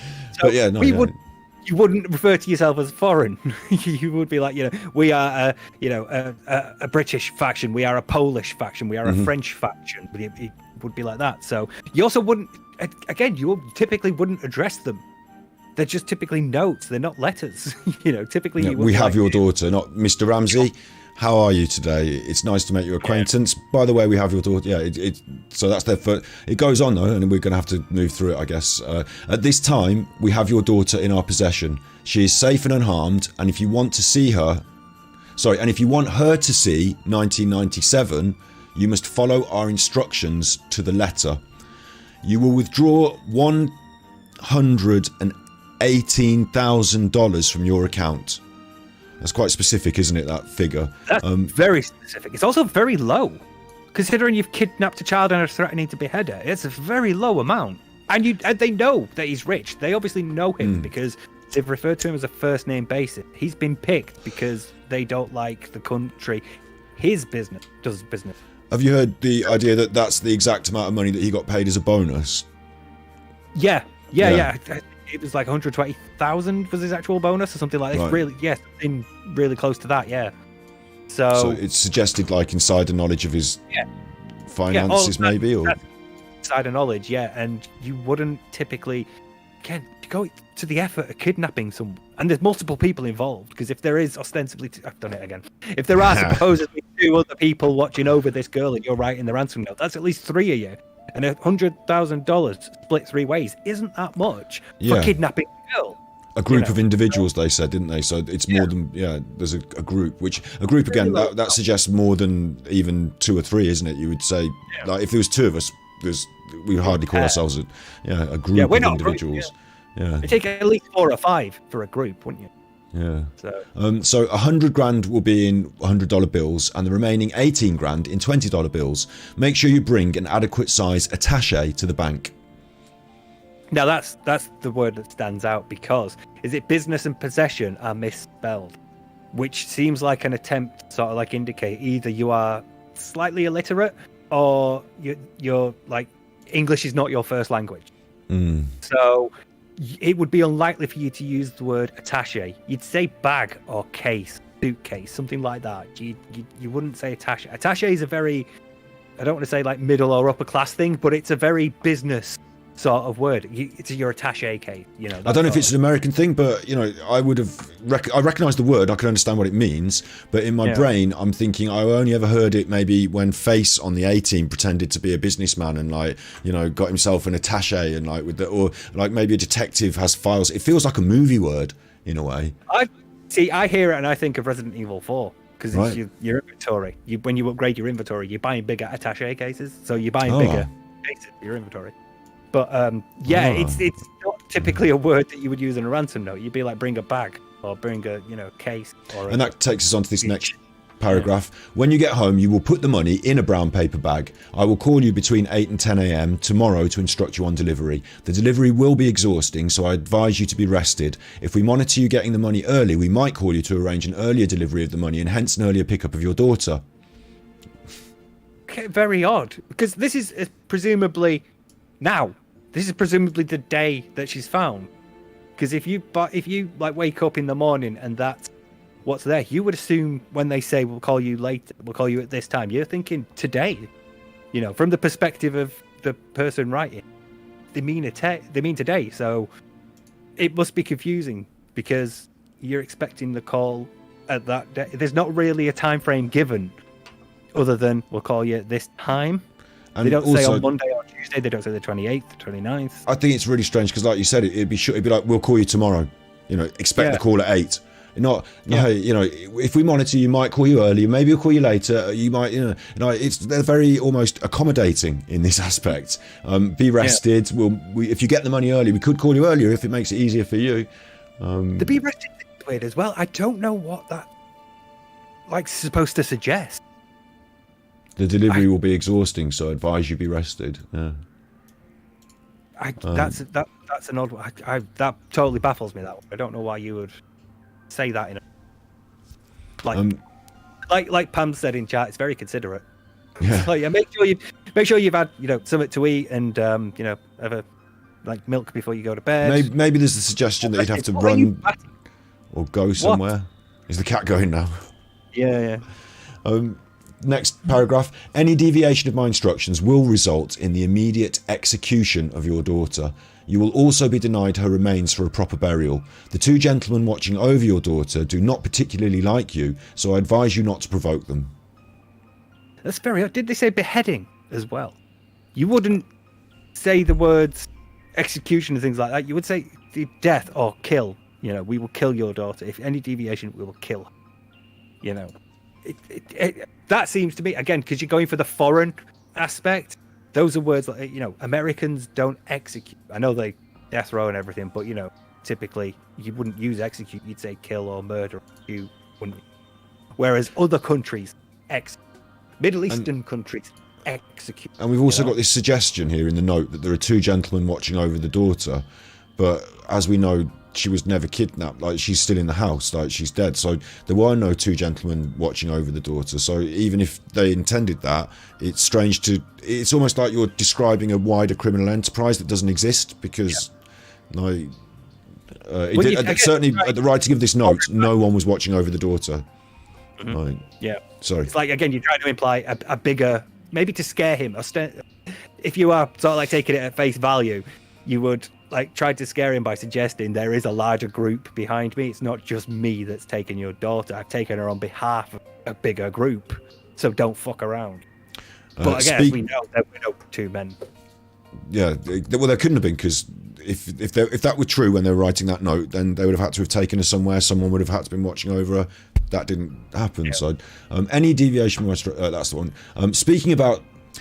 So but you wouldn't refer to yourself as foreign. You would be like, we are a British faction. We are a Polish faction. We are a French faction. It would be like that. So you also wouldn't. Again, you typically wouldn't address them. They're just typically notes. They're not letters. Typically. We have your daughter, not Mr. Ramsey. how are you today? It's nice to make your acquaintance. By the way, we have your daughter. Yeah, so that's their first. It goes on though, and we're going to have to move through it, I guess. At this time, we have your daughter in our possession. She is safe and unharmed, and if you want her to see 1997, you must follow our instructions to the letter. You will withdraw $118,000 from your account. That's quite specific, isn't it, that figure? That's very specific. It's also very low. Considering you've kidnapped a child and are threatening to behead her, it's a very low amount. And they know that he's rich. They obviously know him because they've referred to him as a first name basis. He's been picked because they don't like the country his business does business. Have you heard the idea that that's the exact amount of money that he got paid as a bonus? Yeah. It was like 120,000 was his actual bonus or something like that. Right. Really, something really close to that, yeah. So it suggested like insider knowledge of his finances, maybe, or insider knowledge, and you wouldn't typically go to the effort of kidnapping someone, and there's multiple people involved, because if there is ostensibly, I've done it again. If there are supposedly 2 other people watching over this girl and you're writing the ransom note, that's at least 3 of you. And $100,000 split 3 ways isn't that much for kidnapping a girl. A group of individuals, they said, didn't they? So it's more than there's a group, again that suggests more than even 2 or 3, isn't it? You would say, like, if there was 2 of us, we would hardly call ourselves a group of individuals. It'd take at least 4 or 5 for a group, wouldn't you? Yeah. So 100 grand will be in $100 bills, and the remaining 18 grand in $20 bills. Make sure you bring an adequate size attaché to the bank. Now that's the word that stands out, because is it business and possession are misspelled, which seems like an attempt to sort of like indicate either you are slightly illiterate or you're like English is not your first language. So it would be unlikely for you to use the word attaché. You'd say bag or case, suitcase, something like that. You wouldn't say attaché. Attaché is a very, I don't want to say like middle or upper class thing, but it's a very business sort of word. It's your attaché case. I don't know if it's an American thing, but I would have. I recognise the word. I can understand what it means, but in my brain, I'm thinking I only ever heard it maybe when Face on the A-Team pretended to be a businessman and got himself an attaché and or maybe a detective has files. It feels like a movie word in a way. I hear it and I think of Resident Evil 4. Because it's your inventory. When you upgrade your inventory, you're buying bigger attaché cases, so you're buying bigger cases for your inventory. But it's not typically a word that you would use in a ransom note. You'd be like, bring a bag or bring a case. And that takes us on to this next paragraph. When you get home, you will put the money in a brown paper bag. I will call you between 8 and 10 a.m. tomorrow to instruct you on delivery. The delivery will be exhausting, so I advise you to be rested. If we monitor you getting the money early, we might call you to arrange an earlier delivery of the money and hence an earlier pickup of your daughter. Okay, very odd, because this is presumably now. This is presumably the day that she's found. Because if you like wake up in the morning and that's what's there, you would assume when they say we'll call you later, we'll call you at this time, you're thinking today. From the perspective of the person writing, they mean today. So it must be confusing because you're expecting the call at that day. There's not really a time frame given other than we'll call you at this time. And they don't say on Monday or Tuesday. They don't say the 28th, 29th. I think it's really strange because, like you said, it'd be like we'll call you tomorrow. Expect the call at 8. Not, hey, if we monitor, you might call you earlier. Maybe we'll call you later. You might, they're very almost accommodating in this aspect. Be rested. If you get the money early, we could call you earlier if it makes it easier for you. The be rested is weird as well. I don't know what that supposed to suggest. The delivery will be exhausting, so I advise you be rested. Yeah. That's an odd one. That totally baffles me. That one. I don't know why you would say that in like Pam said in chat. It's very considerate. Yeah. Make sure you've had something to eat and have a milk before you go to bed. Maybe there's a suggestion that you'd have to run or go somewhere. Is the cat going now? Yeah. next paragraph. Any deviation of my instructions will result in the immediate execution of your daughter. You will also be denied her remains for a proper burial. The two gentlemen watching over your daughter do not particularly like you, so I advise you not to provoke them. That's very odd. Did they say beheading as well? You wouldn't say the words execution and things like that. You would say the death or kill. You know, we will kill your daughter. If any deviation, we will kill her. You know, that seems to be, again, because you're going for the foreign aspect. Those are words like, you know, Americans don't execute. I know they death row and everything, but, you know, typically you wouldn't use execute. You'd say kill or murder. You wouldn't. Whereas other countries execute. Middle Eastern countries execute. And we've also got this suggestion here in the note that there are two gentlemen watching over the daughter. But as we know, she was never kidnapped. Like, she's still in the house. Like, she's dead. So there were no two gentlemen watching over the daughter. So even if they intended that, it's strange to... It's almost like you're describing a wider criminal enterprise that doesn't exist, because... certainly at the writing of this note, no one was watching over the daughter. Right. Yeah. Sorry. It's like, again, you're trying to imply a bigger... Maybe to scare him. If you are sort of like taking it at face value, you would... like tried to scare him by suggesting there is a larger group behind me. It's not just me that's taken your daughter. I've taken her on behalf of a bigger group. So don't fuck around. But I guess we know that we know two men. Yeah, well, there couldn't have been, because if that were true when they were writing that note, then they would have had to have taken her somewhere. Someone would have had to have been watching over her. That didn't happen. Yeah. So any deviation from that's the one.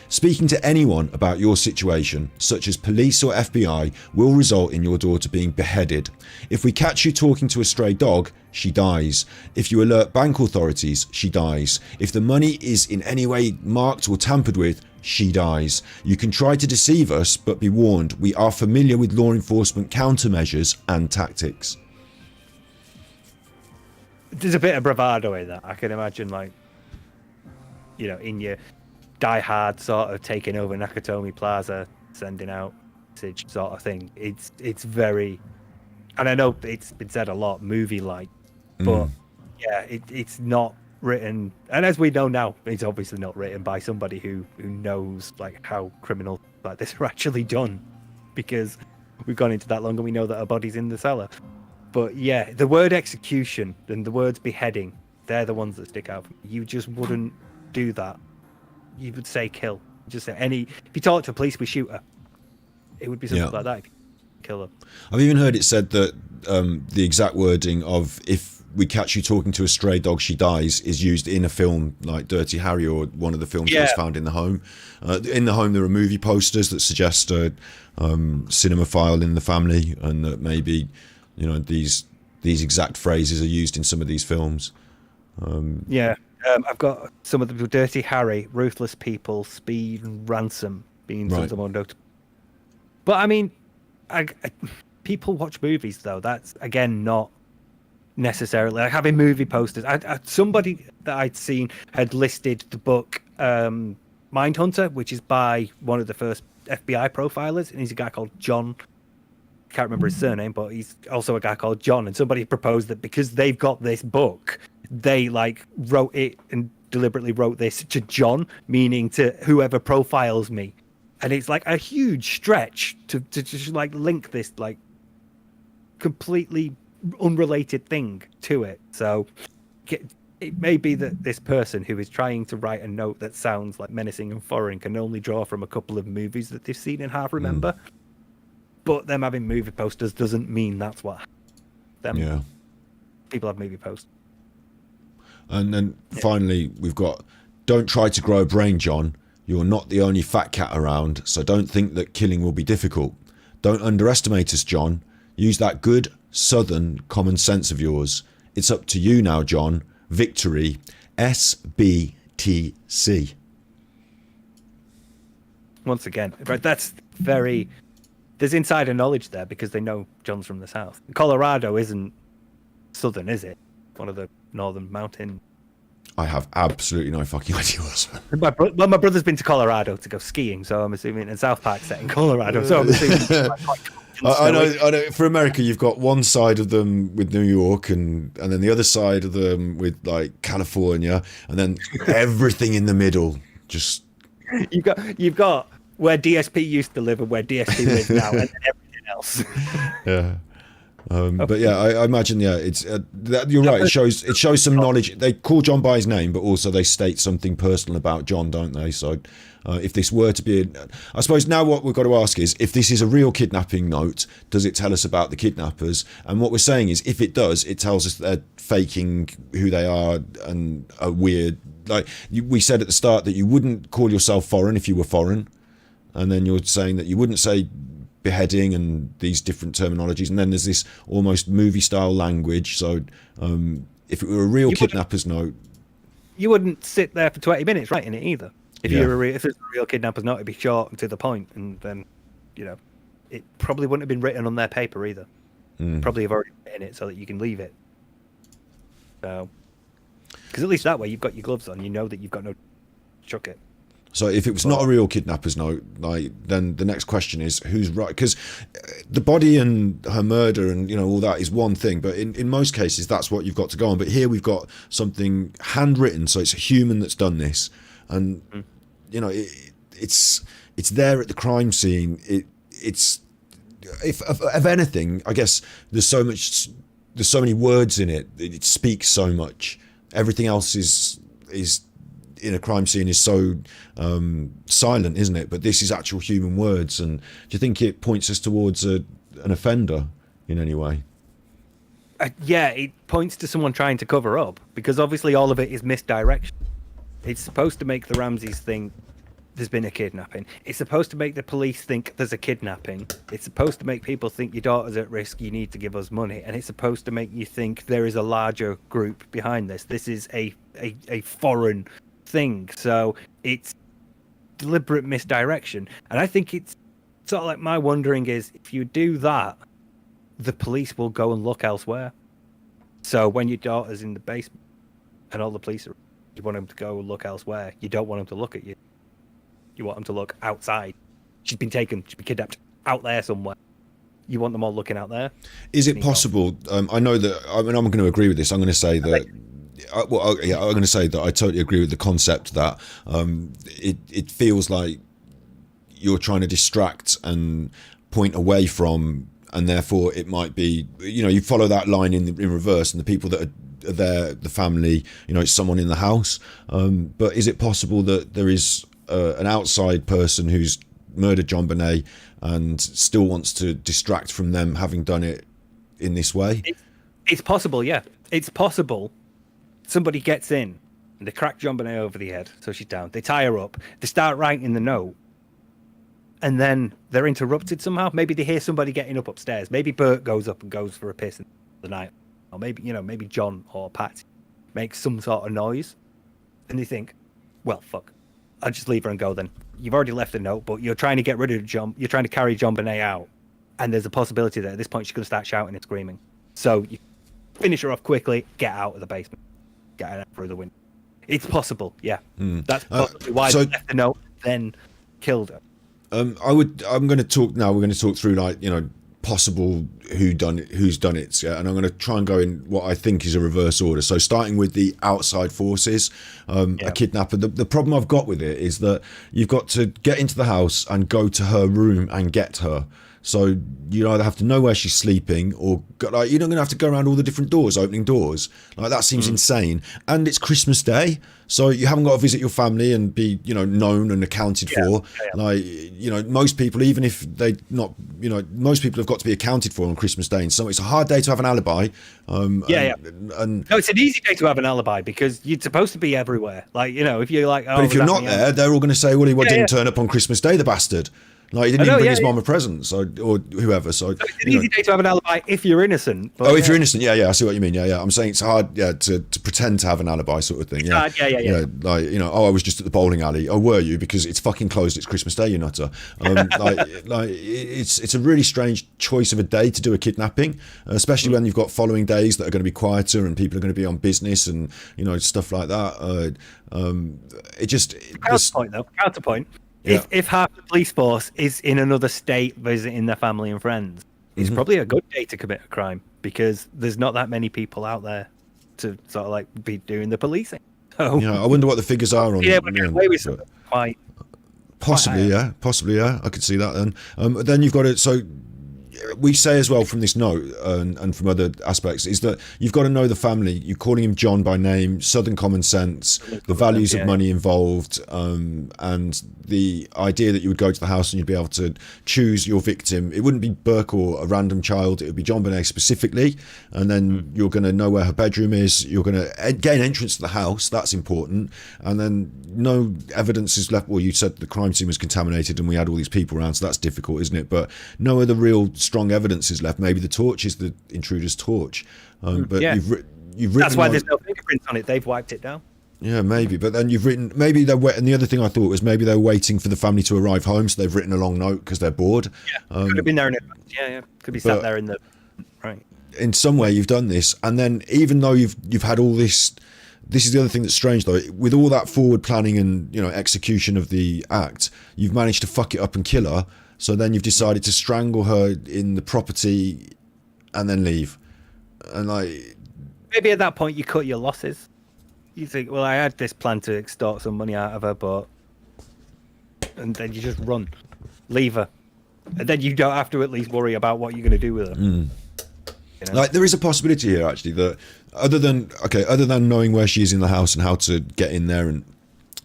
Speaking to anyone about your situation, such as police or FBI, will result in your daughter being beheaded. If we catch you talking to a stray dog, she dies. If you alert bank authorities, she dies. If the money is in any way marked or tampered with, she dies. You can try to deceive us, but be warned, we are familiar with law enforcement countermeasures and tactics. There's a bit of bravado in that. I can imagine, like, you know, in your Die Hard sort of taking over Nakatomi Plaza, sending out message sort of thing. It's very, and I know it's been said a lot, movie-like, but yeah, it's not written, and as we know now, it's obviously not written by somebody who knows like how criminals like this are actually done, because we've gone into that long and we know that her body's in the cellar. But yeah, the word execution and the words beheading, they're the ones that stick out. You just wouldn't do that. You would say kill. Just say any. If you talk to police, we shoot her. It would be something like that. Kill her. I've even heard it said that the exact wording of "if we catch you talking to a stray dog, she dies" is used in a film like Dirty Harry or one of the films that was found in the home. In the home, there are movie posters that suggest a cinemaphile in the family, and that maybe, you know, these exact phrases are used in some of these films. I've got some of the Dirty Harry, Ruthless People, Speed, and Ransom being some of the more notable. But I mean, people watch movies though. That's again not necessarily like having movie posters. Somebody that I'd seen had listed the book Mindhunter, which is by one of the first FBI profilers, and he's a guy called John. I can't remember his surname, but he's also a guy called John. And somebody proposed that because they've got this book, they like wrote it and deliberately wrote this to John, meaning to whoever profiles me. And it's like a huge stretch to just like link this like completely unrelated thing to it. So it may be that this person who is trying to write a note that sounds like menacing and foreign can only draw from a couple of movies that they've seen and half remember. But them having movie posters doesn't mean that's what people have movie posters. And then finally, we've got, don't try to grow a brain, John. You're not the only fat cat around, so don't think that killing will be difficult. Don't underestimate us, John. Use that good, southern common sense of yours. It's up to you now, John. Victory. SBTC. Once again, right, that's very... There's insider knowledge there because they know John's from the south. Colorado isn't southern, is it? One of the northern mountain. I have absolutely no fucking idea what my brother's been to Colorado to go skiing, so I'm assuming, and South Park set in Colorado, so I'm assuming. I know. For America, you've got one side of them with New York, and then the other side of them with like California, and then everything in the middle. Just you've got where DSP used to live and where DSP lives now, and then everything else. Yeah. But yeah, I imagine it's you're right. It shows some knowledge. They call John by his name, but also they state something personal about John, don't they? So if this were to be, I suppose now what we've got to ask is, if this is a real kidnapping note, does it tell us about the kidnappers? And what we're saying is, if it does, it tells us that they're faking who they are and are weird. Like we said at the start that you wouldn't call yourself foreign if you were foreign, and then you're saying that you wouldn't say beheading and these different terminologies, and then there's this almost movie style language. So if it were a real kidnapper's note, you wouldn't sit there for 20 minutes writing it either. If it's a real kidnapper's note, it'd be short and to the point, and then it probably wouldn't have been written on their paper either. Probably have already written it so that you can leave it. So because at least that way you've got your gloves on, you know that you've got no chuck it. So if it was not a real kidnapper's note, then the next question is who's right? Because the body and her murder and all that is one thing, but in most cases that's what you've got to go on. But here we've got something handwritten, so it's a human that's done this, and it's there at the crime scene. It's if of anything, I guess there's so many words in it. It speaks so much. Everything else is in a crime scene is so silent, isn't it? But this is actual human words. And do you think it points us towards an offender in any way? Yeah, it points to someone trying to cover up, because obviously all of it is misdirection. It's supposed to make the Ramseys think there's been a kidnapping. It's supposed to make the police think there's a kidnapping. It's supposed to make people think your daughter's at risk, you need to give us money. And it's supposed to make you think there is a larger group behind this. This is a foreign thing. So it's deliberate misdirection. And I think it's sort of like, my wondering is, if you do that, the police will go and look elsewhere. So when your daughter's in the basement and all the police are, you want them to go and look elsewhere. You don't want them to look at you. You want them to look outside. She's been kidnapped out there somewhere. You want them all looking out there. Is it possible? I know that. I'm going to agree with this. I'm going to say that. I'm going to say that I totally agree with the concept that it feels like you're trying to distract and point away from, and therefore it might be, you follow that line in reverse, and the people that are there, the family, it's someone in the house. But is it possible that there is an outside person who's murdered JonBenét and still wants to distract from them having done it in this way? It's possible, yeah. It's possible. Somebody gets in and they crack JonBenét over the head, so she's down. They tie her up. They start writing the note, and then they're interrupted somehow. Maybe they hear somebody getting up upstairs. Maybe Bert goes up and goes for a piss in the night, or maybe John or Pat makes some sort of noise, and they think, "Well, fuck, I'll just leave her and go." Then you've already left a note, but you're trying to get rid of John. You're trying to carry JonBenét out, and there's a possibility that at this point she's going to start shouting and screaming. So you finish her off quickly, get out of the basement. Get out through the window. It's possible, yeah. That's possibly why they left the note, then killed her. I'm going to talk now. We're going to talk through possible who's done it, yeah. And I'm going to try and go in what I think is a reverse order. So starting with the outside forces, a kidnapper. The problem I've got with it is that you've got to get into the house and go to her room and get her. So you either have to know where she's sleeping, or you're not going to have to go around all the different doors, opening doors. That seems insane. And it's Christmas Day, so you haven't got to visit your family and be, known and accounted for. Most people, even if they not, most people have got to be accounted for on Christmas Day. And so it's a hard day to have an alibi. No, it's an easy day to have an alibi because you're supposed to be everywhere. If you're like, but if you're not there, they're all going to say, well, he didn't turn up on Christmas Day, the bastard. He didn't even bring his mom a present, or whoever. So it's an easy day to have an alibi if you're innocent. If you're innocent, I see what you mean. I'm saying it's hard, to pretend to have an alibi, sort of thing. I was just at the bowling alley. Oh, were you? Because it's fucking closed. It's Christmas Day, you nutter. It's a really strange choice of a day to do a kidnapping, especially when you've got following days that are going to be quieter and people are going to be on business and stuff like that. Counterpoint though. Counterpoint. If half the police force is in another state visiting their family and friends, it's probably a good day to commit a crime because there's not that many people out there to sort of like be doing the policing. So, I wonder what the figures are on. Yeah, but away with something quite. Possibly, yeah. I could see that then. Then you've got it. So we say as well from this note and from other aspects is that you've got to know the family. You're calling him John by name, Southern common sense, the values of money involved, and the idea that you would go to the house and you'd be able to choose your victim. It wouldn't be Burke or a random child. It would be JonBenét specifically. And then you're going to know where her bedroom is. You're going to gain entrance to the house. That's important. And then no evidence is left. Well, you said the crime scene was contaminated and we had all these people around, so that's difficult, isn't it? But no other real strong evidence is left. Maybe the torch is the intruder's torch. But you've written. That's why there's no fingerprints on it. They've wiped it down. Yeah, maybe. But then you've written, maybe they're and the other thing I thought was maybe they're waiting for the family to arrive home, so they've written a long note because they're bored. Yeah, could have been there in advance. Yeah. Could be sat there in the right. In some way, you've done this, and then even though you've had all this. This is the other thing that's strange, though. With all that forward planning and execution of the act, you've managed to fuck it up and kill her. So then you've decided to strangle her in the property and then leave. And maybe at that point you cut your losses. You think, well, I had this plan to extort some money out of her, and then you just run, leave her, and then you don't have to at least worry about what you're going to do with her. There is a possibility here actually that other than knowing where she is in the house and how to get in there, and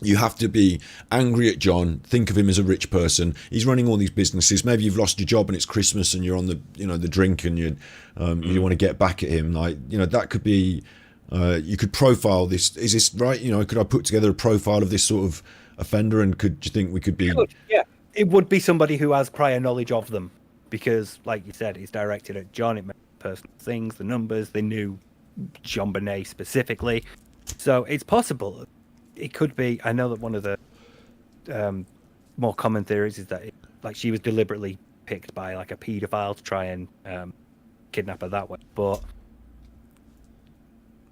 you have to be angry at John, think of him as a rich person. He's running all these businesses. Maybe you've lost your job and it's Christmas and you're on the the drink and you want to get back at him. That could be. You could profile this. Is this right? Could I put together a profile of this sort of offender? And do you think we could be? Yeah, it would be somebody who has prior knowledge of them, because, like you said, it's directed at John. It meant personal things, the numbers. They knew JonBenét specifically, so it's possible. It could be. I know that one of the more common theories is that she was deliberately picked by a paedophile to try and kidnap her that way, but.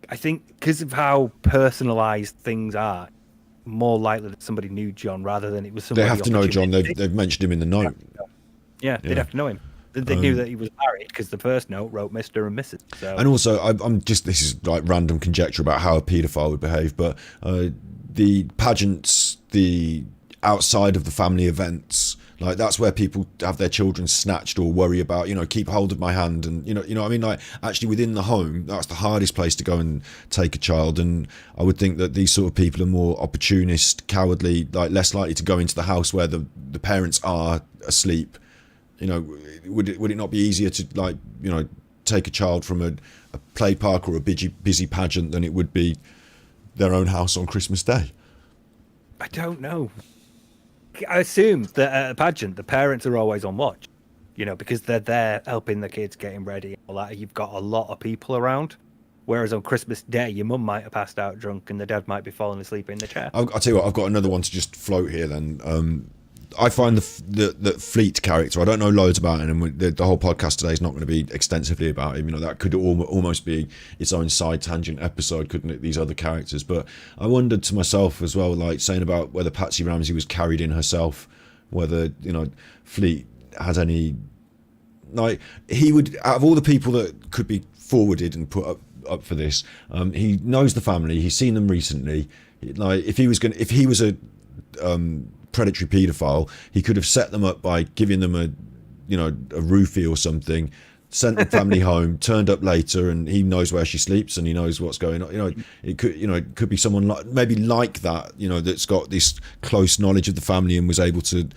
I think because of how personalised things are, more likely that somebody knew John rather than it was somebody. They have to know John. They've mentioned him in the note. Yeah, they'd have to know him. They knew that he was married because the first note wrote Mr. and Mrs. So. And also, I'm just, this is random conjecture about how a paedophile would behave, but the pageants, the outside of the family events. That's where people have their children snatched or worry about, keep hold of my hand. And, what I mean? Actually within the home, that's the hardest place to go and take a child. And I would think that these sort of people are more opportunist, cowardly, less likely to go into the house where the parents are asleep. Would it not be easier to take a child from a play park or a busy pageant than it would be their own house on Christmas Day? I don't know. I assume that at a pageant, the parents are always on watch, because they're there helping the kids getting ready and all that. You've got a lot of people around. Whereas on Christmas Day, your mum might have passed out drunk and the dad might be falling asleep in the chair. I'll tell you what, I've got another one to just float here then. I find the Fleet character, I don't know loads about him, and the whole podcast today is not going to be extensively about him. That could almost be its own side tangent episode, couldn't it? These other characters. But I wondered to myself as well, saying about whether Patsy Ramsey was carried in herself, whether, Fleet has any, he would, out of all the people that could be forwarded and put up for this, he knows the family, he's seen them recently. If he was a predatory paedophile, he could have set them up by giving them a roofie or something, sent the family home, turned up later, and he knows where she sleeps and he knows what's going on. It could be someone maybe like that, that's got this close knowledge of the family and was able to.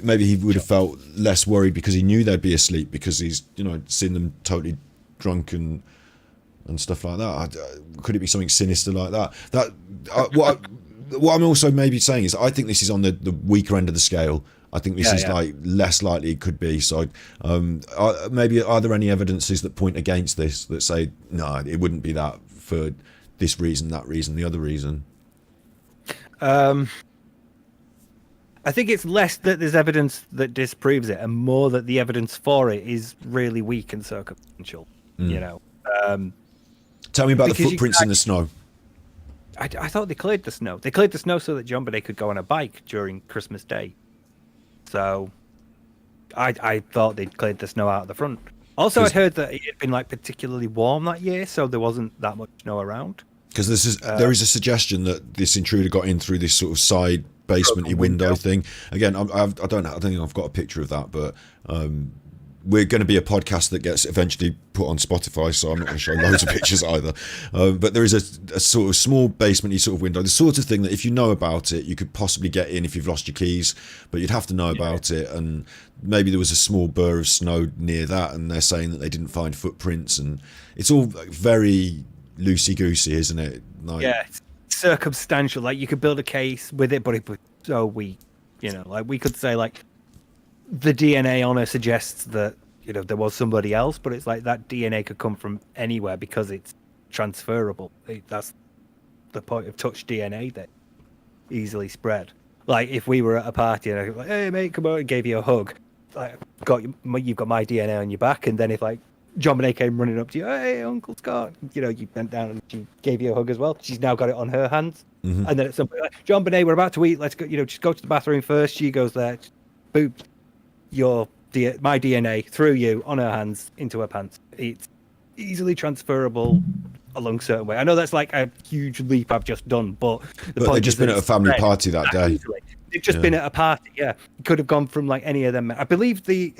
Maybe he would have felt less worried because he knew they'd be asleep because he's seen them totally drunk and stuff like that. Could it be something sinister like that? What I'm also maybe saying is I think this is on the weaker end of the scale. I think this is less likely it could be. So maybe are there any evidences that point against this that say, no, it wouldn't be that for this reason, that reason, the other reason? I think it's less that there's evidence that disproves it and more that the evidence for it is really weak and circumstantial. Tell me about the footprints in the snow. I thought they cleared the snow. They cleared the snow so that JonBenét could go on a bike during Christmas Day. So I thought they'd cleared the snow out of the front. Also, I'd heard that it had been like particularly warm that year, so there wasn't that much snow around. Because there is a suggestion that this intruder got in through this sort of side basement-y window thing. Again, I don't think I've got a picture of that, but we're going to be a podcast that gets eventually put on Spotify, so I'm not going to show loads of pictures either. But there is a sort of small basement-y sort of window, the sort of thing that if you know about it, you could possibly get in if you've lost your keys, but you'd have to know about it. And maybe there was a small burr of snow near that, and they're saying that they didn't find footprints, and it's all very loosey-goosey, isn't it? Like, yeah, it's circumstantial. Like, you could build a case with it, but it was so weak. You know, like we could say like the DNA on her suggests that, you know, there was somebody else, but it's like that DNA could come from anywhere because it's transferable. That's the point of touch DNA, that easily spread. Like if we were at a party and I was like, "Hey mate, come on," and gave you a hug, like you've got my DNA on your back, and then if like JonBenét came running up to you, "Hey Uncle Scott," you know, you bent down and she gave you a hug as well. She's now got it on her hands, and then at some point, like, "JonBenét, we're about to eat. Let's go. You know, just go to the bathroom first." She goes there, boop, my DNA through you on her hands into her pants. It's easily transferable along certain way. I know that's like a huge leap I've just done, but they've just been at a family party that day. They've just been at a party. Yeah, it could have gone from like any of them. I believe the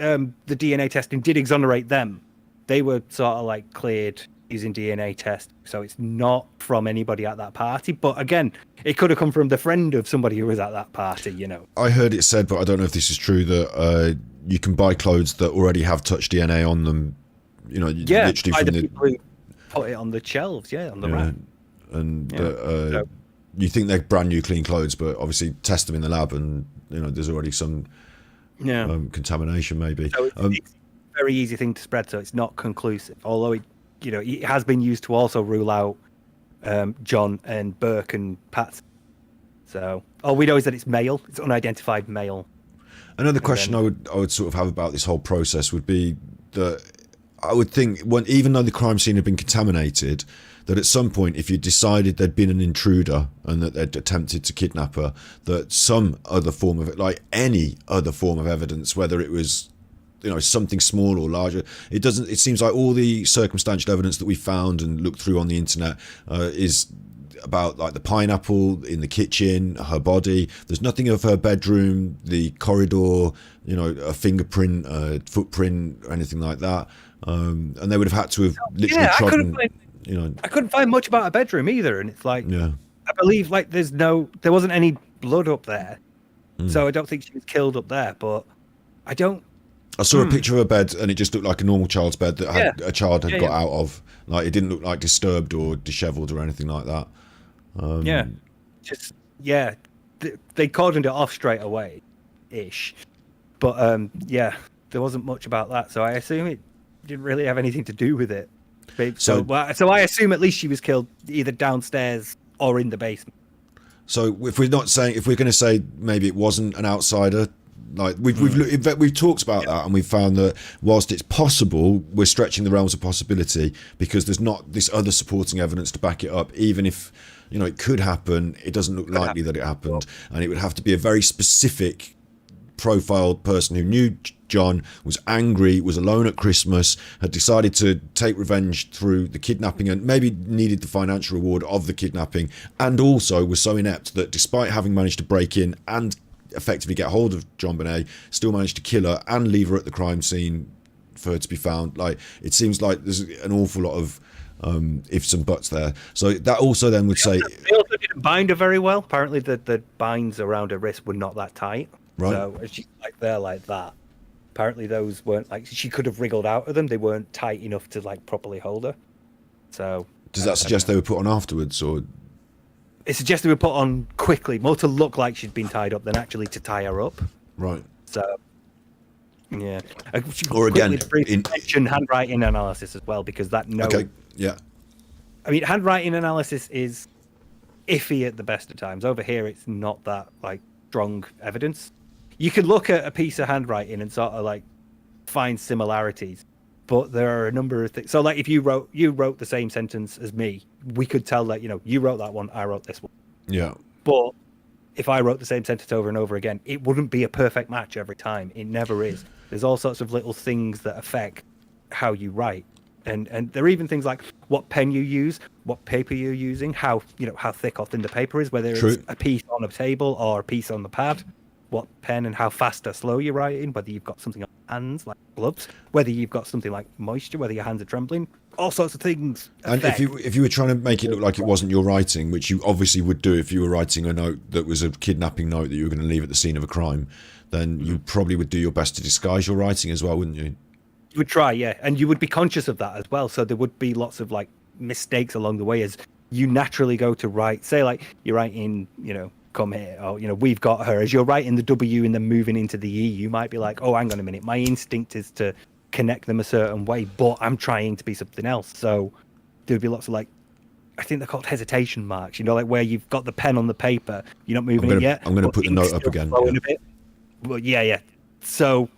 DNA testing did exonerate them. They were sort of like cleared using DNA test, so it's not from anybody at that party. But again, it could have come from the friend of somebody who was at that party, you know. I heard it said, but I don't know if this is true, that you can buy clothes that already have touch DNA on them. You know, literally from the people who put it on the shelves, on the rack. And you think they're brand new, clean clothes, but obviously test them in the lab, and you know, there's already some contamination, maybe. So it's a very easy thing to spread, so it's not conclusive. Although it has been used to also rule out John and Burke and Pat. So all we know is that it's male. It's unidentified male. Another question I would sort of have about this whole process would be that I would think, even though the crime scene had been contaminated, that at some point, if you decided there'd been an intruder and that they'd attempted to kidnap her, that some other form of it, like any other form of evidence, whether it was, you know, something small or larger, it seems like all the circumstantial evidence that we found and looked through on the internet is about like the pineapple in the kitchen, her body. There's nothing of her bedroom, the corridor, you know, a fingerprint, a footprint, or anything like that. And they would have had to have literally trodden. I couldn't find much about her bedroom either, and it's like, I believe like there wasn't any blood up there, so I don't think she was killed up there. But I saw a picture of her bed, and it just looked like a normal child's bed that a child had got out of. Like, it didn't look like disturbed or dishevelled or anything like that. They cordoned it off straight away, ish. But there wasn't much about that, so I assume it didn't really have anything to do with it. So I assume at least she was killed either downstairs or in the basement. So if we're going to say maybe it wasn't an outsider, like we've talked about that, and we've found that whilst it's possible, we're stretching the realms of possibility because there's not this other supporting evidence to back it up. Even if, you know, it could happen, it doesn't look likely that it happened, and it would have to be a very specific profiled person who knew John, was angry, was alone at Christmas, had decided to take revenge through the kidnapping, and maybe needed the financial reward of the kidnapping, and also was so inept that despite having managed to break in and effectively get hold of JonBenét, still managed to kill her and leave her at the crime scene for her to be found. Like, it seems like there's an awful lot of ifs and buts there. So that also then would say they also didn't bind her very well. Apparently the binds around her wrist were not that tight. Right. So she's like there like that. Apparently those weren't, like, she could have wriggled out of them. They weren't tight enough to like properly hold her. So does that suggest they were put on afterwards, or it suggests they were put on quickly, more to look like she'd been tied up than actually to tie her up? Right. So yeah. Or again, mention handwriting analysis as well, because that Okay. Yeah. I mean, handwriting analysis is iffy at the best of times. Over here, it's not that like strong evidence. You can look at a piece of handwriting and sort of like find similarities, but there are a number of things. So like if you wrote the same sentence as me, we could tell that, you wrote that one, I wrote this one. Yeah. But if I wrote the same sentence over and over again, it wouldn't be a perfect match every time. It never is. There's all sorts of little things that affect how you write. And there are even things like what pen you use, what paper you're using, how thick or thin the paper is, whether it's a piece on a table or a piece on the pad, what pen and how fast or slow you're writing, whether you've got something on hands like gloves, whether you've got something like moisture, whether your hands are trembling, all sorts of things affect. And if you were trying to make it look like it wasn't your writing, which you obviously would do if you were writing a note that was a kidnapping note that you were going to leave at the scene of a crime, then you probably would do your best to disguise your writing as well, wouldn't you? You would try, yeah, and you would be conscious of that as well. So there would be lots of like mistakes along the way as you naturally go to write. Say like you're writing, come here, or we've got her. As you're writing the W and then moving into the E, you might be like, oh, hang on a minute, my instinct is to connect them a certain way, but I'm trying to be something else. So there'd be lots of like, I think they're called hesitation marks. Like where you've got the pen on the paper, you're not moving it yet. I'm going to put the note up again. Yeah. A bit. Well, yeah. So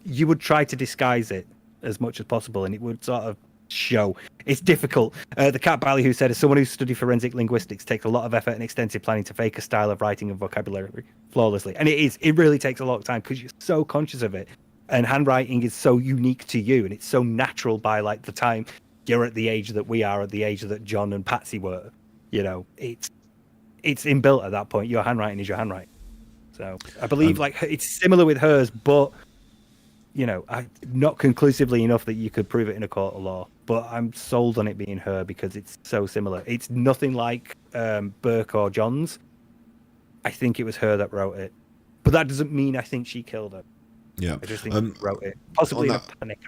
you would try to disguise it as much as possible, and it would sort of show. It's difficult. The Cat Bally, who said, as someone who's studied forensic linguistics, takes a lot of effort and extensive planning to fake a style of writing and vocabulary flawlessly. And it really takes a lot of time because you're so conscious of it. And handwriting is so unique to you, and it's so natural by like the time you're at the age that we are, at the age that John and Patsy were. It's inbuilt at that point. Your handwriting is your handwriting. So I believe like it's similar with hers, but not conclusively enough that you could prove it in a court of law. But I'm sold on it being her because it's so similar. It's nothing like Burke or John's. I think it was her that wrote it, but that doesn't mean I think she killed her. Yeah, I just think she wrote it, possibly in a panic.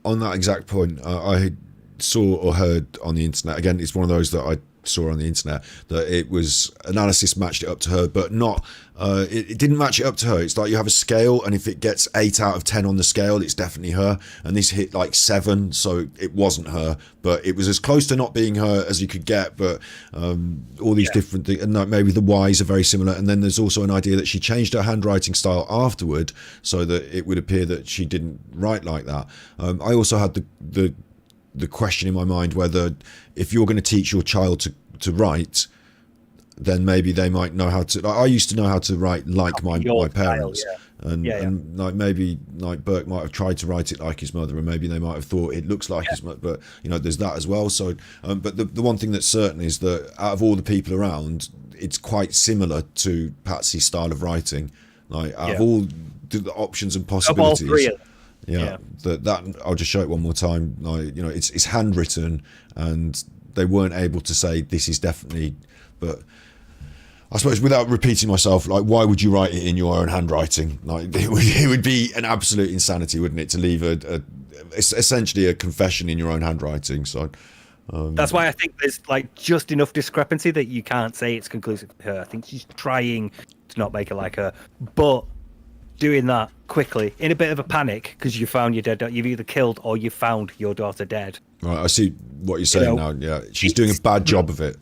On that exact point, I saw or heard on the internet. Again, it's one of those that I saw on the internet that it was analysis matched it up to her, but not it didn't match it up to her. It's like you have a scale, and if it gets 8 out of 10 on the scale, it's definitely her, and this hit like 7, so it wasn't her, but it was as close to not being her as you could get. But all these different things, and maybe the Y's are very similar, and then there's also an idea that she changed her handwriting style afterward so that it would appear that she didn't write like that. I also had the question in my mind whether if you're going to teach your child to write, then maybe they might know how to. I used to know how to write like my parents, style, and like maybe like Burke might have tried to write it like his mother, and maybe they might have thought it looks like his mother. But there's that as well. So, but the one thing that's certain is that out of all the people around, it's quite similar to Patsy's style of writing. Like out of all the options and possibilities. Of all three of them. Yeah, that I'll just show it one more time. Like, it's handwritten, and they weren't able to say this is definitely. But I suppose without repeating myself, like, why would you write it in your own handwriting? Like, it would be an absolute insanity, wouldn't it, to leave essentially a confession in your own handwriting? So that's why I think there's like just enough discrepancy that you can't say it's conclusive to her. I think she's trying to not make it like her, but doing that quickly in a bit of a panic because you found your dead daughter. You've either killed or you found your daughter dead. Right, I see what you're saying now. Yeah, she's doing a bad job of it.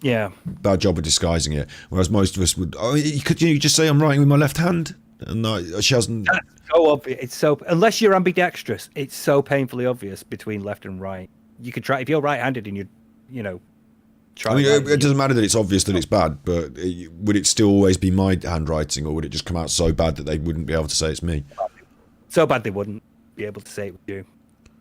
Yeah, bad job of disguising it. Whereas most of us would. Oh, could you just say I'm writing with my left hand? And she hasn't. That's so obvious. It's so unless you're ambidextrous, it's so painfully obvious between left and right. You could try if you're right-handed and you try. I mean, it doesn't matter that it's obvious that it's bad, but would it still always be my handwriting, or would it just come out so bad that they wouldn't be able to say it's me? So bad they wouldn't be able to say it was you.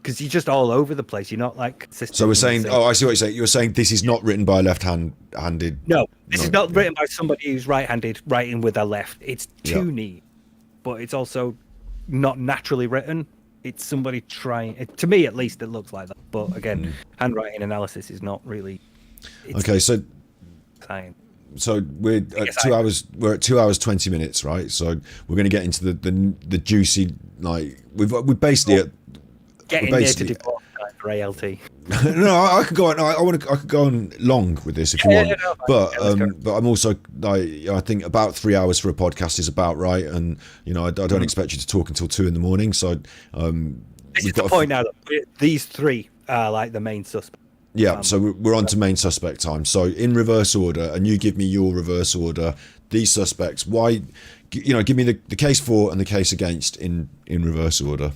Because you're just all over the place. You're not like consistent. So we're saying, I see what you're saying. You're saying this is not written by a left-handed. No, this is not written by somebody who's right-handed writing with their left. It's too neat, but it's also not naturally written. It's somebody trying. To me, at least, it looks like that. But again, handwriting analysis is not really. Okay, so. Science. So we're at 2 hours. We're at 2 hours 20 minutes, right? So we're going to get into the juicy, like we basically. Getting near to divorce time for ALT. No, I could go on. I could go on long with this if you want. But I'm also I think about 3 hours for a podcast is about right, and I don't expect you to talk until 2 a.m. So this is the point now that these three are like the main suspects. Yeah, so we're on to main suspect time. So in reverse order, and you give me your reverse order. These suspects, why? Give me the case for and the case against in reverse order.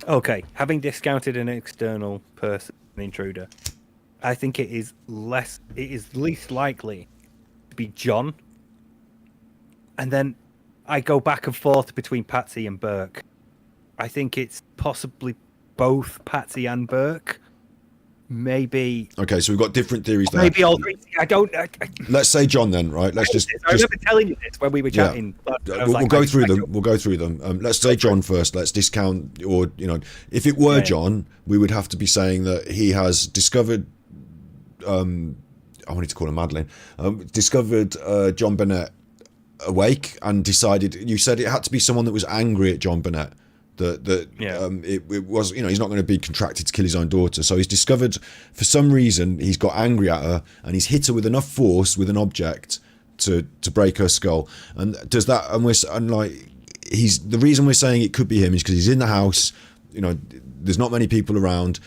Okay, having discounted an external person, an intruder, I think it is least likely to be John. And then I go back and forth between Patsy and Burke. I think it's possibly both Patsy and Burke. Maybe. Okay, so we've got different theories there. Maybe all three. I don't. Let's say John then, right? Let's just. I remember telling you this when we were chatting. Yeah. We'll go through them. We'll go through them. Let's say John first. Let's discount, or if it were John, we would have to be saying that he has discovered. I wanted to call her Madeline. Discovered JonBenét awake and decided. You said it had to be someone that was angry at JonBenét. It was, he's not going to be contracted to kill his own daughter. So he's discovered, for some reason, he's got angry at her and he's hit her with enough force with an object to break her skull. And does that? The reason we're saying it could be him is because he's in the house. There's not many people around.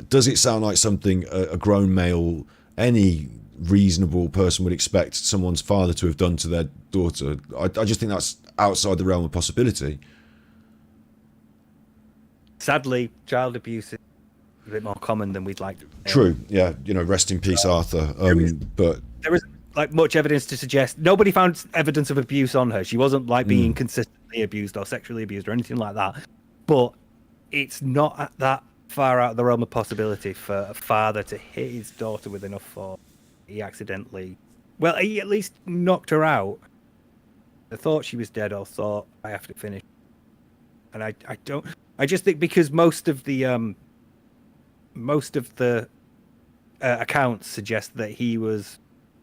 Does it sound like something a grown male, any reasonable person would expect someone's father to have done to their daughter? I just think that's outside the realm of possibility. Sadly, child abuse is a bit more common than we'd like. True, yeah. Rest in peace, Arthur. But there isn't much evidence to suggest. Nobody found evidence of abuse on her. She wasn't being consistently abused or sexually abused or anything like that. But it's not that far out of the realm of possibility for a father to hit his daughter with enough force. He accidentally, he at least knocked her out. I thought she was dead, or thought I have to finish. And I don't. I just think because most of the accounts suggest that he was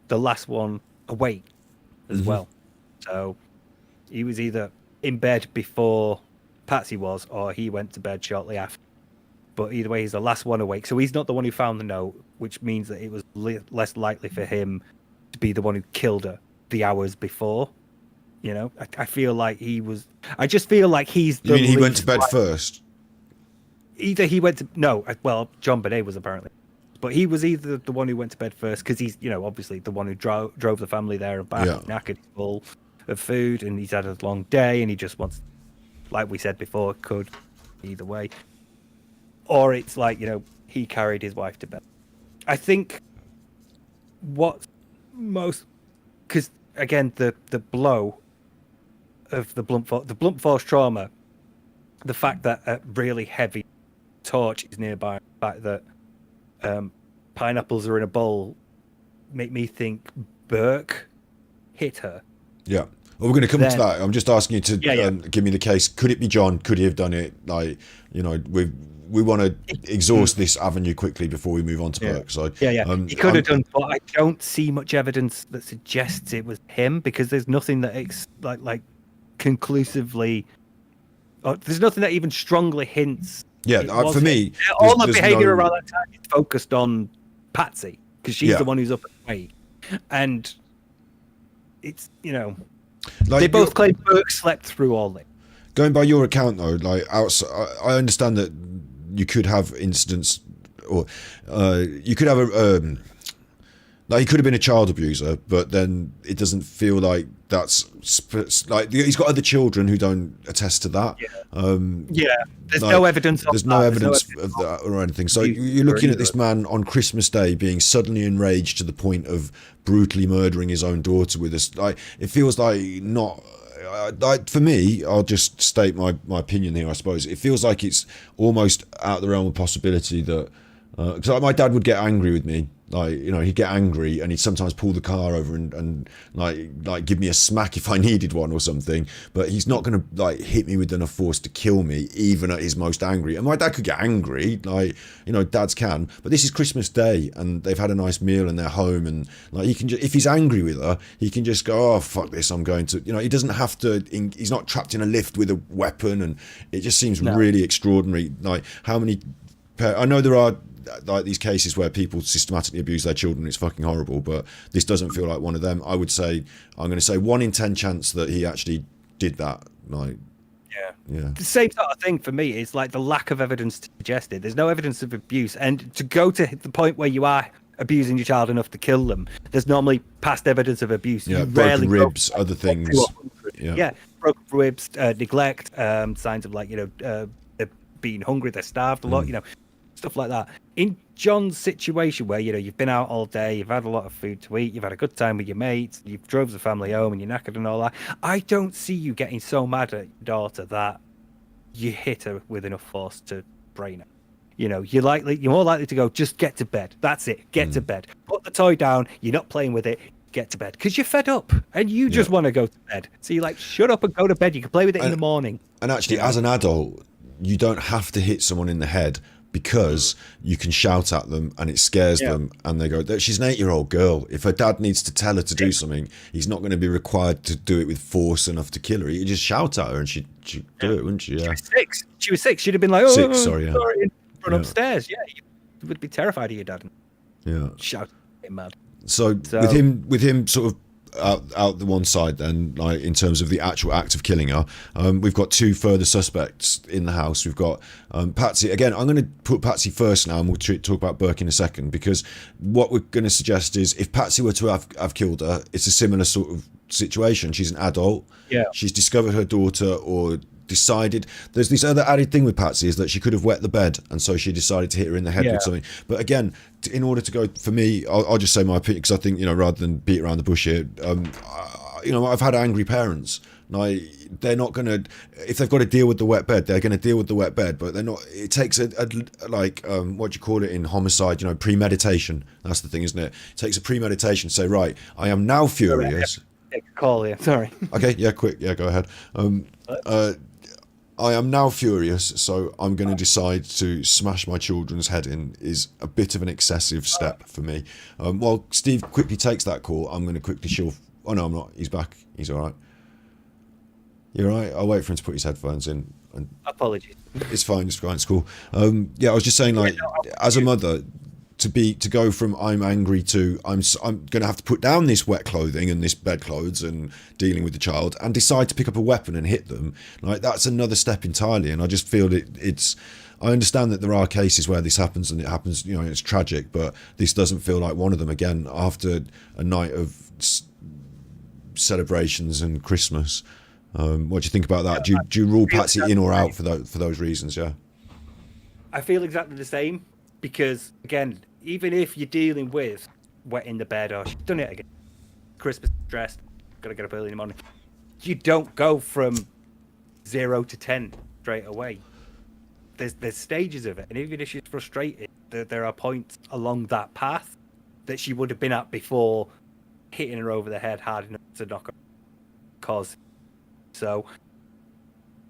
the last one awake as well. So he was either in bed before Patsy was, or he went to bed shortly after. But either way, he's the last one awake. So he's not the one who found the note, which means that it was less likely for him to be the one who killed her the hours before. I feel like he was. I just feel like he's. You mean he went to bed first? Either he went to JonBenét was apparently, but he was either the one who went to bed first because he's obviously the one who drove the family there and back, knackered, full of food, and he's had a long day and he just wants, like we said before, could either way, or it's he carried his wife to bed. I think what most, because again the blow of the blunt force trauma, the fact that a really heavy torch is nearby, the fact that pineapples are in a bowl, make me think Burke hit her. Yeah. Well, we're going to come to that. I'm just asking you to give me the case. Could it be John? Could he have done it? We want to exhaust this avenue quickly before we move on to Burke. So he could have done, but I don't see much evidence that suggests it was him because there's nothing that conclusively. There's nothing that even strongly hints. Yeah, for me, all the behaviour around that time is focused on Patsy because she's the one who's up at weight, and it's they both claim Burke slept through all this. Going by your account though, I understand that you could have incidents, or you could have he could have been a child abuser, but then it doesn't feel like that's he's got other children who don't attest to that. There's no evidence. There's no evidence of that or anything. So you're looking at this man on Christmas Day being suddenly enraged to the point of brutally murdering his own daughter with us. It feels like not. For me, I'll just state my opinion here. I suppose it feels like it's almost out of the realm of possibility that because my dad would get angry with me. He'd get angry and he'd sometimes pull the car over and give me a smack if I needed one or something. But he's not going to hit me with enough force to kill me, even at his most angry. And my dad could get angry, dads can. But this is Christmas Day and they've had a nice meal and they're home and he can just, if he's angry with her, he can just go, oh fuck this, I'm going to. He doesn't have to. He's not trapped in a lift with a weapon, and it just seems really extraordinary. How many? I know there are. These cases where people systematically abuse their children, it's fucking horrible, but this doesn't feel like one of them. I'm going to say 1 in 10 chance that he actually did that. The same sort of thing for me is the lack of evidence to suggest it. There's no evidence of abuse, and to go to the point where you are abusing your child enough to kill them, there's normally past evidence of abuse. Broken ribs, other things. Broken ribs, neglect, signs of being hungry, they're starved a lot, stuff like that. In John's situation where, you've been out all day, you've had a lot of food to eat, you've had a good time with your mates, you've drove the family home and you're knackered and all that, I don't see you getting so mad at your daughter that you hit her with enough force to brain her. You're more likely to go, just get to bed. That's it. Get to bed. Put the toy down. You're not playing with it. Get to bed. Because you're fed up and you just want to go to bed. So you're like, shut up and go to bed. You can play with it in the morning. And actually, as an adult, you don't have to hit someone in the head because you can shout at them and it scares them and they go, she's an 8-year-old girl. If her dad needs to tell her to do something, he's not going to be required to do it with force enough to kill her. You just shout at her and she'd do it, wouldn't she? Yeah. She was 6. She'd have been like, 6, sorry. Run upstairs. Yeah, you would be terrified of your dad. Yeah. Shout at him mad. So with him sort of out the one side then, like in terms of the actual act of killing her, we've got 2 further suspects in the house. We've got Patsy. Again, I'm going to put Patsy first now and we'll talk about Burke in a second, because what we're going to suggest is if Patsy were to have killed her, it's a similar sort of situation. She's an adult. Yeah. She's discovered her daughter or decided, there's this other added thing with Patsy is that she could have wet the bed and so she decided to hit her in the head with something. But again, in order to go, for me, I'll just say my opinion, because I think, rather than beat around the bush here, I've had angry parents. They're not going to, if they've got to deal with the wet bed, they're going to deal with the wet bed, but they're not, it takes what do you call it in homicide, premeditation. That's the thing, isn't it? It takes a premeditation to say, right, I am now furious. Call you, sorry. Okay, yeah, quick, yeah, go ahead. I am now furious, so I'm going to decide to smash my children's head in is a bit of an excessive step for me. While Steve quickly takes that call, I'm going to quickly shield. Oh, no, I'm not. He's back. He's all right. You're all right? I'll wait for him to put his headphones in. Apologies. It's fine. It's fine. It's cool. I was just saying, as a mother, to go from I'm angry to I'm going to have to put down this wet clothing and this bed clothes and dealing with the child and decide to pick up a weapon and hit them, that's another step entirely. And I just feel it's I understand that there are cases where this happens and it happens, it's tragic, but this doesn't feel like one of them. Again, after a night of celebrations and Christmas, what do you think about that? Do you rule Patsy in or out for those reasons? Yeah, I feel exactly the same, because again, even if you're dealing with wetting the bed or she's done it again, Christmas dressed, gotta get up early in the morning, you don't go from 0 to 10 straight away. There's stages of it, and even if she's frustrated, there are points along that path that she would have been at before hitting her over the head hard enough to knock her cause. So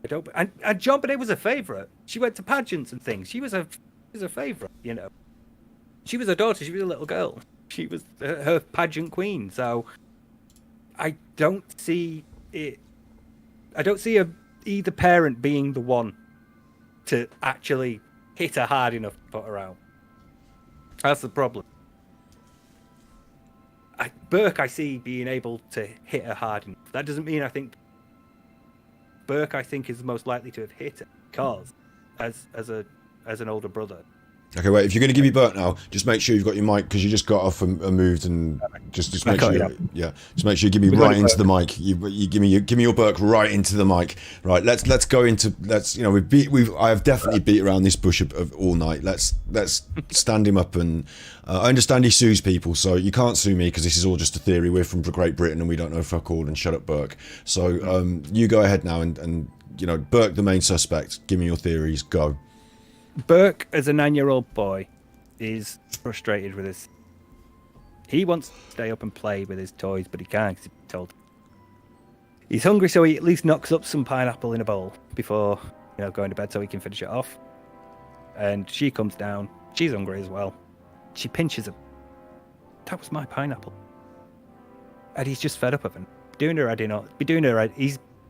I don't. And JonBenét was a favourite. She went to pageants and things. She was a favourite. She was a daughter. She was a little girl. She was her pageant queen. So I don't see it. I don't see either parent being the one to actually hit her hard enough to put her out. That's the problem. Burke, I see being able to hit her hard enough. That doesn't mean I think Burke, I think, is the most likely to have hit her, because as an older brother. Okay, wait. If you're going to give me Burke now, just make sure you've got your mic, because you just got off and moved, and just make sure. Just make sure you give me right into the mic. You give me your Burke right into the mic. Right. Let's go into I have definitely beat around this bush of all night. Let's stand him up, and I understand he sues people, so you can't sue me because this is all just a theory. We're from Great Britain and we don't know fuck all. And shut up, Burke. So you go ahead now, and Burke, the main suspect. Give me your theories. Go. Burke, as a 9-year-old boy, is frustrated with his. He wants to stay up and play with his toys, but he can't because he's told. He's hungry, so he at least knocks up some pineapple in a bowl before going to bed, so he can finish it off. And she comes down. She's hungry as well. She pinches him. That was my pineapple. And he's just fed up of him. Doing her head in.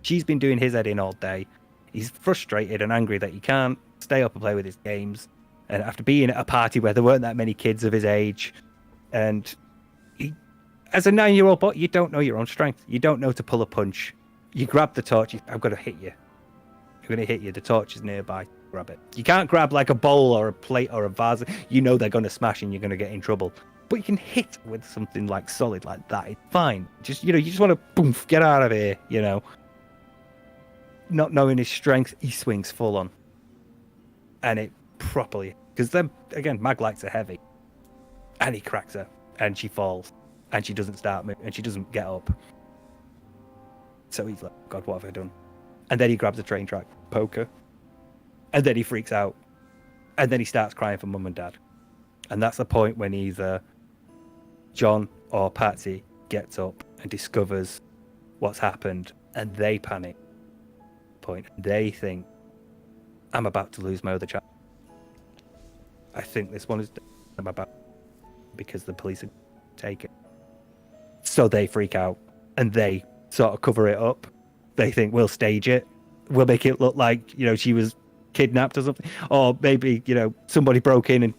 She's been doing his head in all day. He's frustrated and angry that he can't stay up and play with his games, and after being at a party where there weren't that many kids of his age, and as a 9-year-old boy, you don't know your own strength. You don't know to pull a punch. You grab the torch. I'm going to hit you. I'm going to hit you. The torch is nearby. Grab it. You can't grab like a bowl or a plate or a vase. You know they're going to smash and you're going to get in trouble. But you can hit with something like solid like that. It's fine. Just you just want to boom, get out of here. Not knowing his strength, he swings full on. and it properly, because then again, mag lights are heavy, and he cracks her, and she falls, and she doesn't start moving, and she doesn't get up. So he's like, God, what have I done? And then he grabs a train track poker, and then he freaks out, and then he starts crying for mum and dad. And that's the point when either John or Patsy gets up and discovers what's happened, and they panic. They think, I'm about to lose my other child. I think this one is I'm about, because the police are take it. So they freak out and they sort of cover it up. They think, we'll stage it. We'll make it look like, she was kidnapped or something. Or maybe, somebody broke in and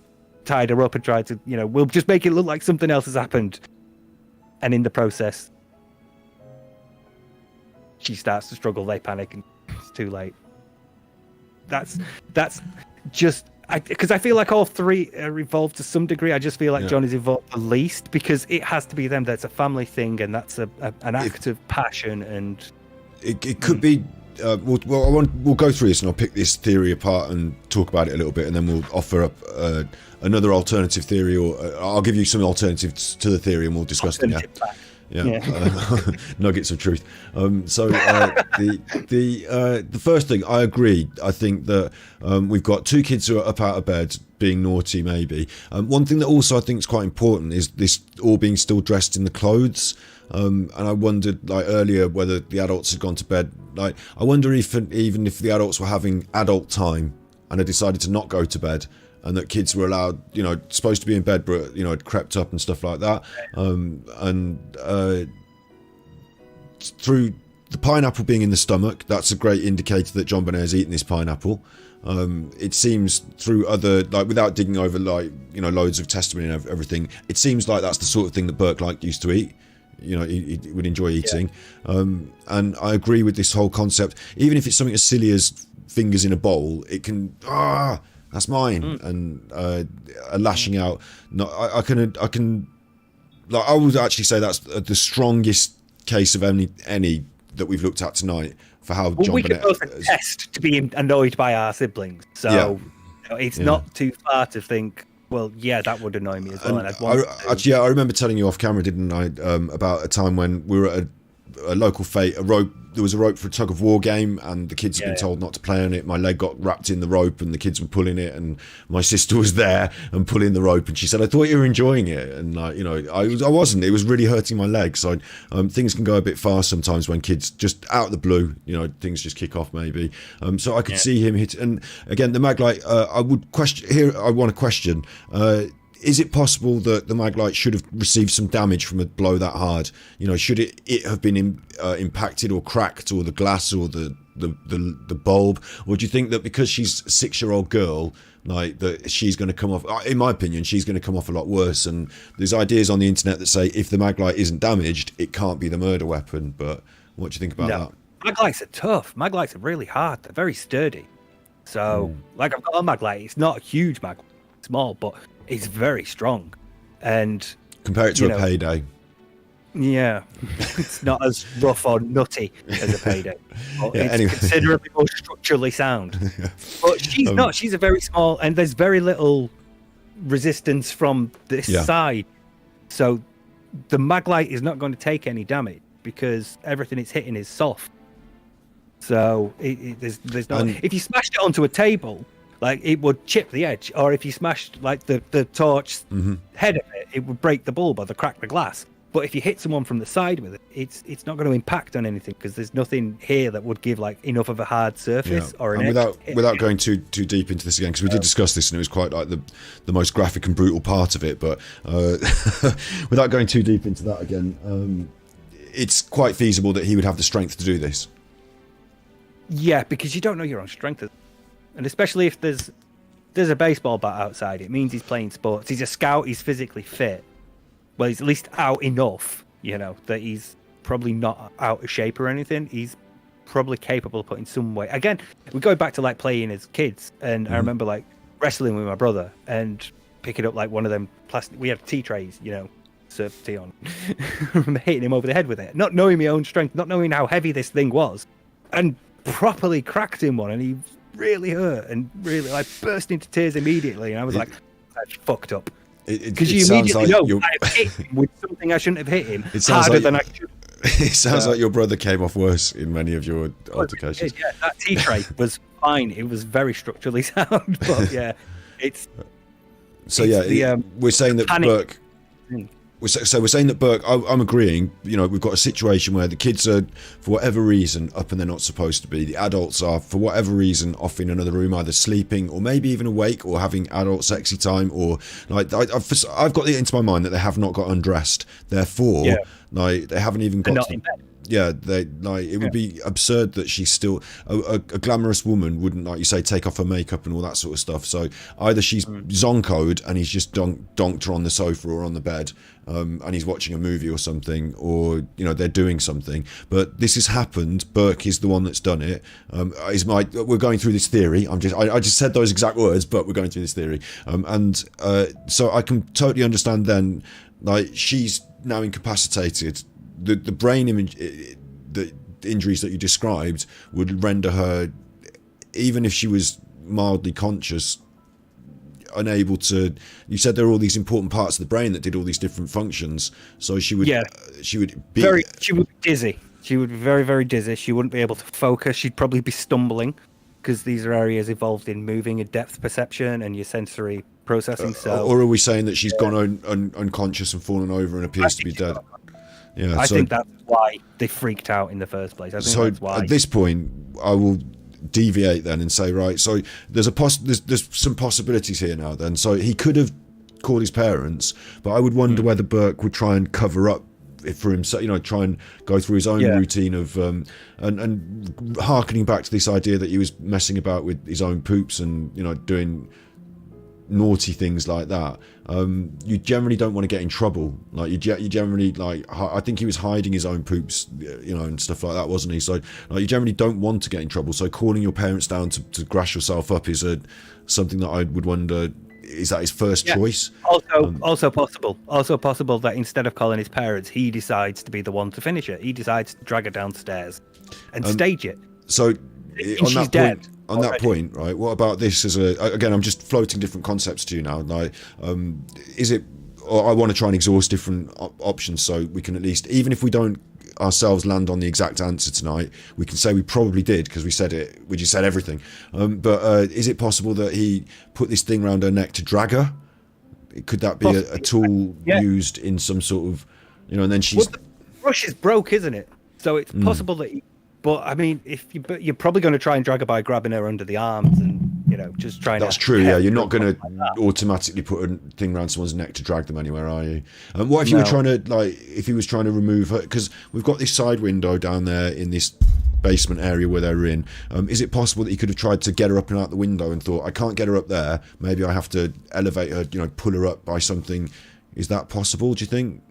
tied her up and tried to, we'll just make it look like something else has happened. And in the process, she starts to struggle. They panic and it's too late. That's just, because I feel like all three are involved to some degree. I just feel like John is involved the least, because it has to be them. That's a family thing, and that's an act of passion. And it could be. We'll go through this, and I'll pick this theory apart and talk about it a little bit, and then we'll offer up another alternative theory, or I'll give you some alternatives to the theory, and we'll discuss them. Nuggets of truth. The first thing, I agree. I think that we've got two kids who are up out of bed being naughty, maybe. One thing that also I think is quite important is this all being still dressed in the clothes. And I wondered, like earlier, whether the adults had gone to bed. Like, I wonder if even if the adults were having adult time and had decided to not go to bed, and that kids were allowed, supposed to be in bed, but had crept up and stuff like that. Through the pineapple being in the stomach, that's a great indicator that JonBenét has eaten this pineapple. It seems through other, like, without digging over, like, loads of testimony and everything, it seems like that's the sort of thing that Burke used to eat. He would enjoy eating. And I agree with this whole concept. Even if it's something as silly as fingers in a bowl, it can, that's mine. And a lashing out. No, I can, like, I would actually say that's the strongest case of any that we've looked at tonight for how JonBenét. We can both attest to being annoyed by our siblings, so it's not too far to think, well, yeah, that would annoy me as well. And I remember telling you off camera, didn't I, about a time when we were at a local fete, there was a rope for a tug of war game, and the kids had been told not to play on it. My leg got wrapped in the rope and the kids were pulling it, and my sister was there and pulling the rope, and she said, I thought you were enjoying it. And I wasn't. It was really hurting my leg. So things can go a bit fast sometimes when kids just out of the blue, things just kick off maybe. So I could see him hit. And again, the Maglite, I want to question, is it possible that the Maglite should have received some damage from a blow that hard? Should it have been impacted or cracked, or the glass, or the bulb? Or do you think that because she's a 6-year-old girl, like, that she's going to come off? In my opinion, she's going to come off a lot worse. And there's ideas on the internet that say if the Maglite isn't damaged, it can't be the murder weapon. But what do you think about that? Maglites are tough. Maglites are really hard. They're very sturdy. So, like, I've got a Maglite. It's not a huge Maglite. It's small, but it's very strong. And compare it to a Payday. Yeah, it's not as rough or nutty as a Payday. But it's considerably more structurally sound. But she's not. She's a very small, and there's very little resistance from this side. So the Maglite is not going to take any damage because everything it's hitting is soft. So there's no. If you smashed it onto a table, like, it would chip the edge, or if you smashed, like, the torch head of it, it would break the bulb or crack the glass. But if you hit someone from the side with it, it's not going to impact on anything, because there's nothing here that would give, like, enough of a hard surface or an edge. Without going too deep into this again, because we did discuss this and it was quite like the most graphic and brutal part of it. But without going too deep into that again, it's quite feasible that he would have the strength to do this. Yeah, because you don't know your own strength. And especially if there's a baseball bat outside, it means he's playing sports. He's a scout. He's physically fit. Well, he's at least out enough, that he's probably not out of shape or anything. He's probably capable of putting some weight. Again, we go back to, like, playing as kids, and I remember, like, wrestling with my brother and picking up, like, one of them plastic. We had tea trays, serve tea on. I remember hitting him over the head with it, not knowing my own strength, not knowing how heavy this thing was, and properly cracked him one, and he really hurt and really like burst into tears immediately. And I was like, that's fucked up. Because you immediately know I've hit him with something I shouldn't have hit him harder than I should. It sounds like your brother came off worse in many of your altercations. Yeah, that tea tray was fine. It was very structurally sound, but yeah, it's. So yeah, we're saying that Burke. So we're saying that Burke. I'm agreeing. You know, we've got a situation where the kids are, for whatever reason, up and they're not supposed to be. The adults are, for whatever reason, off in another room, either sleeping or maybe even awake or having adult sexy time. Or like, I've got it into my mind that they have not got undressed. Therefore, like they haven't even got. In bed. Yeah, they like it would be absurd that she's still a glamorous woman wouldn't, like you say, take off her makeup and all that sort of stuff. So either she's zonkoed and he's just donked her on the sofa or on the bed, and he's watching a movie or something, or you know they're doing something. But this has happened. Burke is the one that's done it. We're going through this theory. I just said those exact words, but we're going through this theory. So I can totally understand then. Like she's now incapacitated. The brain image, the injuries that you described would render her, even if she was mildly conscious, unable to. You said there are all these important parts of the brain that did all these different functions. So she would, she would be dizzy. She would be very, very dizzy. She wouldn't be able to focus. She'd probably be stumbling because these are areas involved in moving and depth perception and your sensory processing. Or are we saying that she's gone unconscious and fallen over and appears to be dead? Yeah, I think that's why they freaked out in the first place. I think that's why. At this point, I will deviate then and say, right, so there's some possibilities here now then. So he could have called his parents, but I would wonder whether Burke would try and cover up it for himself, you know, try and go through his own routine of and harkening back to this idea that he was messing about with his own poops and, you know, doing naughty things like that. You generally don't want to get in trouble. Like you generally, like, I think he was hiding his own poops, you know, and stuff like that, wasn't he? So like, you generally don't want to get in trouble. So calling your parents down to grass yourself up is something that I would wonder. Is that his first choice? Also possible that instead of calling his parents, he decides to be the one to finish it. He decides to drag her downstairs and stage it. So she's dead. On that point, right, what about this as again, I'm just floating different concepts to you now. Like, is it, or I want to try and exhaust different options so we can at least, even if we don't ourselves land on the exact answer tonight, we can say we probably did because we said it, we just said everything. But is it possible that he put this thing around her neck to drag her? Could that be a tool used in some sort of, you know, and then she's... Well, the brush is broke, isn't it? So it's possible that but I mean, you're probably going to try and drag her by grabbing her under the arms and, you know, just trying to... That's true, yeah. You're not going to automatically put a thing around someone's neck to drag them anywhere, are you? And what if you were trying to, like, if he was trying to remove her... Because we've got this side window down there in this basement area where they're in. Is it possible that he could have tried to get her up and out the window and thought, I can't get her up there, maybe I have to elevate her, you know, pull her up by something? Is that possible, do you think?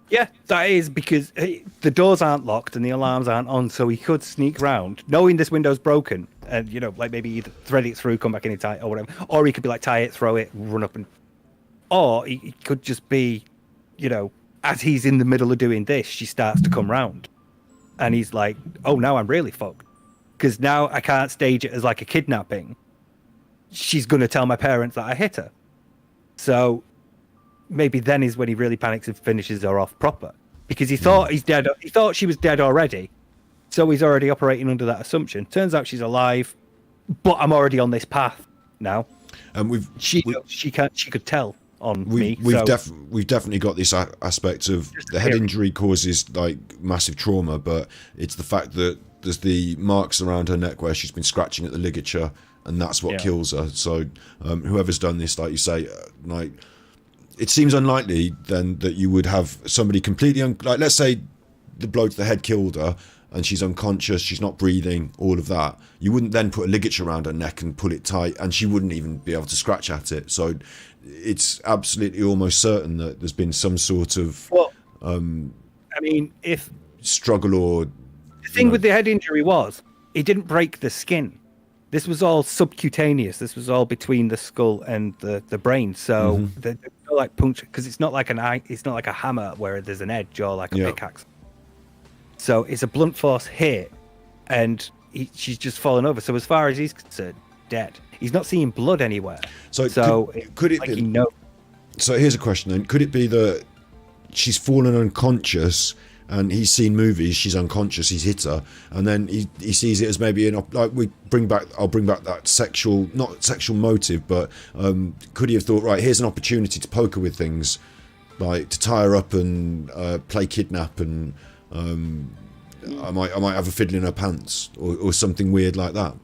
Yeah, that is, because the doors aren't locked and the alarms aren't on, so he could sneak round, knowing this window's broken, and, you know, like maybe either thread it through, come back in and tie it, or whatever. Or he could be like, tie it, throw it, run up and... Or he could just be, you know, as he's in the middle of doing this, she starts to come round. And he's like, oh, now I'm really fucked. Because now I can't stage it as like a kidnapping. She's going to tell my parents that I hit her. So... maybe then is when he really panics and finishes her off proper, because he thought he's dead. He thought she was dead already, so he's already operating under that assumption. Turns out she's alive, but I'm already on this path now. And she could tell on me. We've definitely got this aspect of the head injury causes like massive trauma, but it's the fact that there's the marks around her neck where she's been scratching at the ligature, and that's what kills her. So whoever's done this, like you say, like. It seems unlikely then that you would have somebody completely like, let's say the blow to the head killed her and she's unconscious, she's not breathing, all of that. You wouldn't then put a ligature around her neck and pull it tight, and she wouldn't even be able to scratch at it. So it's absolutely almost certain that there's been some sort of I mean, if struggle or the thing with the head injury was it didn't break the skin. This was all subcutaneous. This was all between the skull and the brain. So they're like puncture, because it's not like it's not like a hammer where there's an edge or like a pickaxe. So it's a blunt force hit, and she's just fallen over. So as far as he's concerned, dead. He's not seeing blood anywhere. So could it like be? So here's a question then: could it be that she's fallen unconscious? And he's seen movies, she's unconscious, he's hit her, and then he sees it as maybe I'll bring back that not sexual motive, but could he have thought, right, here's an opportunity to poke her with things, like to tie her up and play kidnap, and I might have a fiddle in her pants or something weird like that.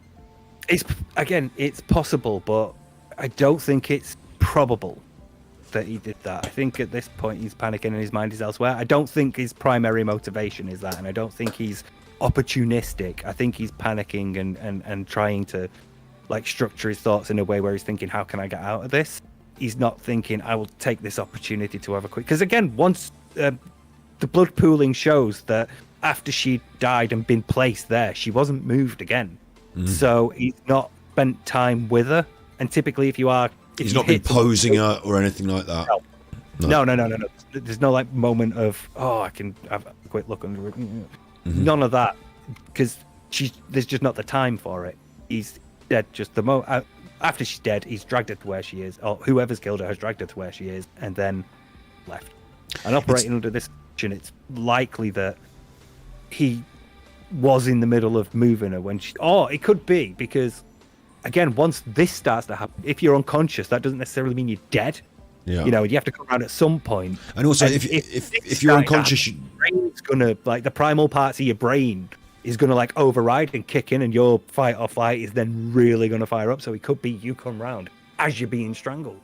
It's possible, but I don't think it's probable that he did that. I think at this point he's panicking and his mind is elsewhere. I don't think his primary motivation is that, and I don't think he's opportunistic. I think he's panicking and trying to like structure his thoughts in a way where he's thinking, how can I get out of this? He's not thinking, I will take this opportunity to have a quick, because again, once the blood pooling shows that after she died and been placed there, she wasn't moved again. So he's not spent time with her, and typically if he's not been posing her or anything like that. No. There's no like moment of, I can have a quick look under it. None of that, because there's just not the time for it. He's dead just the moment after she's dead. He's dragged her to where she is, or whoever's killed her has dragged her to where she is, and then left. And operating under this assumption, it's likely that he was in the middle of moving her when she. Or it could be because, again, once this starts to happen, if you're unconscious, that doesn't necessarily mean you're dead. Yeah. You have to come around at some point. And also, if you're unconscious, your brain's gonna, like, the primal parts of your brain is gonna like override and kick in, and your fight or flight is then really gonna fire up. So it could be you come round as you're being strangled.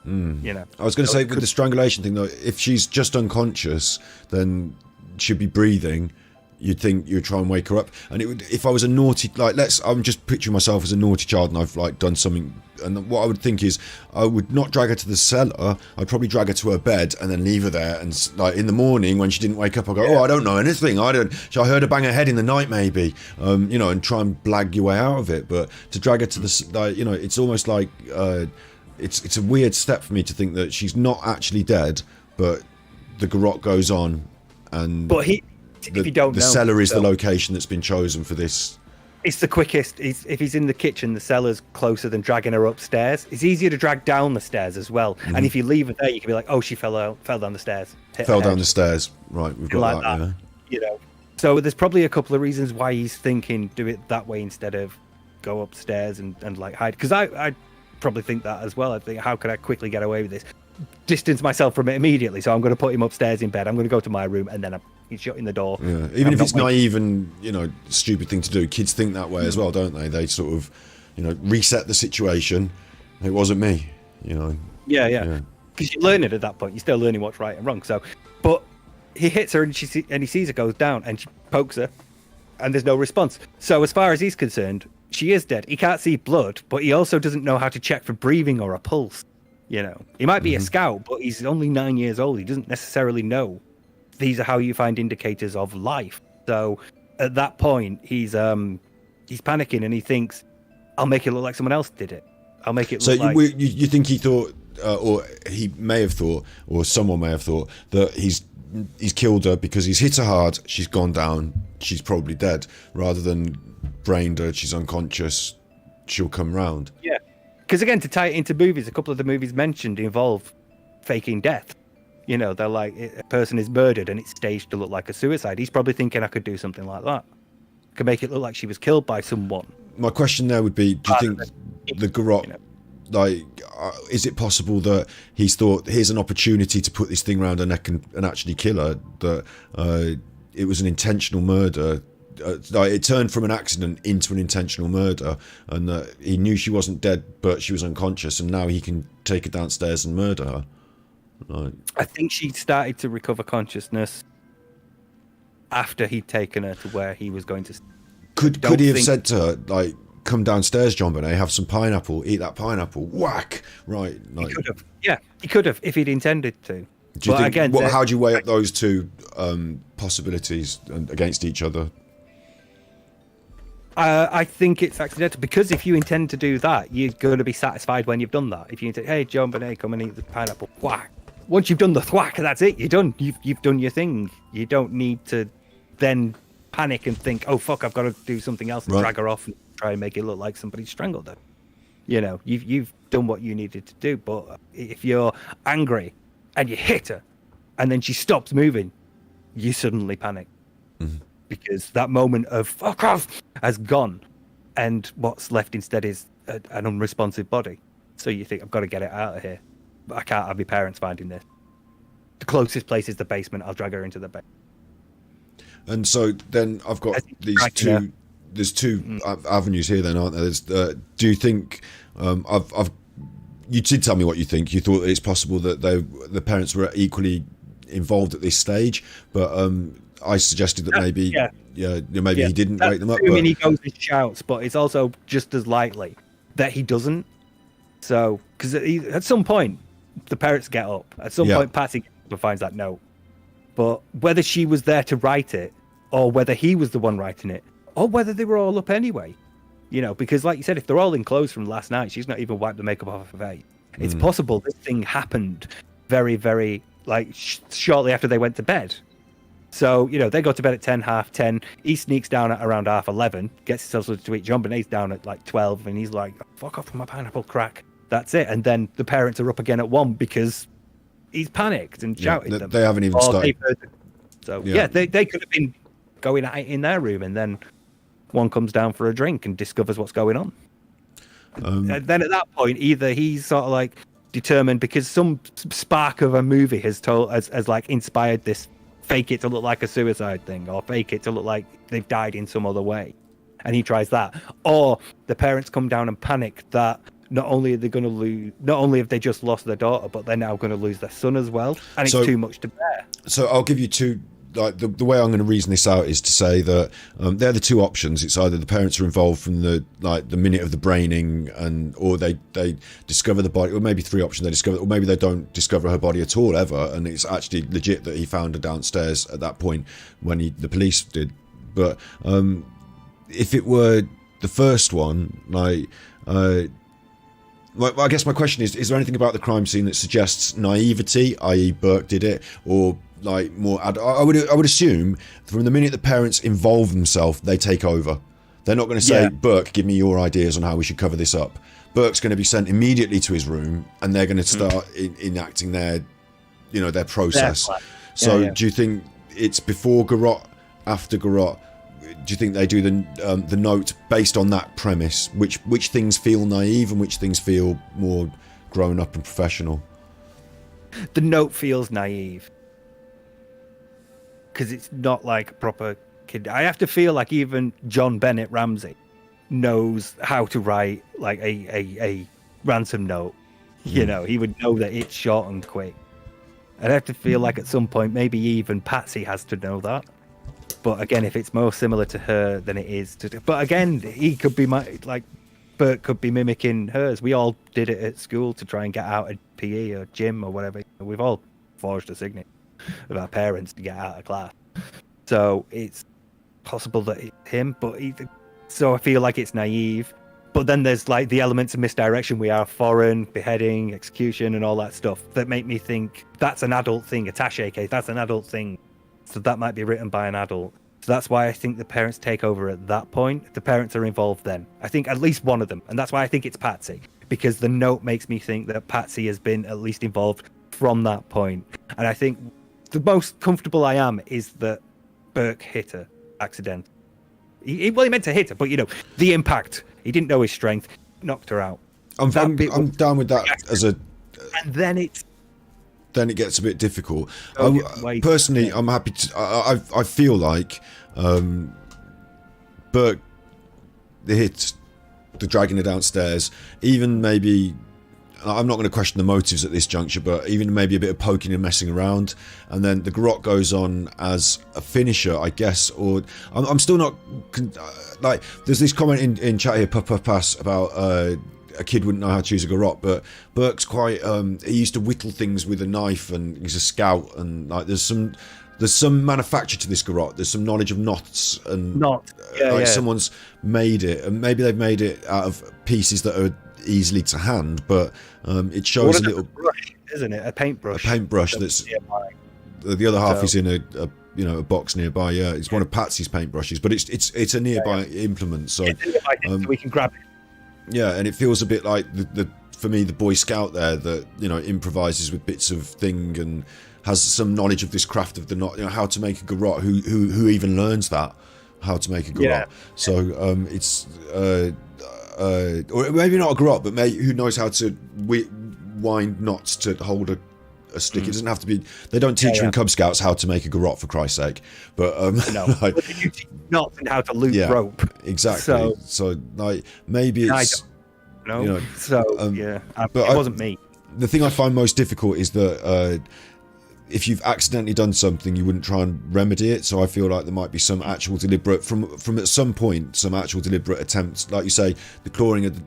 I was going to say with the strangulation thing though, if she's just unconscious, then she'd be breathing. You'd think you'd try and wake her up, and it would. If I was a naughty, I'm just picturing myself as a naughty child, and I've like done something. And what I would think is, I would not drag her to the cellar. I'd probably drag her to her bed and then leave her there. And like in the morning when she didn't wake up, I go, I don't know anything. I heard her bang her head in the night, maybe. And try and blag your way out of it. But to drag her to the, it's almost like it's a weird step for me to think that she's not actually dead, but the garrote goes on, and if you don't the know, cellar is the location that's been chosen for this. It's the quickest. If he's in the kitchen, the cellar's closer than dragging her upstairs. It's easier to drag down the stairs as well. And if you leave her there, you can be like, she fell down the stairs. Fell down the stairs. Right, we've got like that. Yeah. So there's probably a couple of reasons why he's thinking do it that way instead of go upstairs and like hide. Because I probably think that as well. I think, how could I quickly get away with this? Distance myself from it immediately. So I'm going to put him upstairs in bed. I'm going to go to my room, and then he's shutting the door. Yeah. Even if it's naive and stupid thing to do, kids think that way as well, don't they? They sort of reset the situation. It wasn't me. Yeah. Because you're learning at that point. You're still learning what's right and wrong. So, but he hits her and he sees her goes down, and she pokes her, and there's no response. So as far as he's concerned, she is dead. He can't see blood, but he also doesn't know how to check for breathing or a pulse. He might be a scout, but he's only 9 years old. He doesn't necessarily know these are how you find indicators of life. So at that point, he's panicking, and he thinks, I'll make it look like someone else did it. I'll make it look like... So you think he thought, or he may have thought, or someone may have thought, that he's killed her because he's hit her hard, she's gone down, she's probably dead, rather than brained her, she's unconscious, she'll come round. Yeah. Because again, to tie it into movies, a couple of the movies mentioned involve faking death. They're like, a person is murdered and it's staged to look like a suicide. He's probably thinking, I could do something like that. Could make it look like she was killed by someone. My question there would be, do you think the garrote, is it possible that he's thought, here's an opportunity to put this thing around her neck and actually kill her, that it was an intentional murder? It turned from an accident into an intentional murder, and that he knew she wasn't dead but she was unconscious, and now he can take her downstairs and murder her. I think she started to recover consciousness after he'd taken her to where he was going to. Could he have said to her, like, come downstairs, JonBenét, have some pineapple, eat that pineapple, whack, right? Like, he could have. Yeah, he could have if he'd intended to. Do you think? How do you weigh up those two possibilities against each other? I think it's accidental, because if you intend to do that, you're going to be satisfied when you've done that. If you say, hey, JonBenét, come and eat the pineapple, whack. Once you've done the thwack, that's it. You're done. You've done your thing. You don't need to then panic and think, oh, fuck, I've got to do something else and drag her off and try and make it look like somebody strangled her. You know, you've done what you needed to do. But if you're angry and you hit her, and then she stops moving, you suddenly panic because that moment of fuck off has gone, and what's left instead is an unresponsive body. So you think, I've got to get it out of here. But I can't have your parents finding this. The closest place is the basement. I'll drag her into the basement. And so then I've got these two. There's two avenues here, then, aren't there? There's, do you think? You did tell me what you think. You thought that it's possible that the parents were equally involved at this stage, but I suggested that maybe he didn't wake them up. I mean, he goes and shouts, but it's also just as likely that he doesn't. So, because at some point the parents get up. At some point, Patsy gets up and finds that note. But whether she was there to write it, or whether he was the one writing it, or whether they were all up anyway, you know, because like you said, if they're all in clothes from last night, she's not even wiped the makeup off her face. It's possible this thing happened very, very shortly after they went to bed. So, you know, they go to bed at 10, half 10. He sneaks down at around half 11, gets himself something to eat. JonBenét's down at like 12, and he's like, fuck off with my pineapple crack. That's it. And then the parents are up again at 1 because he's panicked and shouted them. They haven't even started. So, they could have been going at it in their room, and then one comes down for a drink and discovers what's going on. And then at that point, either he's sort of like determined because some spark of a movie has like inspired this fake it to look like a suicide thing, or fake it to look like they've died in some other way, and he tries that. Or the parents come down and panic that not only have they just lost their daughter, but they're now going to lose their son as well, and it's too much to bear. So I'll give you two. Like the way I'm going to reason this out is to say that they're the two options. It's either the parents are involved from the minute of the braining, or they discover the body, or maybe three options: they discover, or maybe they don't discover her body at all ever, and it's actually legit that he found her downstairs at that point when the police did. But if it were the first one, I guess my question is there anything about the crime scene that suggests naivety, i.e. Burke did it, or like more I would assume from the minute the parents involve themselves, they take over. They're not going to say, Burke, give me your ideas on how we should cover this up. Burke's going to be sent immediately to his room, and they're going to start enacting their process. Do you think it's before Garrot, after Garrot? Do you think they do the note based on that premise? Which things feel naive and which things feel more grown up and professional? The note feels naive because it's not like a proper kid. I have to feel like even JonBenét Ramsey knows how to write like a ransom note. You know, he would know that it's short and quick. I'd have to feel like at some point maybe even Patsy has to know that. But again, if it's more similar to her than it is to... But again, he could be Burke could be mimicking hers. We all did it at school to try and get out of PE or gym or whatever. We've all forged a signature of our parents to get out of class. So it's possible that it's him, so I feel like it's naive. But then there's like the elements of misdirection. We are foreign, beheading, execution, and all that stuff that make me think that's an adult thing. Attaché case, that's an adult thing. So that might be written by an adult. So that's why I think the parents take over at that point. The parents are involved then. I think at least one of them. And that's why I think it's Patsy. Because the note makes me think that Patsy has been at least involved from that point. And I think the most comfortable I am is that Burke hit her accidentally. He meant to hit her, but, the impact. He didn't know his strength. Knocked her out. I'm down with that as a... And then it gets a bit difficult. Personally, I'm happy to... I feel like Burke hit the dragging her downstairs, even maybe... I'm not going to question the motives at this juncture, but even maybe a bit of poking and messing around, and then the garrote goes on as a finisher, I guess. Or I'm still not... there's this comment in chat here, Pass, about... a kid wouldn't know how to choose a garrote, but Burke's quite he used to whittle things with a knife, and he's a scout, and like there's some manufacture to this garrote. There's some knowledge of knots, and someone's made it, and maybe they've made it out of pieces that are easily to hand, but it shows a little brush, isn't it? A paintbrush that's the other half is in a box nearby. It's one of Patsy's paintbrushes, but it's a nearby implement, so we can grab it. Yeah, and it feels a bit like the for me the Boy Scout there that improvises with bits of thing and has some knowledge of this craft of how to make a garrote. Who even learns that how to make a garrote? Yeah. So it's or maybe not a garrote, but who knows how to wind knots to hold a stick. It doesn't have to be. They don't teach you in Cub Scouts how to make a garrote, for Christ's sake. But no, like, but they do teach knots and how to loop rope. Exactly. So like maybe it's no. But it wasn't me. The thing I find most difficult is that if you've accidentally done something, you wouldn't try and remedy it. So I feel like there might be some actual deliberate from at some point, some actual deliberate attempts, like you say, the clawing of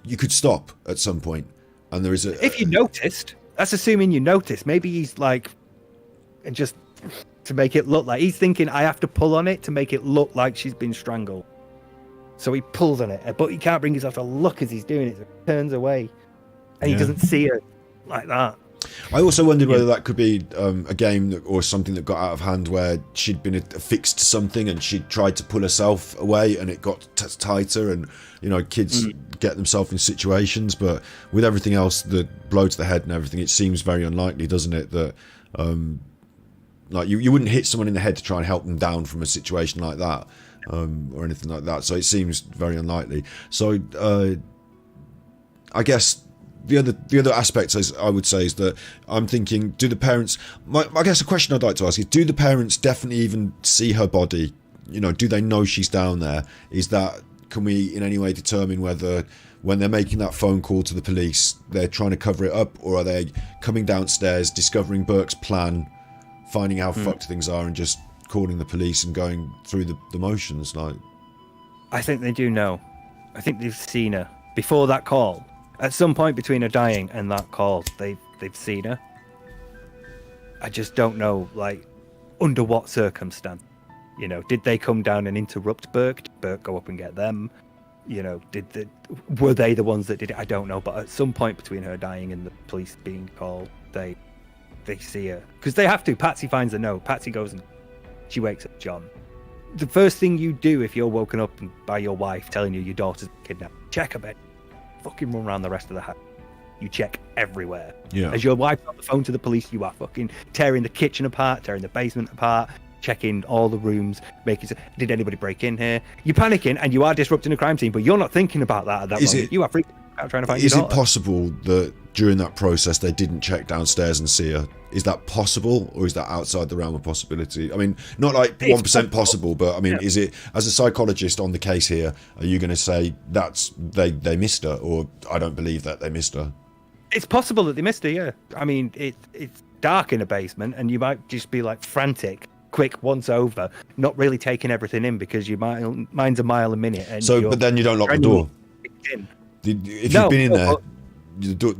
you could stop at some point, and there is if you noticed. That's assuming you noticed. Maybe he's like, and just to make it look like he's thinking I have to pull on it to make it look like she's been strangled. So he pulls on it, but he can't bring himself to look as he's doing it. So he turns away, and he doesn't see her like that. I also wondered whether that could be a game or something that got out of hand where she'd been affixed to something and she'd tried to pull herself away and it got tighter, and kids get themselves in situations, but with everything else, the blow to the head and everything, it seems very unlikely, doesn't it, that like you wouldn't hit someone in the head to try and help them down from a situation like that, or anything like that. So it seems very unlikely. So I guess the other aspect I would say is that I'm thinking, do the parents? I guess a question I'd like to ask is, do the parents definitely even see her body? Do they know she's down there? Can we in any way determine whether when they're making that phone call to the police, they're trying to cover it up, or are they coming downstairs, discovering Burke's plan, finding how fucked things are, and just calling the police and going through the motions? Like, I think they do know. I think they've seen her before that call. At some point between her dying and that call, they've seen her. I just don't know, like, under what circumstance. Did they come down and interrupt Burke? Did Burke go up and get them? Were they the ones that did it? I don't know. But at some point between her dying and the police being called, they see her. Because they have to. Patsy finds a note. Patsy goes and she wakes up John. The first thing you do if you're woken up by your wife telling you your daughter's been kidnapped, check her bed. Fucking run around the rest of the house. You check everywhere. Yeah. As your wife's on the phone to the police, you are fucking tearing the kitchen apart, tearing the basement apart, checking all the rooms, making sure, did anybody break in here? You're panicking and you are disrupting a crime scene, but you're not thinking about that at that moment. You are freaking out trying to find your daughter. Is it possible that during that process they didn't check downstairs and see her? Is that possible, or is that outside the realm of possibility? I mean, not like 1% possible, but I mean, is it, as a psychologist on the case here, are you going to say that's they missed her, or I don't believe that they missed her? It's possible that they missed her, yeah. I mean, it's dark in a basement, and you might just be like frantic, quick, once over, not really taking everything in because your mind's a mile a minute. And but then you don't lock the door. If you've been in there,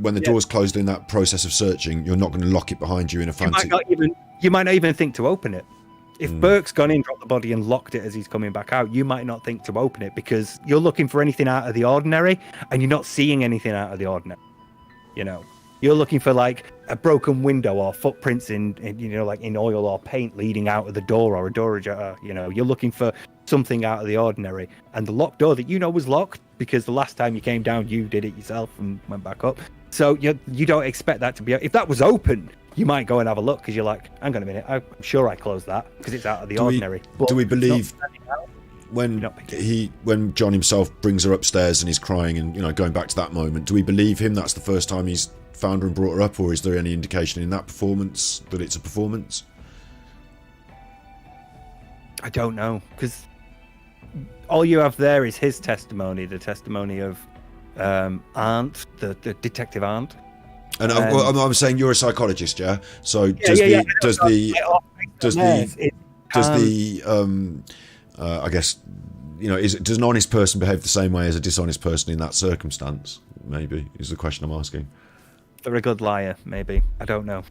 when the door's closed in that process of searching, you're not going to lock it behind you in a frantic... You might not even think to open it. If Burke's gone in, dropped the body and locked it as he's coming back out, you might not think to open it because you're looking for anything out of the ordinary and you're not seeing anything out of the ordinary. You're looking for like a broken window or footprints in like in oil or paint leading out of the door or a door ajar. You're looking for something out of the ordinary. And the locked door that was locked because the last time you came down, you did it yourself and went back up. So you don't expect that to be... If that was open, you might go and have a look because you're like, hang on a minute, I'm sure I closed that because it's out of the ordinary. Do we believe when John himself brings her upstairs and he's crying and going back to that moment, do we believe him that's the first time he's found her and brought her up, or is there any indication in that performance that it's a performance? I don't know, because all you have there is his testimony, the testimony of Aunt, the detective Aunt. And I'm saying you're a psychologist, yeah? So does the I guess, does an honest person behave the same way as a dishonest person in that circumstance? Maybe is the question I'm asking. They're a good liar, maybe. I don't know.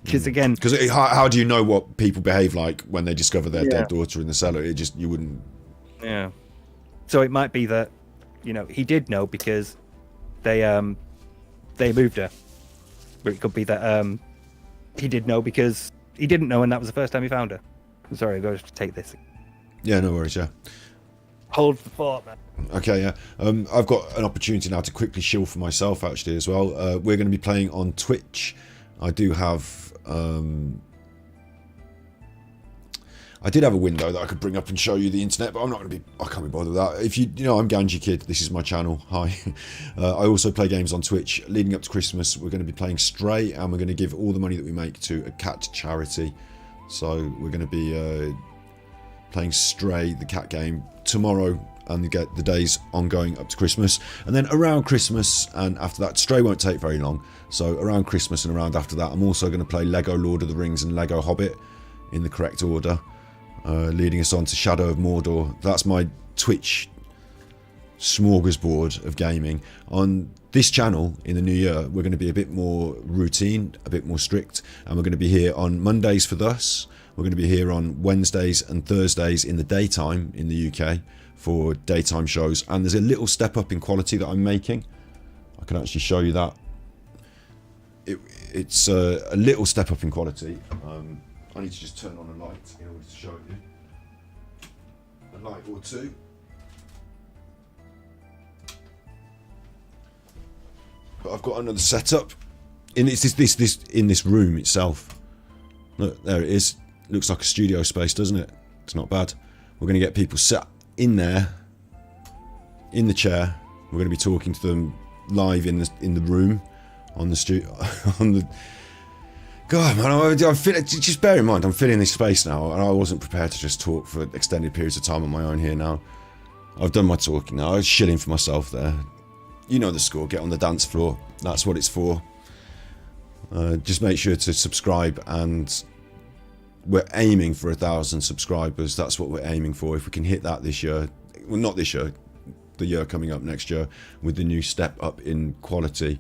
Because how do you know what people behave like when they discover their dead daughter in the cellar? You wouldn't. Yeah. So it might be that, he did know because they moved her. But it could be that he did know because he didn't know, and that was the first time he found her. I'm sorry, I've got to take this. Yeah, no worries. Yeah. Hold the fort, man. Okay, yeah. I've got an opportunity now to quickly shill for myself, actually, as well. We're going to be playing on Twitch. I do have... I did have a window that I could bring up and show you the internet, but I'm not going to be... I can't be bothered with that. If you know, I'm Ganjikidd. This is my channel. Hi. I also play games on Twitch. Leading up to Christmas, we're going to be playing Stray, and we're going to give all the money that we make to a cat charity. So we're going to be playing Stray, the cat game, tomorrow, and you get the days ongoing up to Christmas. And then around Christmas, and after that, Stray won't take very long. So around Christmas and around after that, I'm also going to play Lego Lord of the Rings and Lego Hobbit in the correct order. Leading us on to Shadow of Mordor. That's my Twitch smorgasbord of gaming. On this channel in the new year, we're going to be a bit more routine, a bit more strict, and we're going to be here on Mondays for Thus. We're going to be here on Wednesdays and Thursdays in the daytime in the UK for daytime shows, and there's a little step up in quality that I'm making. I can actually show you that. It's a little step up in quality. I need to just turn on a light in order to show you. A light or two. But I've got another setup. And it's this in this room itself. Look, there it is. Looks like a studio space, doesn't it? It's not bad. We're going to get people sat in there, in the chair. We're going to be talking to them live in the room, on the studio, on the. God, man, I feel, just bear in mind, I'm filling this space now, and I wasn't prepared to just talk for extended periods of time on my own here now. I've done my talking now. I was shilling for myself there. You know the score. Get on the dance floor. That's what it's for. Just make sure to subscribe, and we're aiming for 1,000 subscribers. That's what we're aiming for. If we can hit that this year, well, not this year, the year coming up next year, with the new step up in quality.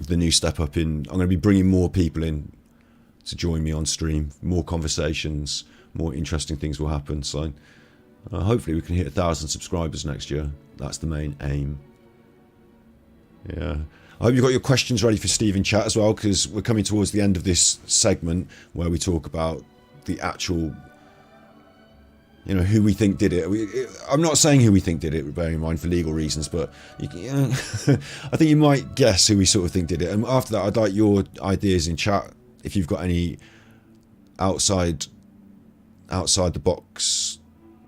The new step up in, I'm going to be bringing more people in to join me on stream, more conversations, more interesting things will happen. So hopefully we can hit 1,000 subscribers next year. That's the main aim. Yeah, I hope you've got your questions ready for Steve in chat as well, because we're coming towards the end of this segment where we talk about the actual, you know, who we think did it. I'm not saying who we think did it, bearing in mind for legal reasons, but I think you might guess who we sort of think did it. And after that, I'd like your ideas in chat. If you've got any outside the box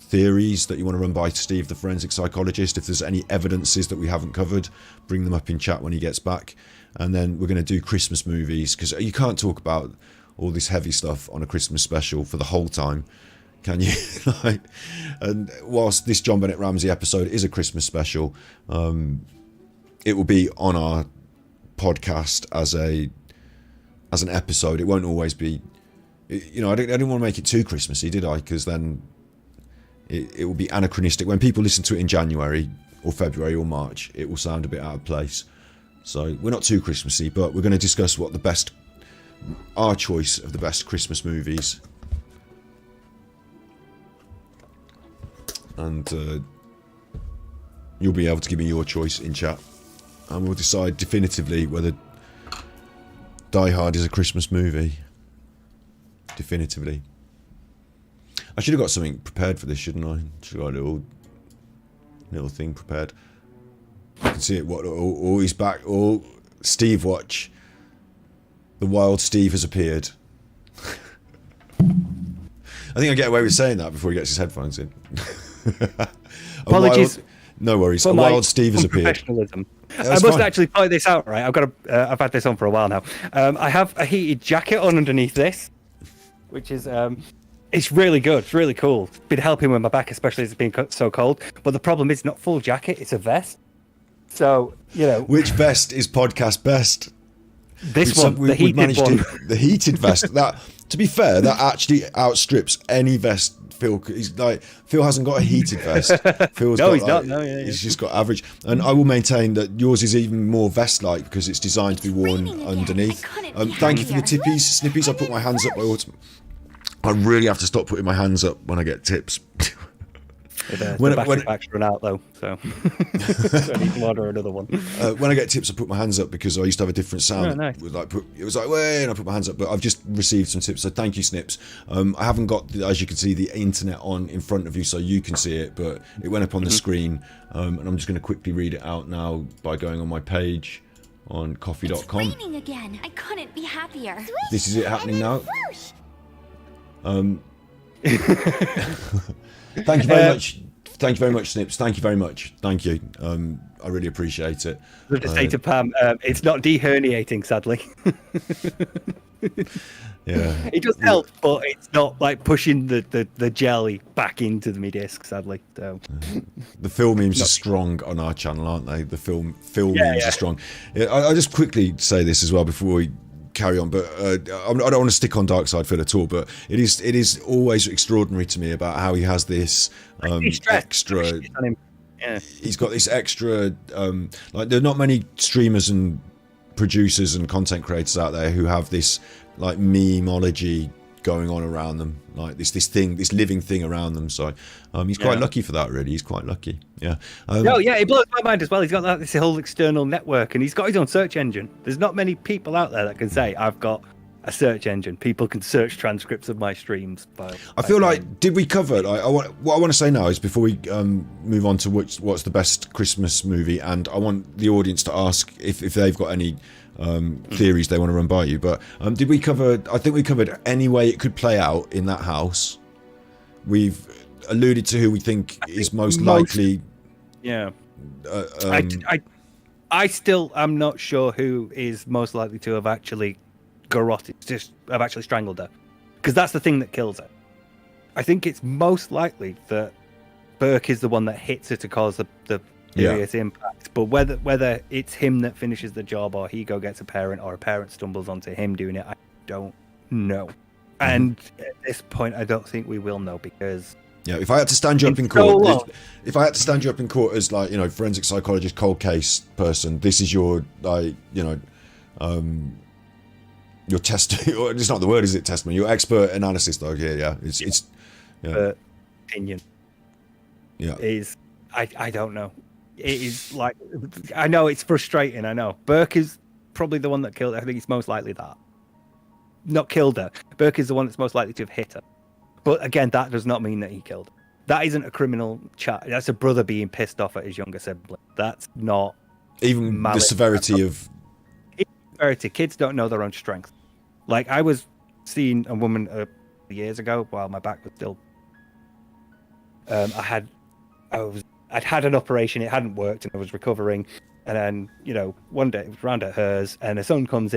theories that you want to run by Steve, the forensic psychologist, if there's any evidences that we haven't covered, bring them up in chat when he gets back. And then we're going to do Christmas movies, because you can't talk about all this heavy stuff on a Christmas special for the whole time. Can you? And whilst this JonBenét Ramsey episode is a Christmas special, it will be on our podcast as an episode. It won't always be, you know, I didn't want to make it too Christmassy, did I? Because then it will be anachronistic. When people listen to it in January or February or March, it will sound a bit out of place. So we're not too Christmassy, but we're going to discuss what our choice of the best Christmas movies. And you'll be able to give me your choice in chat, and we'll decide definitively whether Die Hard is a Christmas movie. Definitively. I should have got something prepared for this, shouldn't I? Should have got a little thing prepared. You can see it. What? Oh, he's back. Oh, Steve, watch. The wild Steve has appeared. I think I get away with saying that before he gets his headphones in. Apologies. No worries. A wild Steve has appeared. I must actually point this out, right? I've had this on for a while now. I have a heated jacket on underneath this, which is it's really good. It's really cool. It's been helping with my back, especially as it's been so cold. But the problem is not full jacket; it's a vest. So you know, which vest is podcast best? This one, the heated one. The heated vest. That, to be fair, that actually outstrips any vest. Phil hasn't got a heated vest. Phil's he's not. No, yeah. He's just got average. And I will maintain that yours is even more vest-like because it's designed to be worn underneath. Thank you for the tippies, snippies. I put my hands up. I really have to stop putting my hands up when I get tips. The battery pack's run out though, so I need to order another one. When I get tips, I put my hands up because I used to have a different sound. Oh, nice. It was like, way, and I put my hands up. But I've just received some tips, so thank you, Snips. I haven't got, as you can see, the internet on in front of you, so you can see it. But it went up on the screen, and I'm just going to quickly read it out now by going on my page on coffee.com. It's raining again. I couldn't be happier. This is it happening now. Thank you very much. Thank you very much, Snips. Thank you very much. Thank you. I really appreciate it. I have to say to Pam, it's not deherniating, sadly. Yeah. It does help, but it's not like pushing the jelly back into the disc, sadly. So. The film memes are strong on our channel, aren't they? The film memes are strong. Yeah, I'll just quickly say this as well before we carry on, but I don't want to stick on Darkseid at all, but it is always extraordinary to me about how he has this extra. Yeah. He's got this extra. Like there are not many streamers and producers and content creators out there who have this like memeology going on around them, like this living thing around them. So he's quite lucky for that, really. He's quite lucky. Yeah. It blows my mind as well. He's got this whole external network, and he's got his own search engine. There's not many people out there that can say I've got a search engine. People can search transcripts of my streams. I feel like, did we cover? What I want to say now is before we move on to what's the best Christmas movie, and I want the audience to ask if they've got any theories they want to run by you. But did we cover? I think we covered any way it could play out in that house. We've alluded to who we think is most likely. Yeah. I still am not sure who is most likely to have actually have actually strangled her, because that's the thing that kills her. I think it's most likely that Burke is the one that hits her to cause the serious impact. But whether it's him that finishes the job, or he gets a parent, or a parent stumbles onto him doing it, I don't know. And at this point, I don't think we will know, because if I had to stand you up in court, if I had to stand you up in court as like forensic psychologist, cold case person, this is your your testimony. It's not the word, is it? Testimony. Your expert analysis, though. Yeah. It's opinion. Yeah. Is I don't know. It is like, I know it's frustrating. I know Burke is probably the one that killed her. I think it's most likely that. Not killed her. Burke is the one that's most likely to have hit her. But again, that does not mean that he killed her. That isn't a criminal chat. That's a brother being pissed off at his younger sibling. That's not even malice. The severity of severity. Kids don't know their own strength. Like, I was seeing a woman years ago while my back was still. I'd had an operation. It hadn't worked, and I was recovering. And then, one day it was round at hers, and her son comes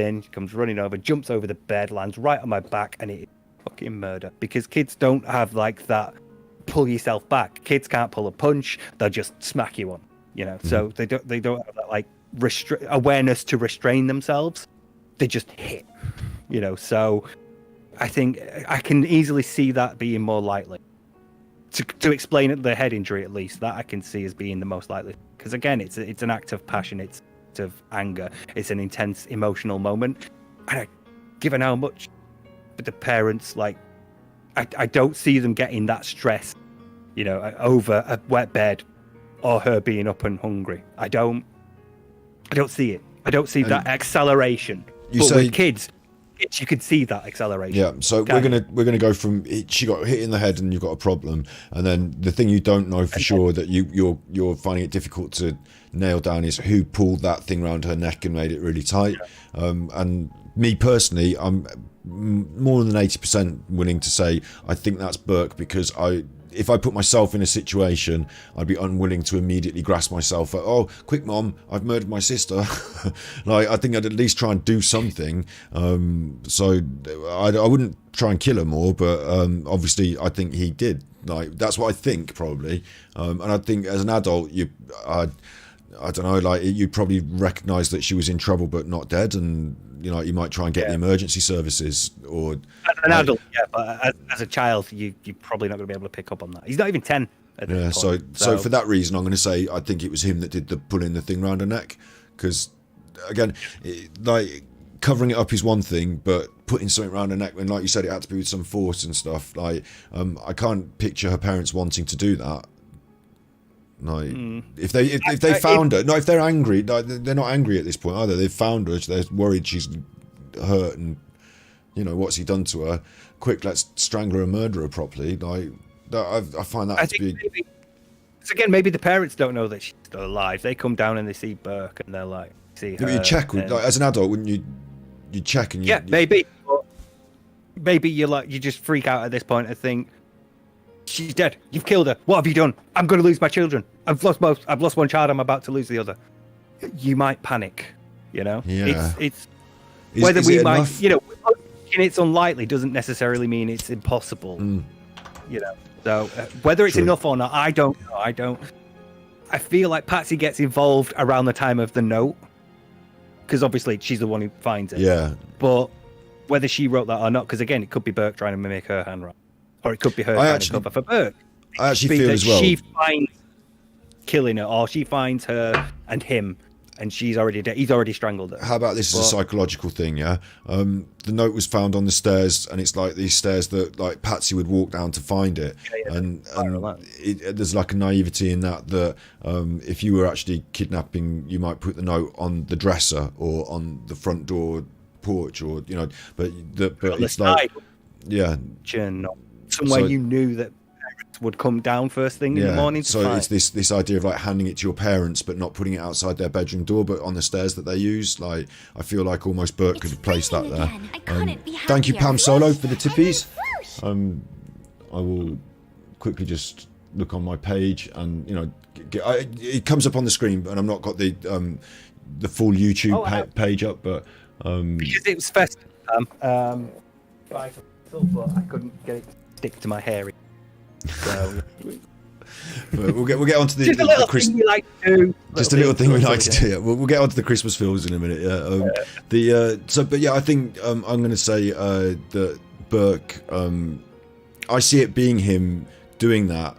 running over, jumps over the bed, lands right on my back, and it is fucking murder. Because kids don't have like that pull yourself back. Kids can't pull a punch; they'll just smack you on. So they don't have that like awareness to restrain themselves. They just hit. So I think I can easily see that being more likely. To explain the head injury, at least, that I can see as being the most likely. Because again, it's an act of passion, it's of anger, it's an intense emotional moment. And given how much the parents, like, I don't see them getting that stress, over a wet bed or her being up and hungry. I don't see it. I don't see that acceleration. With kids, you could see that acceleration. Yeah, so we're gonna go from she got hit in the head and you've got a problem, and then the thing you don't know for sure that you're finding it difficult to nail down is who pulled that thing around her neck and made it really tight. And me personally, I'm more than 80% willing to say I think that's Burke, because if I put myself in a situation, I'd be unwilling to immediately grasp myself at, oh, quick, Mom, I've murdered my sister. Like, I think I'd at least try and do something. So I wouldn't try and kill her more, but obviously I think he did. Like, that's what I think, probably. And I think as an adult, I don't know, like, you'd probably recognise that she was in trouble but not dead, and you might try and get the emergency services. Or as an adult, but as a child, you're probably not going to be able to pick up on that. He's not even 10 at this point. So for that reason, I'm going to say I think it was him that did the pulling the thing around her neck, because again, like, covering it up is one thing, but putting something around her neck when, like you said, it had to be with some force and stuff. Like, I can't picture her parents wanting to do that, Like, if they found her, no, if they're angry, like, they're not angry at this point either. They've found her, they're worried she's hurt, and what's he done to her? Quick, let's strangle her and murder her properly. Like, I find that to be. Maybe the parents don't know that she's still alive. They come down and they see Burke, and they're like, see her. You check, like, as an adult, wouldn't you? You check and maybe. Maybe you just freak out at this point and think, she's dead. You've killed her. What have you done? I'm going to lose my children. I've lost both. I've lost one child. I'm about to lose the other. You might panic. Yeah. It's whether we might. Enough? It's unlikely doesn't necessarily mean it's impossible. So whether it's enough or not, I don't know. I feel like Patsy gets involved around the time of the note, because obviously she's the one who finds it. Yeah. But whether she wrote that or not, because again, it could be Burke trying to mimic her handwriting, or it could be her trying to cover for Burke. I actually feel as well. She finds killing her, or she finds her and him, and she's already dead. He's already strangled her. How about this as a psychological thing? Yeah, the note was found on the stairs, and it's like these stairs that like Patsy would walk down to find it, and there's like a naivety in that if you were actually kidnapping, you might put the note on the dresser or on the front door porch, or but it's like somewhere you knew that parents would come down first thing in the morning. It's this idea of like handing it to your parents, but not putting it outside their bedroom door, but on the stairs that they use. Like, I feel like almost Burke could have placed that there. Thank you, Pam Solo, for the tippies. I will quickly just look on my page, and it comes up on the screen, and I've not got the full YouTube page up, but because it was festive, but I couldn't get it to stick to my hair. So we'll get onto the little Christmas. Thing we like to do. Just a little thing we like to do. Yeah. We'll get onto the Christmas films in a minute. Yeah. I think I'm going to say that Burke. I see it being him doing that,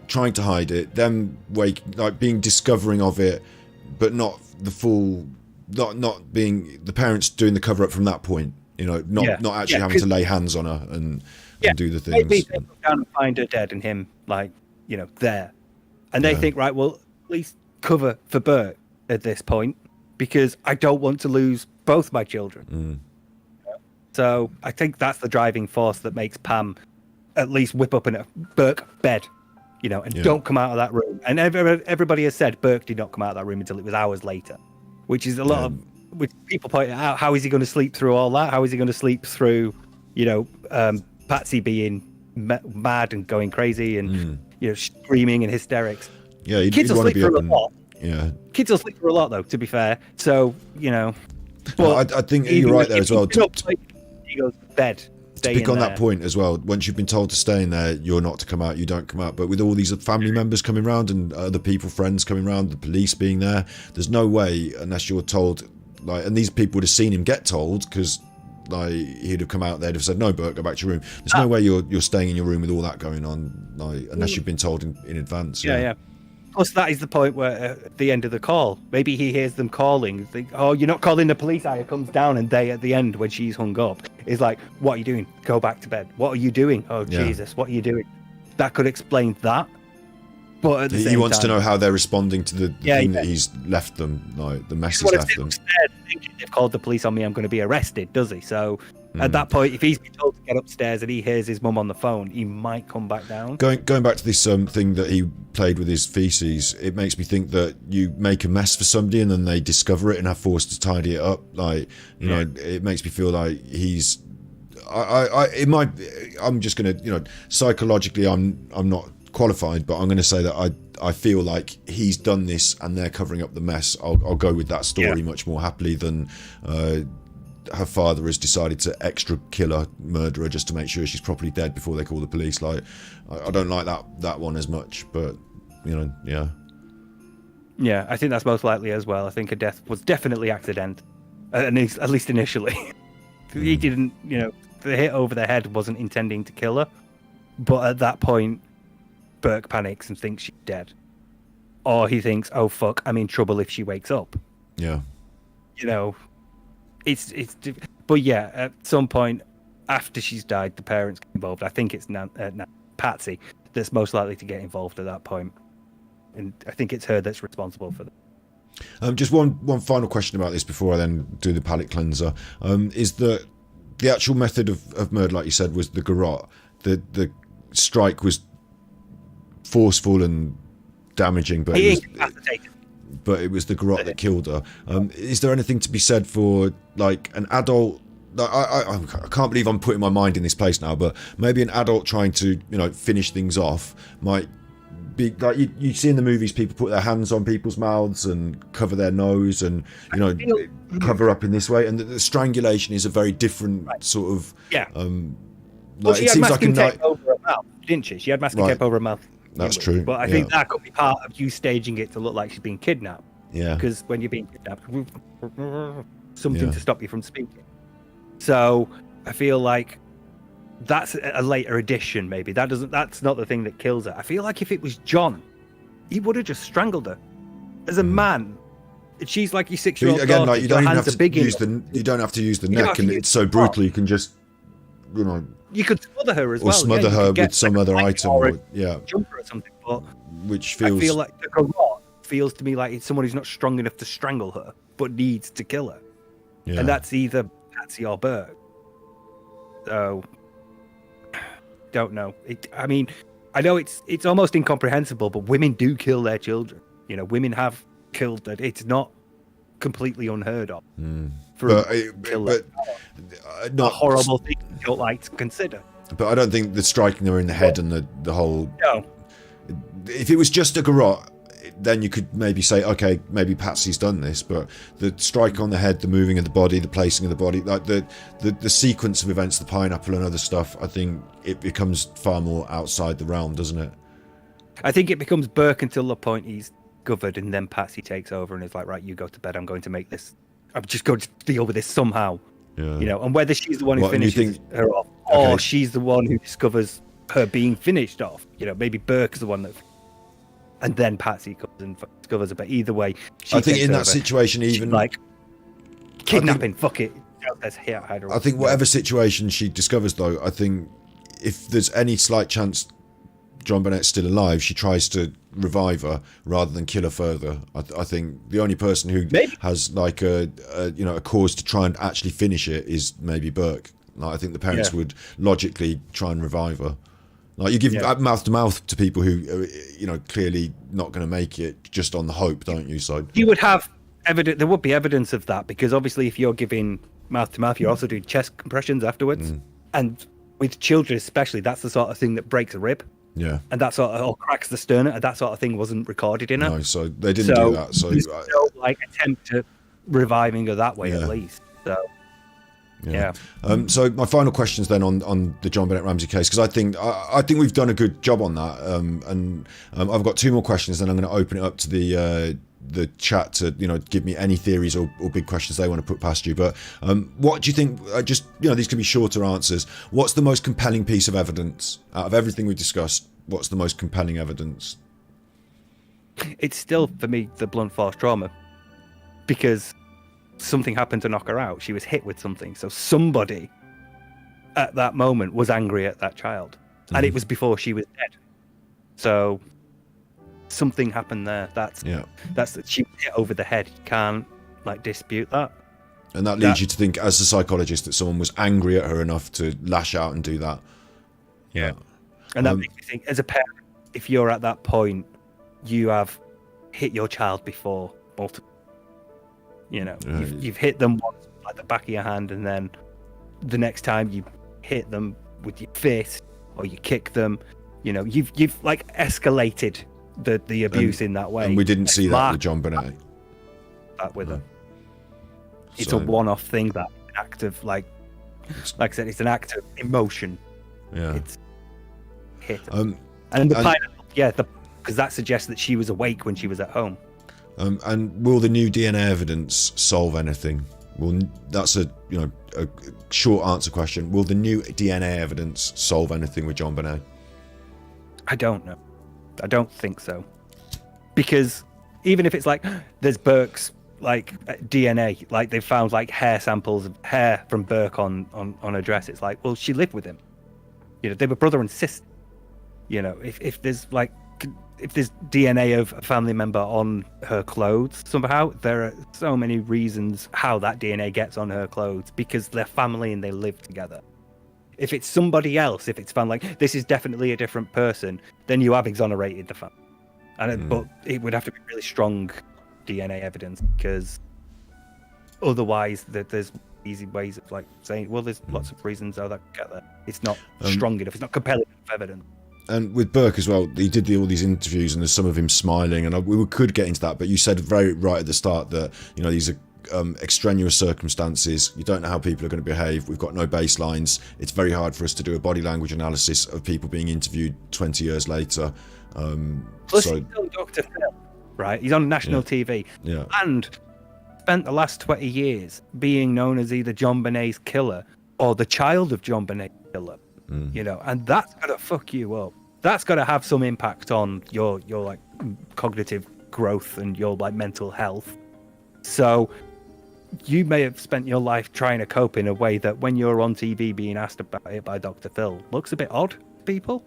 trying to hide it, then being discovering of it, but not the full. Not being the parents doing the cover up from that point, not actually having to lay hands on her and do the things. Maybe they go down and find her dead, and him there, and they think, right, well, at least cover for Burke at this point, because I don't want to lose both my children. So I think that's the driving force that makes Pam at least whip up in a Burke bed, and don't come out of that room. And everybody has said Burke did not come out of that room until it was hours later. Which is a lot of, which people point out. How is he going to sleep through all that? How is he going to sleep through, Patsy being mad and going crazy and screaming and hysterics? Yeah, kids will sleep through a lot. Yeah, kids will sleep through a lot though. To be fair, so But I think you're right there as well. He goes to bed. To pick on that point as well, once you've been told to stay in there, you're not to come out, you don't come out. But with all these family members coming around and other people, friends coming around, the police being there, there's no way, unless you're told, and these people would have seen him get told, because he'd have come out, they'd have said, no, Burke, go back to your room. There's no way you're staying in your room with all that going on, unless you've been told in advance. Yeah. Plus, that is the point where at the end of the call, maybe he hears them calling. Think, oh, you're not calling the police. Aya comes down, and they, at the end, when she's hung up, is like, what are you doing? Go back to bed. What are you doing? Oh, Jesus, what are you doing? That could explain that. But at the same time, he wants to know how they're responding to the thing that he's left them, the mess he's left them. Upstairs, thinking they've called the police on me, I'm going to be arrested, does he? So at that point, if he's been told to get upstairs and he hears his mum on the phone, he might come back down. Going back to this thing that he played with his feces, it makes me think that you make a mess for somebody and then they discover it and are forced to tidy it up. It makes me feel like he's. I'm just gonna, psychologically, I'm not qualified, but I'm going to say that I feel like he's done this and they're covering up the mess. I'll go with that story much more happily than her father has decided to extra kill her, murder her just to make sure she's properly dead before they call the police. I don't like that one as much, but yeah, I think that's most likely as well. I think her death was definitely accidental, at least initially. He didn't, the hit over the head wasn't intending to kill her, but at that point Burke panics and thinks she's dead, or he thinks, oh fuck, I'm in trouble if she wakes up. It's but at some point after she's died, the parents get involved. I think it's Patsy that's most likely to get involved at that point. and I think it's her that's responsible for that. Just one final question about this before I then do the palate cleanser. Is that the actual method of murder, like you said, was the garrote. The strike was forceful and damaging, but it was the garrote that killed her. Is there anything to be said for like an adult? I can't believe I'm putting my mind in this place now, but maybe an adult trying to finish things off might be like you see in the movies, people put their hands on people's mouths and cover their nose and cover up in this way, and the strangulation is a very different sort of well, she had masking tape over her mouth, didn't she? She had masking tape over her mouth. That's true. But I think that could be part of you staging it to look like she's being kidnapped. Yeah. Because when you're being kidnapped, something to stop you from speaking. So I feel like that's a later addition. Maybe that's not the thing that kills her. I feel like if it was John, he would have just strangled her. As a man, she's like your 6-year-old again, daughter. like you don't have to use the neck, and it's so brutal. You can just you could smother her as well. Or smother her with some other item, or jumper or something. But which feels. I feel like the garrote feels to me like it's someone who's not strong enough to strangle her, but needs to kill her, and that's either Patsy or Burke. So, don't know. I mean, I know it's almost incomprehensible, but women do kill their children. Women have killed that. It's not completely unheard of. But not a horrible thing you don't like to consider. But I don't think the striking her in the head and the whole. No. If it was just a garrote, then you could maybe say, okay, maybe Patsy's done this. But the strike on the head, the moving of the body, the placing of the body, like the sequence of events, the pineapple and other stuff, I think it becomes far more outside the realm, doesn't it? I think it becomes Burke until the point he's discovered, and then Patsy takes over and is like, right, you go to bed. I'm going to make this. I'm just going to deal with this somehow. Yeah. And whether she's the one who finishes her off, or she's the one who discovers her being finished off. Maybe Burke is the one that, and then Patsy comes and discovers her. But either way, I think in that situation, even like kidnapping, fuck it. I think whatever situation she discovers, though, I think if there's any slight chance JonBenét's still alive, she tries to revive her rather than kill her further. I think the only person who has like a cause to try and actually finish it is maybe Burke. Like, I think the parents would logically try and revive her. Like you give mouth to mouth to people who clearly not going to make it just on the hope, don't you? So you would have evidence. There would be evidence of that, because obviously if you're giving mouth to mouth, you're also doing chest compressions afterwards, and with children especially, that's the sort of thing that breaks a rib. Yeah, and that sort of or cracks the sternum, and that sort of thing wasn't recorded in her. No, so they didn't do that. So there's no attempt at reviving her that way, at least. So so my final questions then on the JonBenét Ramsey case, because I think we've done a good job on that. And I've got 2 more questions, then I'm going to open it up to the chat to give me any theories or big questions they want to put past you. But what do you think? These can be shorter answers. What's the most compelling piece of evidence out of everything we've discussed? What's the most compelling evidence? It's still, for me, the blunt force trauma, because something happened to knock her out. She was hit with something, so somebody at that moment was angry at that child, and it was before she was dead. So something happened there. That's she was hit over the head. You can't dispute that. And that leads you to think, as a psychologist, that someone was angry at her enough to lash out and do that. Yeah. And that makes me think, as a parent, if you're at that point, you have hit your child before multiple. You've hit them once like the back of your hand, and then the next time you hit them with your fist or you kick them, you've escalated the abuse in that way. And we didn't see that with JonBenét. That with her. It's a one-off thing. That an act of like I said, it's an act of emotion. Yeah. It's hit. And the pineapple, because that suggests that she was awake when she was at home. And will the new DNA evidence solve anything? That's a short answer question. Will the new DNA evidence solve anything with JonBenét? I don't know. I don't think so. Because even if it's there's Burke's DNA, they found hair samples of hair from Burke on a dress. It's well, she lived with him. They were brother and sister. If there's if there's DNA of a family member on her clothes somehow, there are so many reasons how that DNA gets on her clothes, because they're family and they live together. If it's somebody else, if it's found like this is definitely a different person, then you have exonerated the family. And but it would have to be really strong DNA evidence, because otherwise there's easy ways of like saying, well, there's lots of reasons how that could get there. It's not strong enough. It's not compelling enough evidence. And with Burke as well, he did all these interviews, and there's some of him smiling, and we could get into that, but you said very right at the start that, you know, these are extraneous circumstances. You don't know how people are going to behave. We've got no baselines. It's very hard for us to do a body language analysis of people being interviewed 20 years later. Plus, he's on Dr. Phil, right? He's on national TV, and spent the last 20 years being known as either JonBenét's killer or the child of JonBenét's killer. You know, and that's gonna fuck you up. That's gonna have some impact on your like cognitive growth and your like mental health. So you may have spent your life trying to cope in a way that when you're on TV being asked about it by Dr. Phil looks a bit odd to people.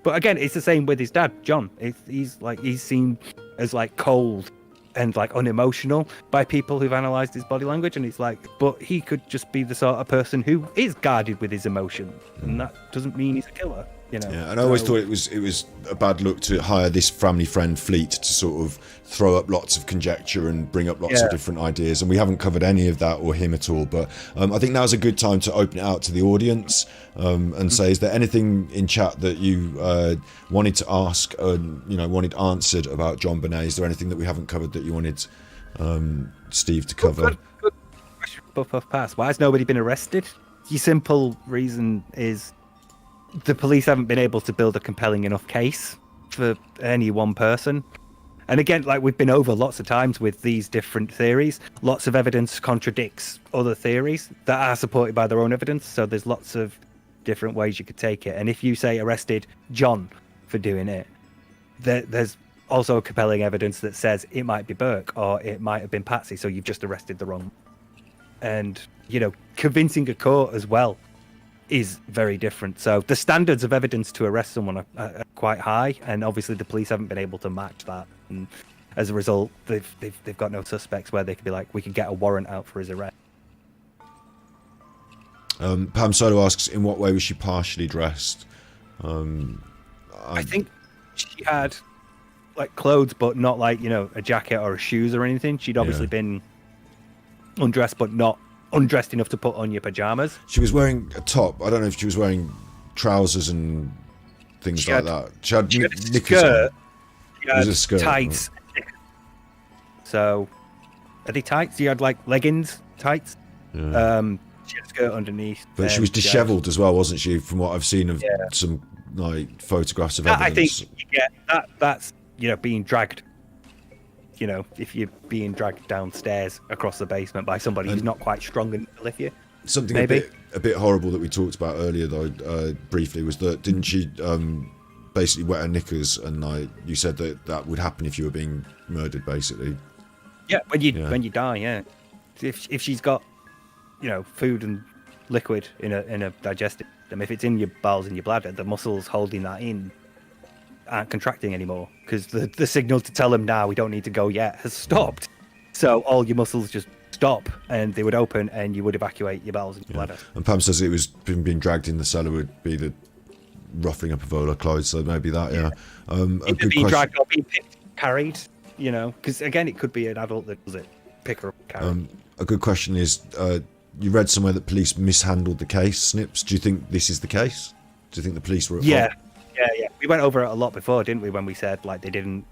But again, it's the same with his dad, John. He's seen as like cold and like unemotional by people who've analysed his body language, and he's like, but he could just be the sort of person who is guarded with his emotions, and that doesn't mean he's a killer, you know. Yeah, and I always thought it was a bad look to hire this family friend Fleet to sort of throw up lots of conjecture and bring up lots of different ideas, and we haven't covered any of that or him at all. But I think now's a good time to open it out to the audience and say, is there anything in chat that you wanted to ask and wanted answered about JonBenét? Is there anything that we haven't covered that you wanted Steve to cover? Good question. Puff pass. Why has nobody been arrested? The simple reason is the police haven't been able to build a compelling enough case for any one person. And again, like we've been over lots of times with these different theories, lots of evidence contradicts other theories that are supported by their own evidence. So there's lots of different ways you could take it. And if you say arrested John for doing it, there's also compelling evidence that says it might be Burke or it might have been Patsy. So you've just arrested the wrong. And, convincing a court as well is very different. So the standards of evidence to arrest someone are quite high, and obviously the police haven't been able to match that. And as a result, they've got no suspects where they could be like, we could get a warrant out for his arrest. Pam Solo asks, in what way was she partially dressed? I think she had like clothes, but not like a jacket or shoes or anything. She'd obviously been undressed, but not undressed enough to put on your pajamas. She was wearing a top. I don't know if she was wearing trousers and things like that. She had knickers on. She had skirt, tights. Right. So, are they tights? She had like leggings, tights. Yeah. She had a skirt underneath. But she was dishevelled as well, wasn't she? From what I've seen of some like photographs of evidence. I think you get that. That's being dragged. If you're being dragged downstairs across the basement by somebody who's not quite strong enough to lift you. Something a bit horrible that we talked about earlier, though, briefly, was that didn't she basically wet her knickers, and you said that would happen if you were being murdered, basically. Yeah, when you die, yeah. If she's got food and liquid in a digestive system, if it's in your bowels and your bladder, the muscles holding that in aren't contracting anymore, because the signal to tell them now we don't need to go yet has stopped. So all your muscles just stop, and they would open, and you would evacuate your bowels and your bladder. And Pam says it was being dragged in the cellar would be the ruffling up of all her clothes, so maybe that, Either being dragged or being carried, because again, it could be an adult that does it, pick her up and carry. A good question is, you read somewhere that police mishandled the case, Snips. Do you think this is the case? Do you think the police were at fault? Yeah. We went over it a lot before, didn't we? When we said like they didn't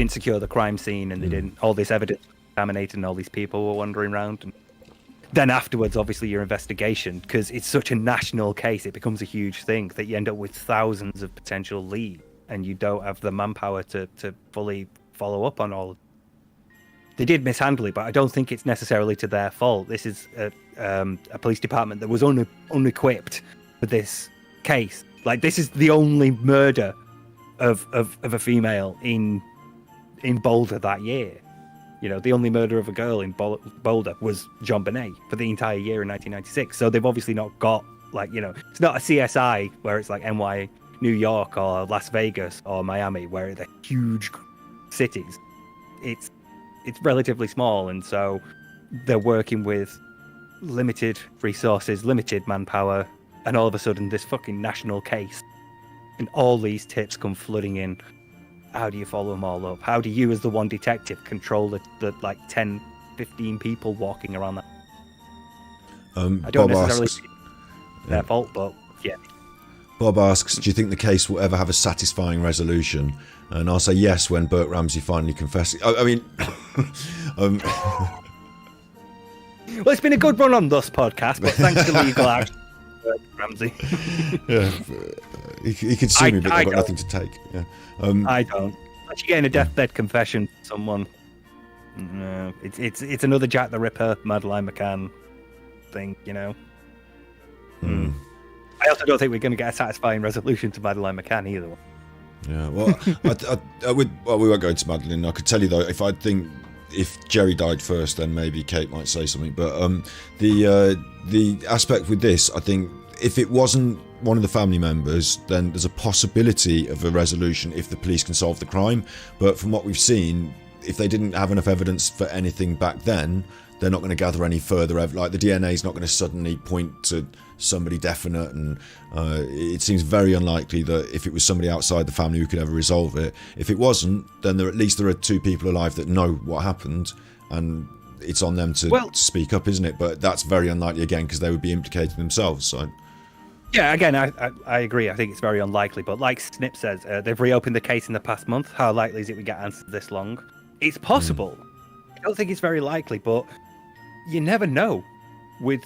secure the crime scene, and they didn't, all this evidence was contaminated, and all these people were wandering around. And then afterwards, obviously, your investigation, because it's such a national case, it becomes a huge thing that you end up with thousands of potential leads, and you don't have the manpower to fully follow up on all of them. They did mishandle it, but I don't think it's necessarily to their fault. This is a police department that was unequipped for this case. Like, this is the only murder of a female in Boulder that year. The only murder of a girl in Boulder was JonBenét for the entire year in 1996. So they've obviously not got, it's not a CSI where it's like NY New York or Las Vegas or Miami, where they're huge cities, it's relatively small, and so they're working with limited resources, limited manpower, and all of a sudden this fucking national case and all these tips come flooding in. How do you follow them all up? How do you, as the one detective, control the like 10, 15 people walking around that? I don't necessarily think it's their fault, but yeah. Bob asks, do you think the case will ever have a satisfying resolution? And I'll say yes when Burt Ramsey finally confesses. I mean... Well, it's been a good run on this podcast, but thanks to legal action, Burt Ramsey. Yeah, he could sue me, but I've got nothing to take. Yeah. I don't. Actually, getting a deathbed confession from someone. No, it's another Jack the Ripper, Madeleine McCann thing, you know. I also don't think we're going to get a satisfying resolution to Madeleine McCann either. Yeah, well, we won't go into Madeleine. I could tell you though, if Jerry died first, then maybe Kate might say something. But the aspect with this, I think, if it wasn't one of the family members, then there's a possibility of a resolution if the police can solve the crime. But from what we've seen, if they didn't have enough evidence for anything back then, they're not going to gather any further evidence. Like the DNA is not going to suddenly point to somebody definite, and it seems very unlikely that if it was somebody outside the family who could ever resolve it. If it wasn't, then at least there are two people alive that know what happened, and it's on them to speak up, isn't it? But that's very unlikely again, because they would be implicating themselves. So yeah, again, I agree. I think it's very unlikely, but like Snip says, they've reopened the case in the past month. How likely is it we get answers this long? It's possible. I don't think it's very likely, but you never know with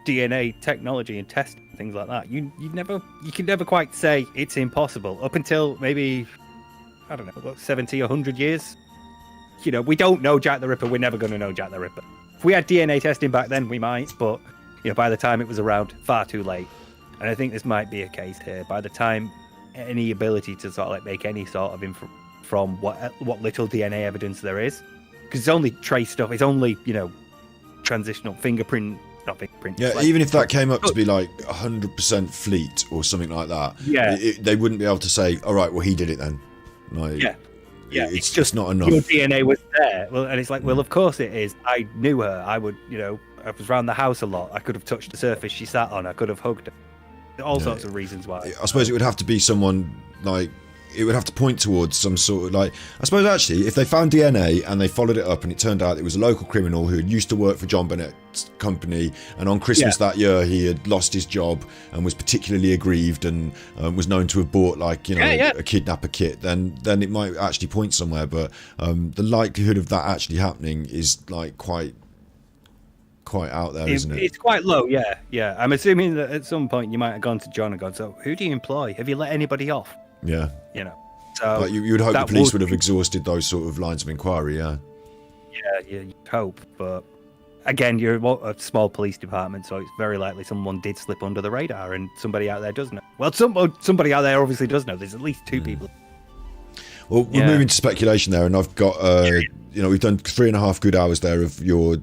DNA technology and testing and things like that. You can never quite say it's impossible up until maybe, I don't know, about 70 or 100 years. You know, we don't know Jack the Ripper. We're never going to know Jack the Ripper. If we had DNA testing back then, we might, but you know, by the time it was around, far too late. And I think this might be a case here. By the time any ability to sort of like make any sort of info from what little DNA evidence there is, because it's only trace stuff. It's only, you know, transitional fingerprint, not fingerprint. Yeah, like, even if that came up to be like 100% fleet or something like that, yeah, they wouldn't be able to say, all right, well, he did it then. Like, yeah. It's just not enough. Your DNA was there. Well, and it's like, well, of course it is. I knew her. I would, you know, I was around the house a lot. I could have touched the surface she sat on. I could have hugged her. All sorts of reasons why. I suppose it would have to be someone like, it would have to point towards some sort of like, I suppose actually if they found DNA and they followed it up and it turned out it was a local criminal who had used to work for JonBenét's company, and on Christmas that year he had lost his job and was particularly aggrieved and was known to have bought like, you know, a kidnapper kit, then it might actually point somewhere. But the likelihood of that actually happening is like quite out there, isn't it? It's quite low, yeah. I'm assuming that at some point you might have gone to John and gone, so who do you employ? Have you let anybody off? Yeah. You know, so like you would hope the police would have exhausted those sort of lines of inquiry, yeah. Yeah, you'd hope, but again, you're a small police department, so it's very likely someone did slip under the radar, and somebody out there does know. Well, somebody out there obviously does know. There's at least two people. Well, we're moving to speculation there, and I've got, you know, we've done 3.5 good hours there of your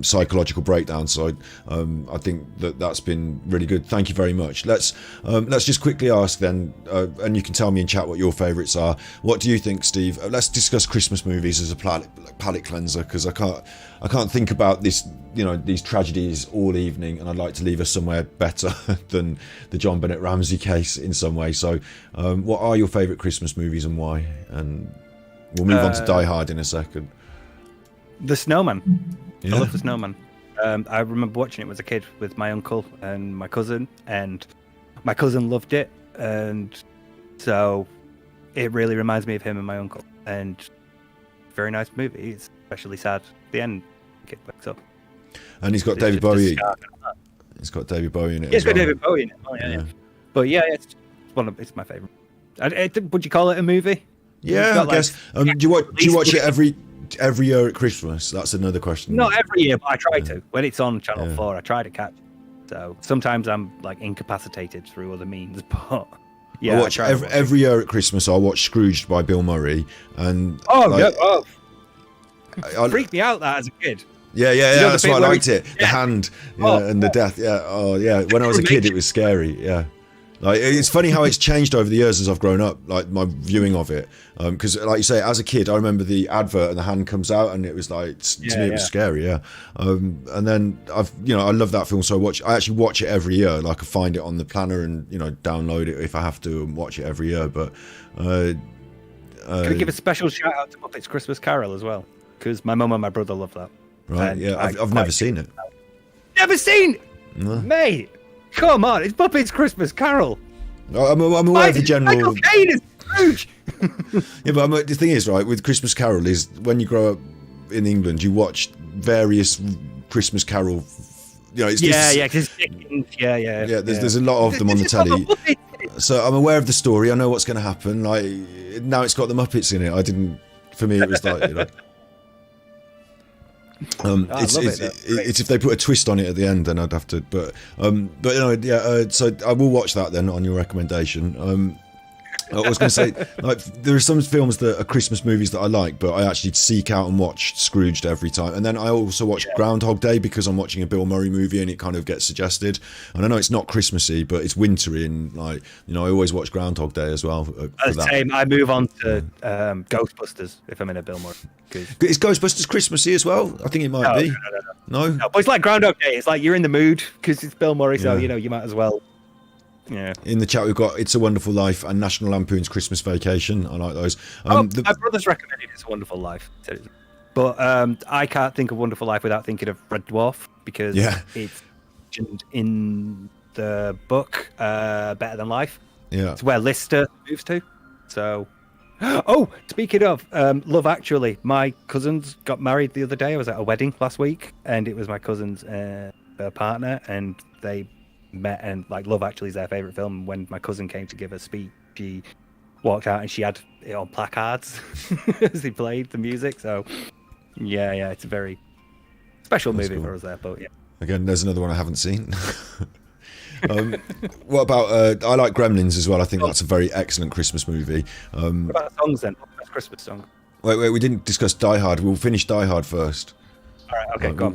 psychological breakdown, so I think that's been really good. Thank you very much. Let's just quickly ask then, and you can tell me in chat what your favourites are. What do you think, Steve? Let's discuss Christmas movies as a palate cleanser, because I can't think about this, you know, these tragedies all evening, and I'd like to leave us somewhere better than the JonBenét Ramsey case in some way. So, what are your favourite Christmas movies and why? And we'll move on to Die Hard in a second. The Snowman. Yeah. I love The Snowman. I remember watching it as a kid with my uncle and my cousin, and my cousin loved it, and so it really reminds me of him and my uncle. And very nice movie. It's especially sad at the end. Kid wakes up. And he's got David Bowie. It's got David Bowie in it. It's got David Bowie in it. Oh, yeah. But yeah, it's my favourite. Would you call it a movie? Yeah, I guess. Do you watch it every year at Christmas? That's another question. Not every year, but I try to. When it's on Channel 4, I try to catch it. So sometimes I'm like incapacitated through other means, but yeah. I watch every year at Christmas. I watch Scrooged by Bill Murray, and freaked me out that as a kid. Yeah, that's why I liked it. The hand and the death. Yeah, when I was a kid, it was scary. Yeah. Like, it's funny how it's changed over the years as I've grown up, like my viewing of it. Because, like you say, as a kid, I remember the advert and the hand comes out, and it was like, to me, it was scary. Yeah. And then I love that film, so I actually watch it every year. Like, I find it on the planner and download it if I have to and watch it every year. But can I give a special shout out to Muppets Christmas Carol as well? Because my mum and my brother love that. Right. And yeah, I've never seen it. Never seen, mate. Come on, it's Muppets Christmas Carol. I'm aware of the general. Michael Caine is Scrooge. Yeah, but the thing is, right, with Christmas Carol is when you grow up in England, you watch various Christmas Carol. It's there's a lot of them on the telly. So I'm aware of the story. I know what's going to happen. Like now, it's got the Muppets in it. For me, it was like. It's if they put a twist on it at the end, then I'd have to. So I will watch that then on your recommendation. I was going to say, like, there are some films that are Christmas movies that I like, but I actually seek out and watch Scrooged every time. And then I also watch Groundhog Day because I'm watching a Bill Murray movie and it kind of gets suggested. And I know it's not Christmassy, but it's wintry, and I always watch Groundhog Day as well. Same. I move on to Ghostbusters if I'm in a Bill Murray. Is Ghostbusters Christmassy as well? I think it might be. No, but it's like Groundhog Day. It's like you're in the mood because it's Bill Murray, so you might as well. Yeah. In the chat, we've got It's a Wonderful Life and National Lampoon's Christmas Vacation. I like those. My brother's recommended It's a Wonderful Life. But I can't think of Wonderful Life without thinking of Red Dwarf because it's mentioned in the book Better Than Life. Yeah. It's where Lister moves to. So, speaking of Love Actually, my cousins got married the other day. I was at a wedding last week, and it was my cousin's partner, and they met, and like Love Actually is their favorite film. When my cousin came to give a speech, she walked out and she had it on placards as he played the music. So it's a very special movie for us there. But again, there's another one I haven't seen. What about I like Gremlins as well. I think that's a very excellent Christmas movie. What about songs then? What's Christmas song? Wait, we didn't discuss Die Hard. We'll finish Die Hard first. All right, okay, go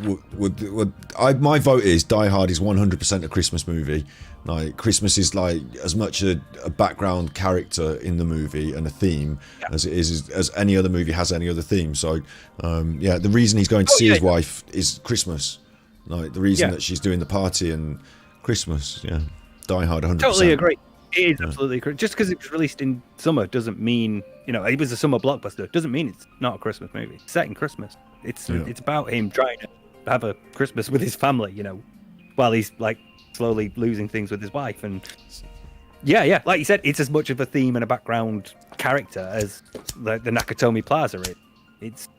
on. My vote is Die Hard is 100% a Christmas movie. Like, Christmas is like as much a background character in the movie and a theme as it is as any other movie has any other theme. So, the reason he's going to see his wife is Christmas. Like, the reason that she's doing the party and Christmas. Yeah, Die Hard 100%. Totally agree. It is absolutely correct. Just because it was released in summer doesn't mean, it was a summer blockbuster. Doesn't mean it's not a Christmas movie. It's set in Christmas. It's about him trying to have a Christmas with his family, while he's like slowly losing things with his wife. And like you said, it's as much of a theme and a background character as the Nakatomi Plaza. It's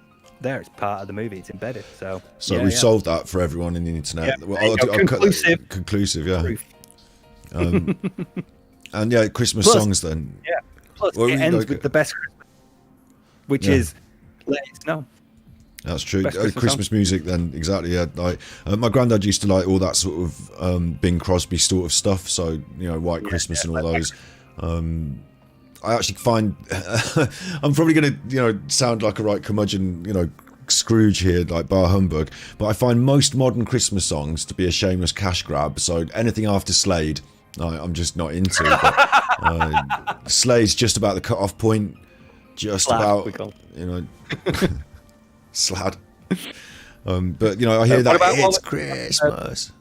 there. It's part of the movie. It's embedded. So we've solved that for everyone in the internet. Conclusive. Conclusive. Yeah. And Christmas songs then. Yeah. Plus, it ends with the best Christmas, which is Let It Snow. That's true. Christmas music then, exactly. Yeah, like my granddad used to like all that sort of Bing Crosby sort of stuff. So White Christmas and all those. I actually find I'm probably going to sound like a right curmudgeon, Scrooge here, like bar humbug. But I find most modern Christmas songs to be a shameless cash grab. So anything after Slade, I'm just not into. But, Slade's just about the cut-off point. Just about, Slad. But I hear that it's Christmas.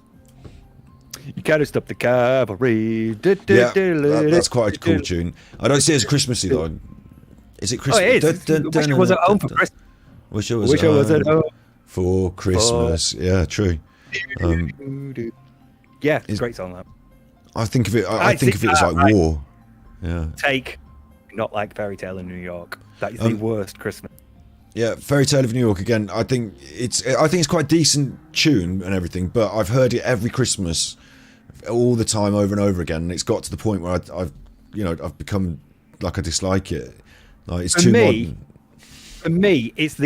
You gotta stop the cavalry. That's quite a cool tune. I don't see it as Christmassy though. Is it Christmas? Wish I was at home for Christmas. Wish I was at home for Christmas. Yeah, true. It's a great song. That. I think of it. I think of it as like war. Yeah. Take, not like Fairy Tale in New York. That is the worst Christmas. Yeah, Fairy Tale of New York again. I think it's quite a decent tune and everything, but I've heard it every Christmas, all the time, over and over again, and it's got to the point where I've become like I dislike it. Like it's too modern. For me, it's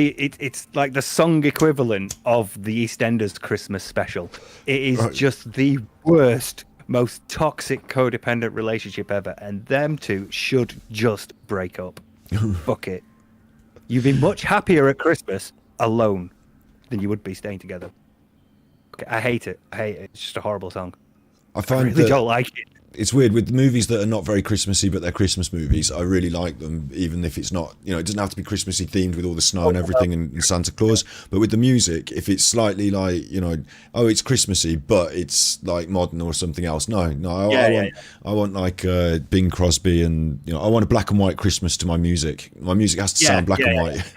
like the song equivalent of the EastEnders Christmas special. It is just the worst, most toxic codependent relationship ever, and them two should just break up. Fuck it. You'd be much happier at Christmas alone than you would be staying together. Okay, I hate it. It's just a horrible song. I find really don't like it. it's weird with movies that are not very Christmassy, but they're Christmas movies. I really like them, even if it's not, you know, it doesn't have to be Christmassy themed with all the snow and everything and Santa Claus. But with the music, if it's slightly like, you know, oh, it's Christmassy, but it's like modern or something else. No, I want like Bing Crosby, and you know, I want a black and white Christmas to my music. My music has to sound black and white.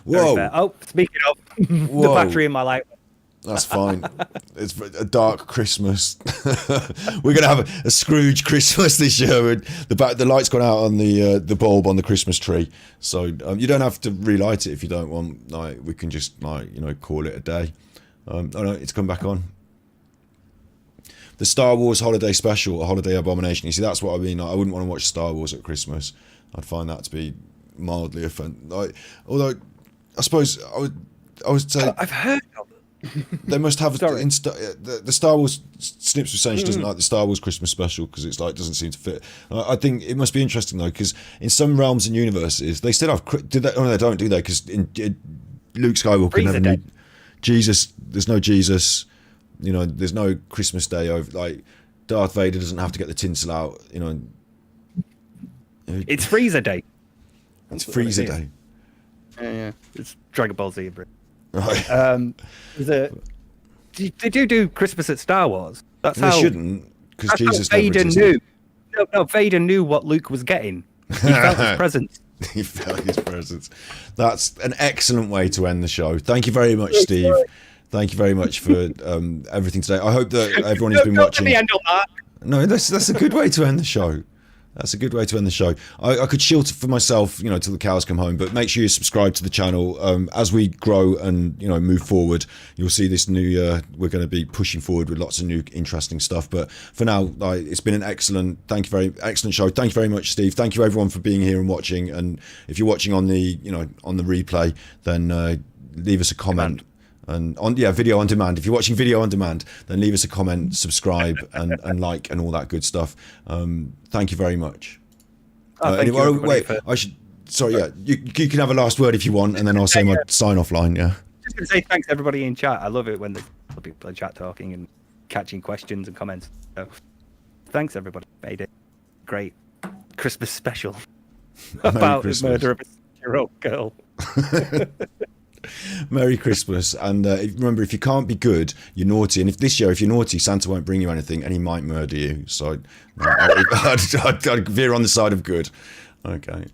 Whoa! Oh, speaking of the battery in my light. That's fine. It's a dark Christmas. We're gonna have a Scrooge Christmas this year. The light's gone out on the bulb on the Christmas tree, so you don't have to relight it if you don't want. Like, we can just, like, you know, call it a day. Oh no, it's come back on. The Star Wars Holiday Special, a Holiday Abomination. You see, that's what I mean. I wouldn't want to watch Star Wars at Christmas. I'd find that to be mildly offensive. Like, although I suppose I would say I've heard of it. They must have the Star Wars. Snips was saying she doesn't like the Star Wars Christmas special because it's like doesn't seem to fit. I think it must be interesting though, because in some realms and universes they still have. Do they? Oh no, they don't, do they? Because in Luke Skywalker never knew Jesus. There's no Jesus. You know, there's no Christmas Day over. Like Darth Vader doesn't have to get the tinsel out. You know, it's Freezer Day. It's Freezer Day. Yeah, it's Dragon Ball Z. Right. They do Christmas at Star Wars. That's they how. Shouldn't, because Jesus Vader knew. No, Vader knew what Luke was getting. He felt his presence. He felt his presence. That's an excellent way to end the show. Thank you very much, Steve. Thank you very much for everything today. I hope that everyone who's been watching. No, that's a good way to end the show. That's a good way to end the show. I could shield for myself, you know, till the cows come home. But make sure you subscribe to the channel. As we grow and, you know, move forward, you'll see this new year. We're going to be pushing forward with lots of new, interesting stuff. But for now, it's been an excellent show. Thank you very much, Steve. Thank you everyone for being here and watching. And if you're watching on the, you know, on the replay, then leave us a comment. And video on demand. If you're watching video on demand, then leave us a comment, subscribe, and like, and all that good stuff. Thank you very much. Wait, I should. Sorry, yeah. You can have a last word if you want, and then I'll say my sign-off line. Yeah. Just gonna say thanks everybody in chat. I love it when the people in chat talking and catching questions and comments. So, thanks everybody. Made it great Christmas special about the murder of a 6-year-old girl. Merry Christmas, and remember, if you can't be good, you're naughty. And if this year, if you're naughty, Santa won't bring you anything, and he might murder you. So I'd veer on the side of good. Okay.